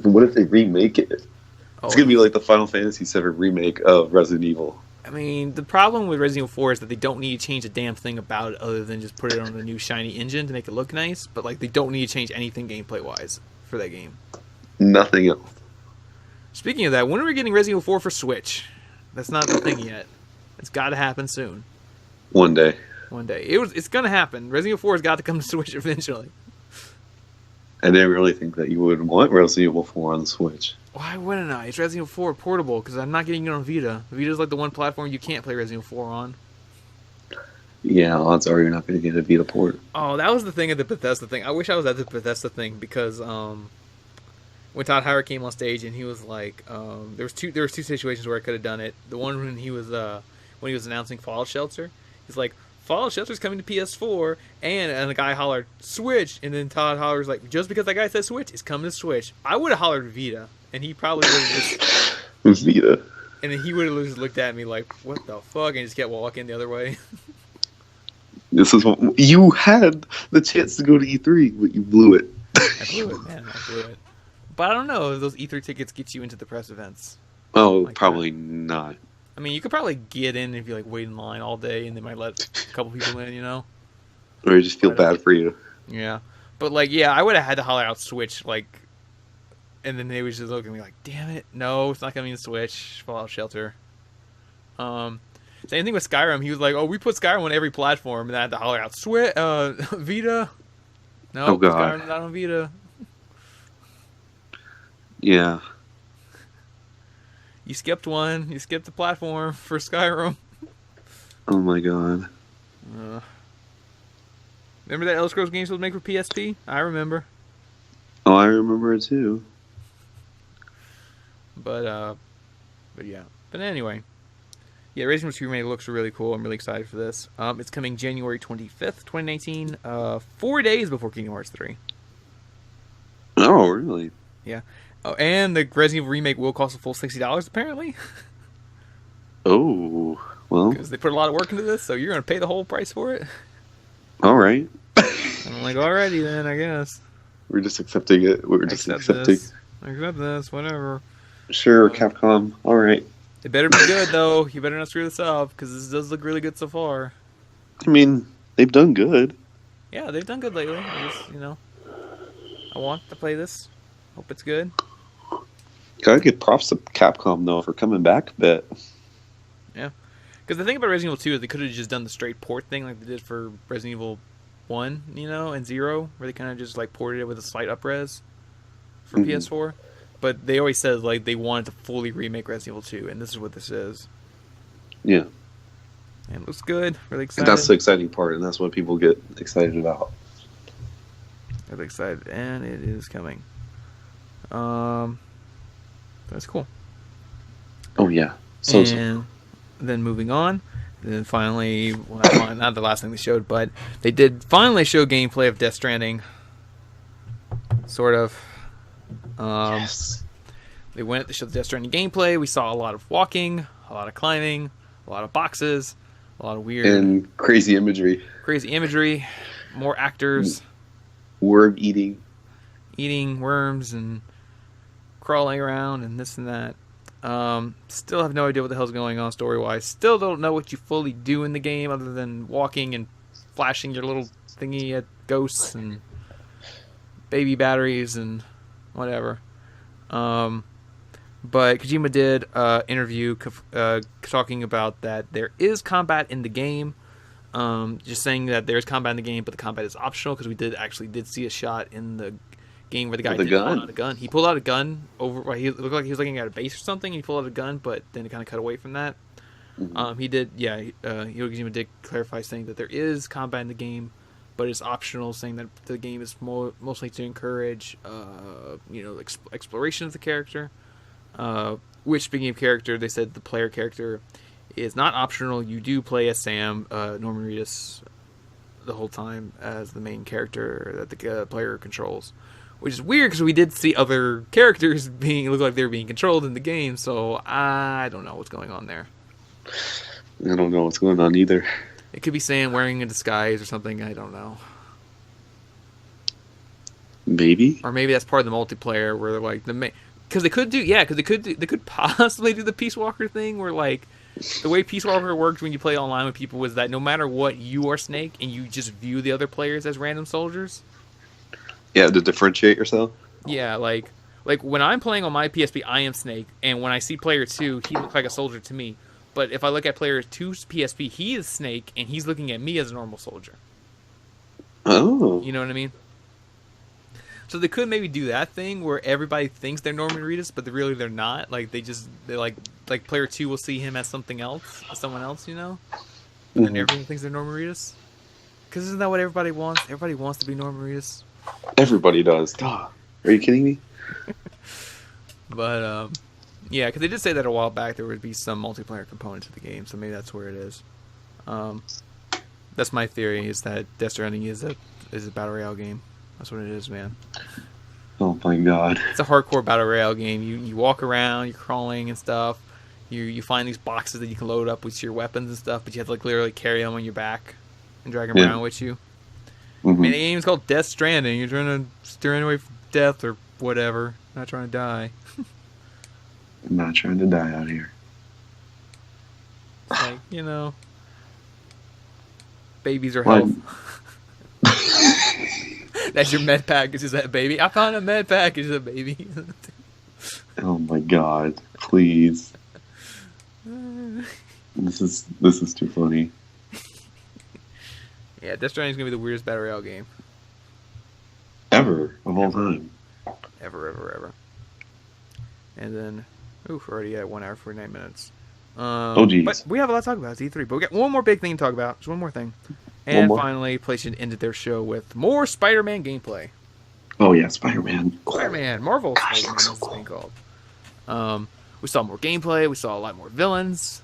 What if they remake it? It's going to be like the Final Fantasy VII remake of Resident Evil. I mean, the problem with Resident Evil 4 is that they don't need to change a damn thing about it other than just put it on the new shiny engine to make it look nice, but like they don't need to change anything gameplay-wise for that game. Nothing else. Speaking of that, when are we getting Resident Evil 4 for Switch? That's not the thing yet. It's got to happen soon. One day. It's going to happen. Resident Evil 4 has got to come to Switch eventually. I didn't really think that you would want Resident Evil 4 on the Switch. Why wouldn't I? It's Resident Evil 4 portable, because I'm not getting it on Vita. Vita's like the one platform you can't play Resident Evil 4 on. Yeah, odds are you're not going to get a Vita port. Oh, that was the thing at the Bethesda thing. I wish I was at the Bethesda thing, because when Todd Howard came on stage and he was like, there was two situations where I could have done it. The one when he was announcing Fallout Shelter, he's like, Fallout Shelter's coming to PS4, and the guy hollered, Switch, and then Todd hollers like, just because that guy said Switch, it's coming to Switch. I would have hollered Vita, and he probably would have just... Vita. And then he would have just looked at me like, what the fuck, and just kept walking the other way. This is what... You had the chance to go to E3, but you blew it. I blew it, man, I blew it. But I don't know if those E3 tickets get you into the press events. Oh, like probably not. I mean, you could probably get in if you like wait in line all day, and they might let a couple people in, you know. Or you just feel bad for you. Yeah, but like, yeah, I would have had to holler out Switch, like, and then they would just look at me like, "Damn it, no, it's not coming to Switch." Fallout Shelter. Same thing with Skyrim. He was like, "Oh, we put Skyrim on every platform," and I had to holler out Switch, Vita. No, oh god, Skyrim's not on Vita. Yeah. You skipped one. You skipped the platform for Skyrim. Oh my god. Remember that Elder Scrolls game was made for PSP? I remember. Oh, I remember it too. But yeah. But anyway. Yeah, Resident Evil 2 Remake looks really cool. I'm really excited for this. It's coming January 25th, 2019. 4 days before Kingdom Hearts 3. Oh, really? Yeah. Oh, and the Resident Evil remake will cost a full $60 apparently. Oh, well. Because they put a lot of work into this, so you're going to pay the whole price for it. All right. And I'm like, alrighty then, I guess. We're just accepting it. We're just accepting. Accept this, whatever. Sure, Capcom. All right. It better be good though. You better not screw this up because this does look really good so far. I mean, they've done good. Yeah, they've done good lately. I just, I want to play this. Hope it's good. Gotta give props to Capcom though for coming back a bit. Yeah, because the thing about Resident Evil 2 is they could have just done the straight port thing like they did for Resident Evil 1, and 0, where they kind of just like ported it with a slight up-res for PS4. But they always said like they wanted to fully remake Resident Evil 2, and this is what this is. Yeah. And it looks good. Really excited. And that's the exciting part, and that's what people get excited about. Really excited, and it is coming. That's cool. Oh yeah. And then moving on, then finally, well, not the last thing they showed, but they did finally show gameplay of Death Stranding. Sort of. Yes. They went to show the Death Stranding gameplay. We saw a lot of walking, a lot of climbing, a lot of boxes, a lot of weird and crazy imagery. More actors. Worm eating worms and crawling around and this and that. Still have no idea what the hell's going on story-wise. Still don't know what you fully do in the game other than walking and flashing your little thingy at ghosts and baby batteries and whatever. But Kojima did an interview talking about that there is combat in the game. Just saying that there's combat in the game, but the combat is optional because we did see a shot in the game where the guy pull out a gun. He pulled out a gun over. He looked like he was looking at a base or something. And he pulled out a gun, but then it kind of cut away from that. Mm-hmm. Hideo Kojima did clarify saying that there is combat in the game, but it's optional, saying that the game is mostly to encourage, exploration of the character. Which, speaking of character, they said the player character is not optional. You do play as Sam, Norman Reedus, the whole time as the main character that the player controls. Which is weird because we did see other characters look like they were being controlled in the game, so I don't know what's going on there. I don't know what's going on either. It could be Sam wearing a disguise or something. I don't know. Maybe, or maybe that's part of the multiplayer where they're like because they could possibly do the Peace Walker thing where like the way Peace Walker worked when you play online with people was that no matter what, you are Snake and you just view the other players as random soldiers. Yeah, to differentiate yourself. Yeah, like when I'm playing on my PSP, I am Snake, and when I see player 2, he looks like a soldier to me. But if I look at player 2's PSP, he is Snake, and he's looking at me as a normal soldier. Oh. You know what I mean? So they could maybe do that thing where everybody thinks they're Norman Reedus, but they're not. Like they're like player 2 will see him as someone else, Mm-hmm. And everyone thinks they're Norman Reedus. Because isn't that what everybody wants? Everybody wants to be Norman Reedus. Everybody does. Duh. Are you kidding me? But yeah, because they did say that a while back there would be some multiplayer component to the game, so maybe that's where it is. That's my theory, is that Death Stranding is a battle royale game. That's what it is, man. Oh my god. It's a hardcore battle royale game. You walk around, you're crawling and stuff. You find these boxes that you can load up with your weapons and stuff, but you have to literally carry them on your back and drag them around with you. Mm-hmm. I mean, the game's called Death Stranding. You're trying to steer away from death or whatever. Not trying to die. I'm not trying to die out here. It's like, babies are health. That's your med package, is that baby? I found a med package, is that baby? Oh my god, please. This is too funny. Yeah, Death Stranding is going to be the weirdest battle royale game. Of all time. Ever. And then, we're already at 1 hour, 49 minutes. Oh, geez. But we have a lot to talk about. It's E3. But we got one more big thing to talk about. Just one more thing. And finally, PlayStation ended their show with more Spider-Man gameplay. Oh, yeah, Spider-Man. Marvel Gosh, Spider-Man, looks so is cool. being called. We saw more gameplay. We saw a lot more villains.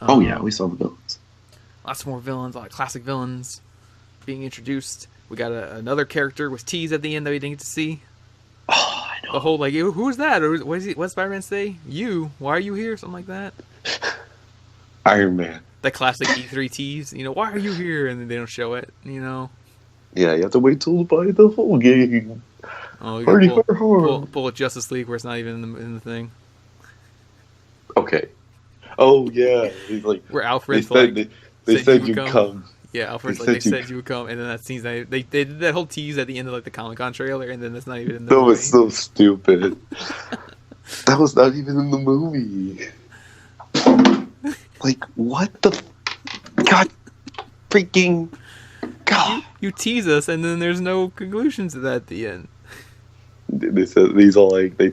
Oh, yeah, we saw the villains. Lots more villains, a lot of classic villains being introduced. We got another character with tease at the end that we didn't get to see. Oh, I know. The whole, who is that? Or what does Spider-Man say? You. Why are you here? Something like that. Iron Man. The classic E3 tease. Why are you here? And then they don't show it, Yeah, you have to wait till to buy the whole game. Oh, you gotta pull a Justice League where it's not even in the thing. Okay. Oh yeah, he's like where Alfred's they said you'd come. Yeah, Alfred's they said you would come, and then that scene's not, they did that whole tease at the end of like the Comic-Con trailer, and then that's not even in the movie. That was so stupid. That was not even in the movie. Like, what the God freaking God. You tease us, and then there's no conclusion to that at the end. They said they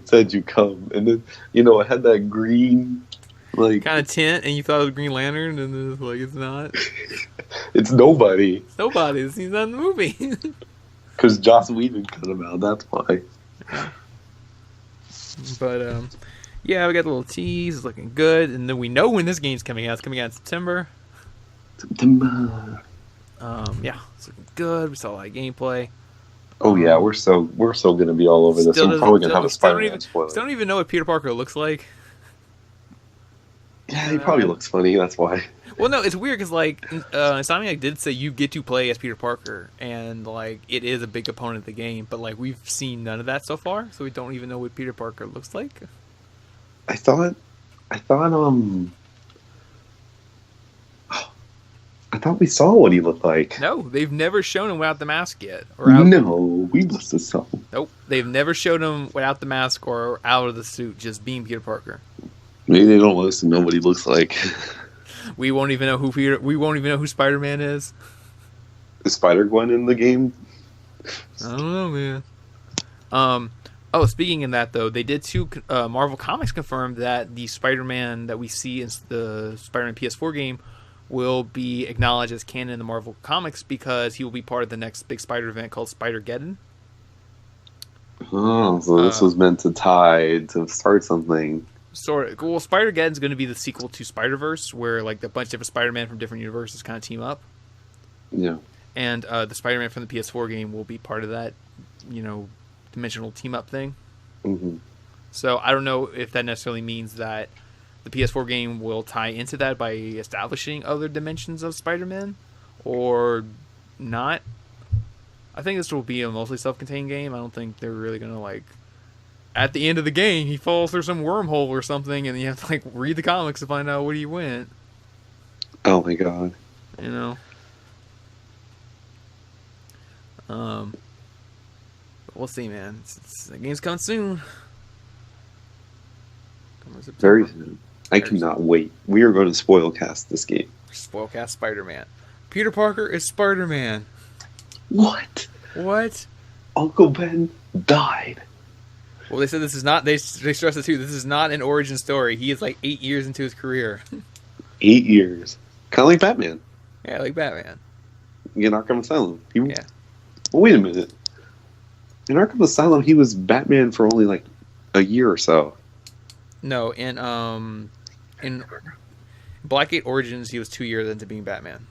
said you come, and then it had that green like kind of tint, and you thought it was Green Lantern, and then it's like it's not. It's nobody. It's nobody. He's not in the movie. Because Joss Whedon cut him out. That's why. Yeah. But yeah, we got the little tease. It's looking good, and then we know when this game's coming out. It's coming out in September. Yeah, it's looking good. We saw a lot of gameplay. Oh yeah, we're so gonna be all over this. I'm probably gonna have a Spider-Man spoiler. Still don't even know what Peter Parker looks like. Yeah, he probably looks funny. That's why. Well, no, it's weird because like Insomniac did say you get to play as Peter Parker, and like it is a big component of the game. But like we've seen none of that so far, so we don't even know what Peter Parker looks like. I thought we saw what he looked like. No, they've never shown him without the mask yet. No, we must have saw. Nope, they've never showed him without the mask or out of the suit, just being Peter Parker. Maybe they don't want us to know what he looks like. We won't even know who Spider-Man is. Is Spider-Gwen in the game? I don't know, man. Oh, speaking of that, though, they did too. Marvel Comics confirmed that the Spider-Man that we see in the Spider-Man PS4 game will be acknowledged as canon in the Marvel Comics because he will be part of the next big Spider event called Spider-Geddon. Oh, so this was meant to start something. Sort of. Well, Spider-Geddon's going to be the sequel to Spider-Verse, where like a bunch of different Spider-Man from different universes kind of team up. Yeah. And the Spider-Man from the PS4 game will be part of that, dimensional team-up thing. Mm-hmm. So I don't know if that necessarily means that the PS4 game will tie into that by establishing other dimensions of Spider-Man, or not. I think this will be a mostly self-contained game. I don't think they're really going to like... At the end of the game, he falls through some wormhole or something, and you have to like read the comics to find out where he went. Oh my god! We'll see, man. The game's coming soon. Very soon. I cannot wait. We are going to spoilcast this game. Spoilcast Spider-Man. Peter Parker is Spider-Man. What? Uncle Ben died. Well, they said this is not. They stressed it too. This is not an origin story. He is like 8 years into his career. 8 years, kind of like Batman. Yeah, like Batman. In Arkham Asylum. Yeah. Well, wait a minute. In Arkham Asylum, he was Batman for only like a year or so. No, in Blackgate Origins, he was 2 years into being Batman.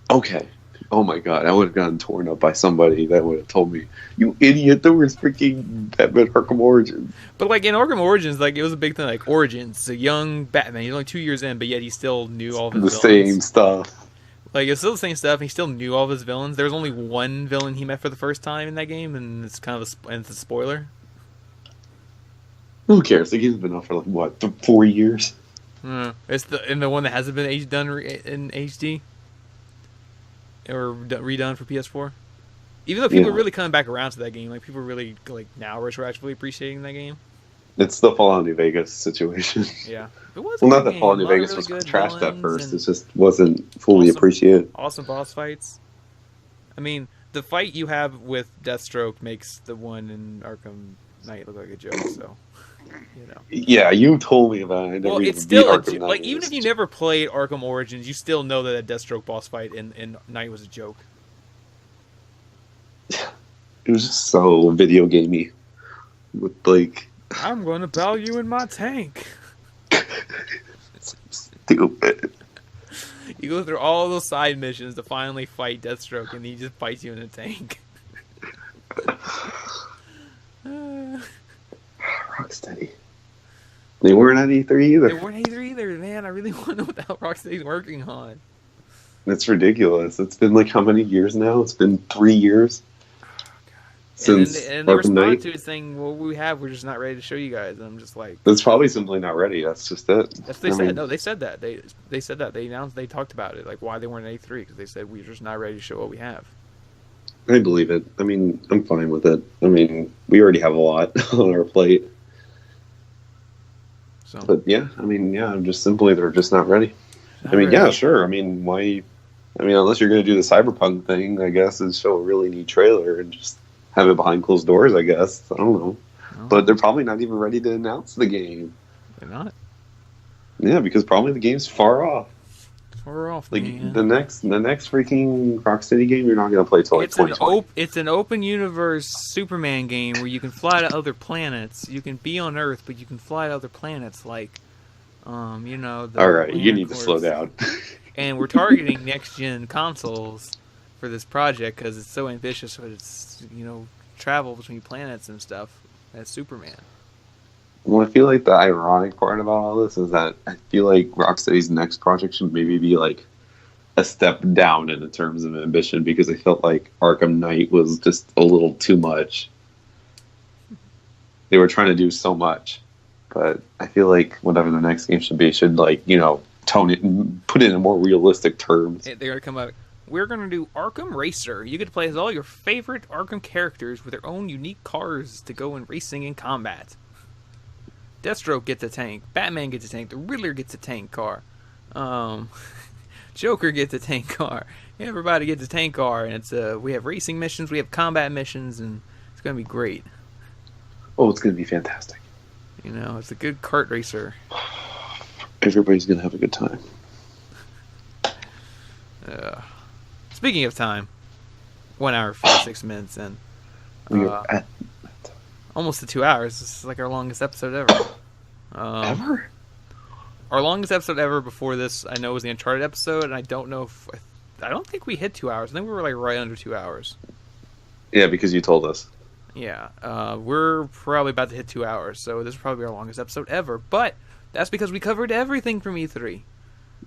Okay. Oh my god, I would have gotten torn up by somebody that would have told me, "You idiot, there was freaking Batman Arkham Origins." But like in Arkham Origins, like it was a big thing. Like Origins, it's a young Batman. He's only 2 years in, but yet he still knew all of his villains. Same stuff. Like it's still the same stuff. And he still knew all of his villains. There was only one villain he met for the first time in that game, and it's kind of it's a spoiler. Who cares? The game's been out for like what, 4 years? It's the one that hasn't been done in HD. Or redone for PS4. Even though people are really coming back around to that game, like people are really like now retroactively appreciating that game. It's the Fallout New Vegas situation. Yeah, it was. Well, not that Fallout New Vegas was trashed at first. It just wasn't fully appreciated. Awesome boss fights. I mean, the fight you have with Deathstroke makes the one in Arkham Knight look like a joke. So, Yeah, you told me about it. Well, it's still like even if you never played Arkham Origins, you still know that a Deathstroke boss fight in Knight was a joke. It was just so video gamey. With like, I'm going to bow you in my tank. So stupid. You go through all those side missions to finally fight Deathstroke, and he just fights you in a tank. Rocksteady. They weren't at E3 either. They weren't at E3 either, man. I really want to know what the hell Rocksteady's working on. It's ridiculous. It's been like how many years now? It's been 3 years since and they Arkham responded Knight. to it saying, "Well, we're just not ready to show you guys." And I'm just like, It's probably simply not ready. That's just it. that's what they said. No, they said that. They said that. They announced. They talked about it, like why they weren't at A3, because they said we're just not ready to show what we have. I believe it. I mean, I'm fine with it. I mean, we already have a lot on our plate. So, but yeah, I mean, yeah, just simply they're just not ready. I mean, yeah, sure. I mean, why? I mean, unless you're going to do the Cyberpunk thing, I guess, and show a really neat trailer and just have it behind closed doors, I guess. I don't know. No. But they're probably not even ready to announce the game. They're not. Yeah, because probably the game's far off. Far off, like man. the next freaking Rocksteady game, you're not going to play till like 2020. It's an open universe Superman game where you can fly to other planets. You can be on Earth, but you can fly to other planets, like, you know. All right, you need to slow down. And we're targeting next-gen consoles for this project because it's so ambitious. But it's, you know, travel between planets and stuff as Superman. Well, I feel like the ironic part about all this is that I feel like Rocksteady's next project should maybe be like a step down in terms of ambition, because I felt like Arkham Knight was just a little too much. They were trying to do so much, but I feel like whatever the next game should be should, like, you know, tone it and put it in more realistic terms. They're going to come out. We're going to do Arkham Racer. You get to play as all your favorite Arkham characters with their own unique cars to go in racing and combat. Deathstroke gets a tank. Batman gets a tank. The Riddler gets a tank car. Joker gets a tank car. Everybody gets a tank car, and it's we have racing missions, we have combat missions, and it's going to be great. Oh, it's going to be fantastic. You know, it's a good kart racer. Everybody's going to have a good time. Speaking of time, 1 hour 46 minutes, and almost to 2 hours. This is like our longest episode ever. Ever? Our longest episode ever before this, I know, was the Uncharted episode, and I don't know if... I don't think we hit 2 hours. I think we were like right under 2 hours. Yeah, because you told us. Yeah. We're probably about to hit 2 hours, so this is probably our longest episode ever. But that's because we covered everything from E3.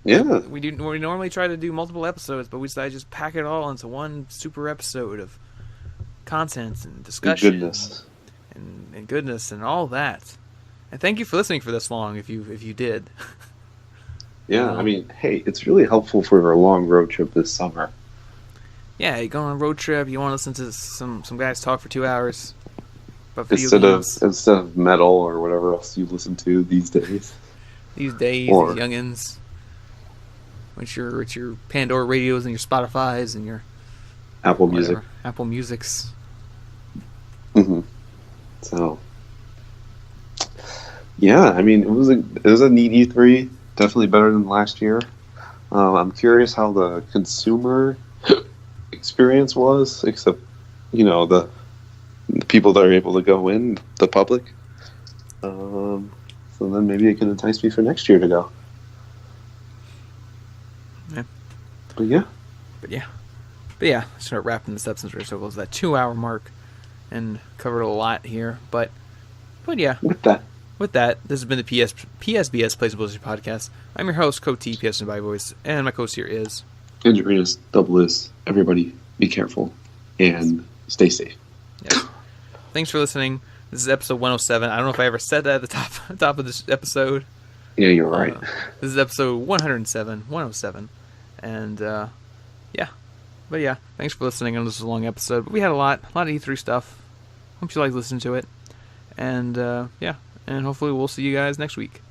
Yeah. We normally try to do multiple episodes, but we decided to just pack it all into one super episode of content and discussion. And goodness. And goodness and all that. And thank you for listening for this long, if you did. Yeah, I mean, hey, it's really helpful for a long road trip this summer. Yeah, you go on a road trip, you want to listen to some guys talk for 2 hours about instead of metal or whatever else you listen to these days. These youngins. With your Pandora radios and your Spotify's and your Apple Music. Apple Music's. Mm-hmm. So, yeah, I mean, it was a neat E3. Definitely better than last year. I'm curious how the consumer experience was, except, you know, the people that are able to go in, the public. So then maybe it can entice me for next year to go. Yeah. But yeah. Start wrapping this up since we're so close to that 2 hour mark and covered a lot here. But yeah. With that, this has been the PSBS Plays and Blizzard podcast. I'm your host, Code T, PS and Bioware, and my host here is Andreas, Double S. Everybody, be careful and stay safe. Yes. Thanks for listening. This is episode 107. I don't know if I ever said that at the top of this episode. Yeah, you're right. This is episode 107. And yeah. But yeah, thanks for listening. I know this is a long episode, but we had a lot of E3 stuff. Hope you like listening to it. And yeah. And hopefully we'll see you guys next week.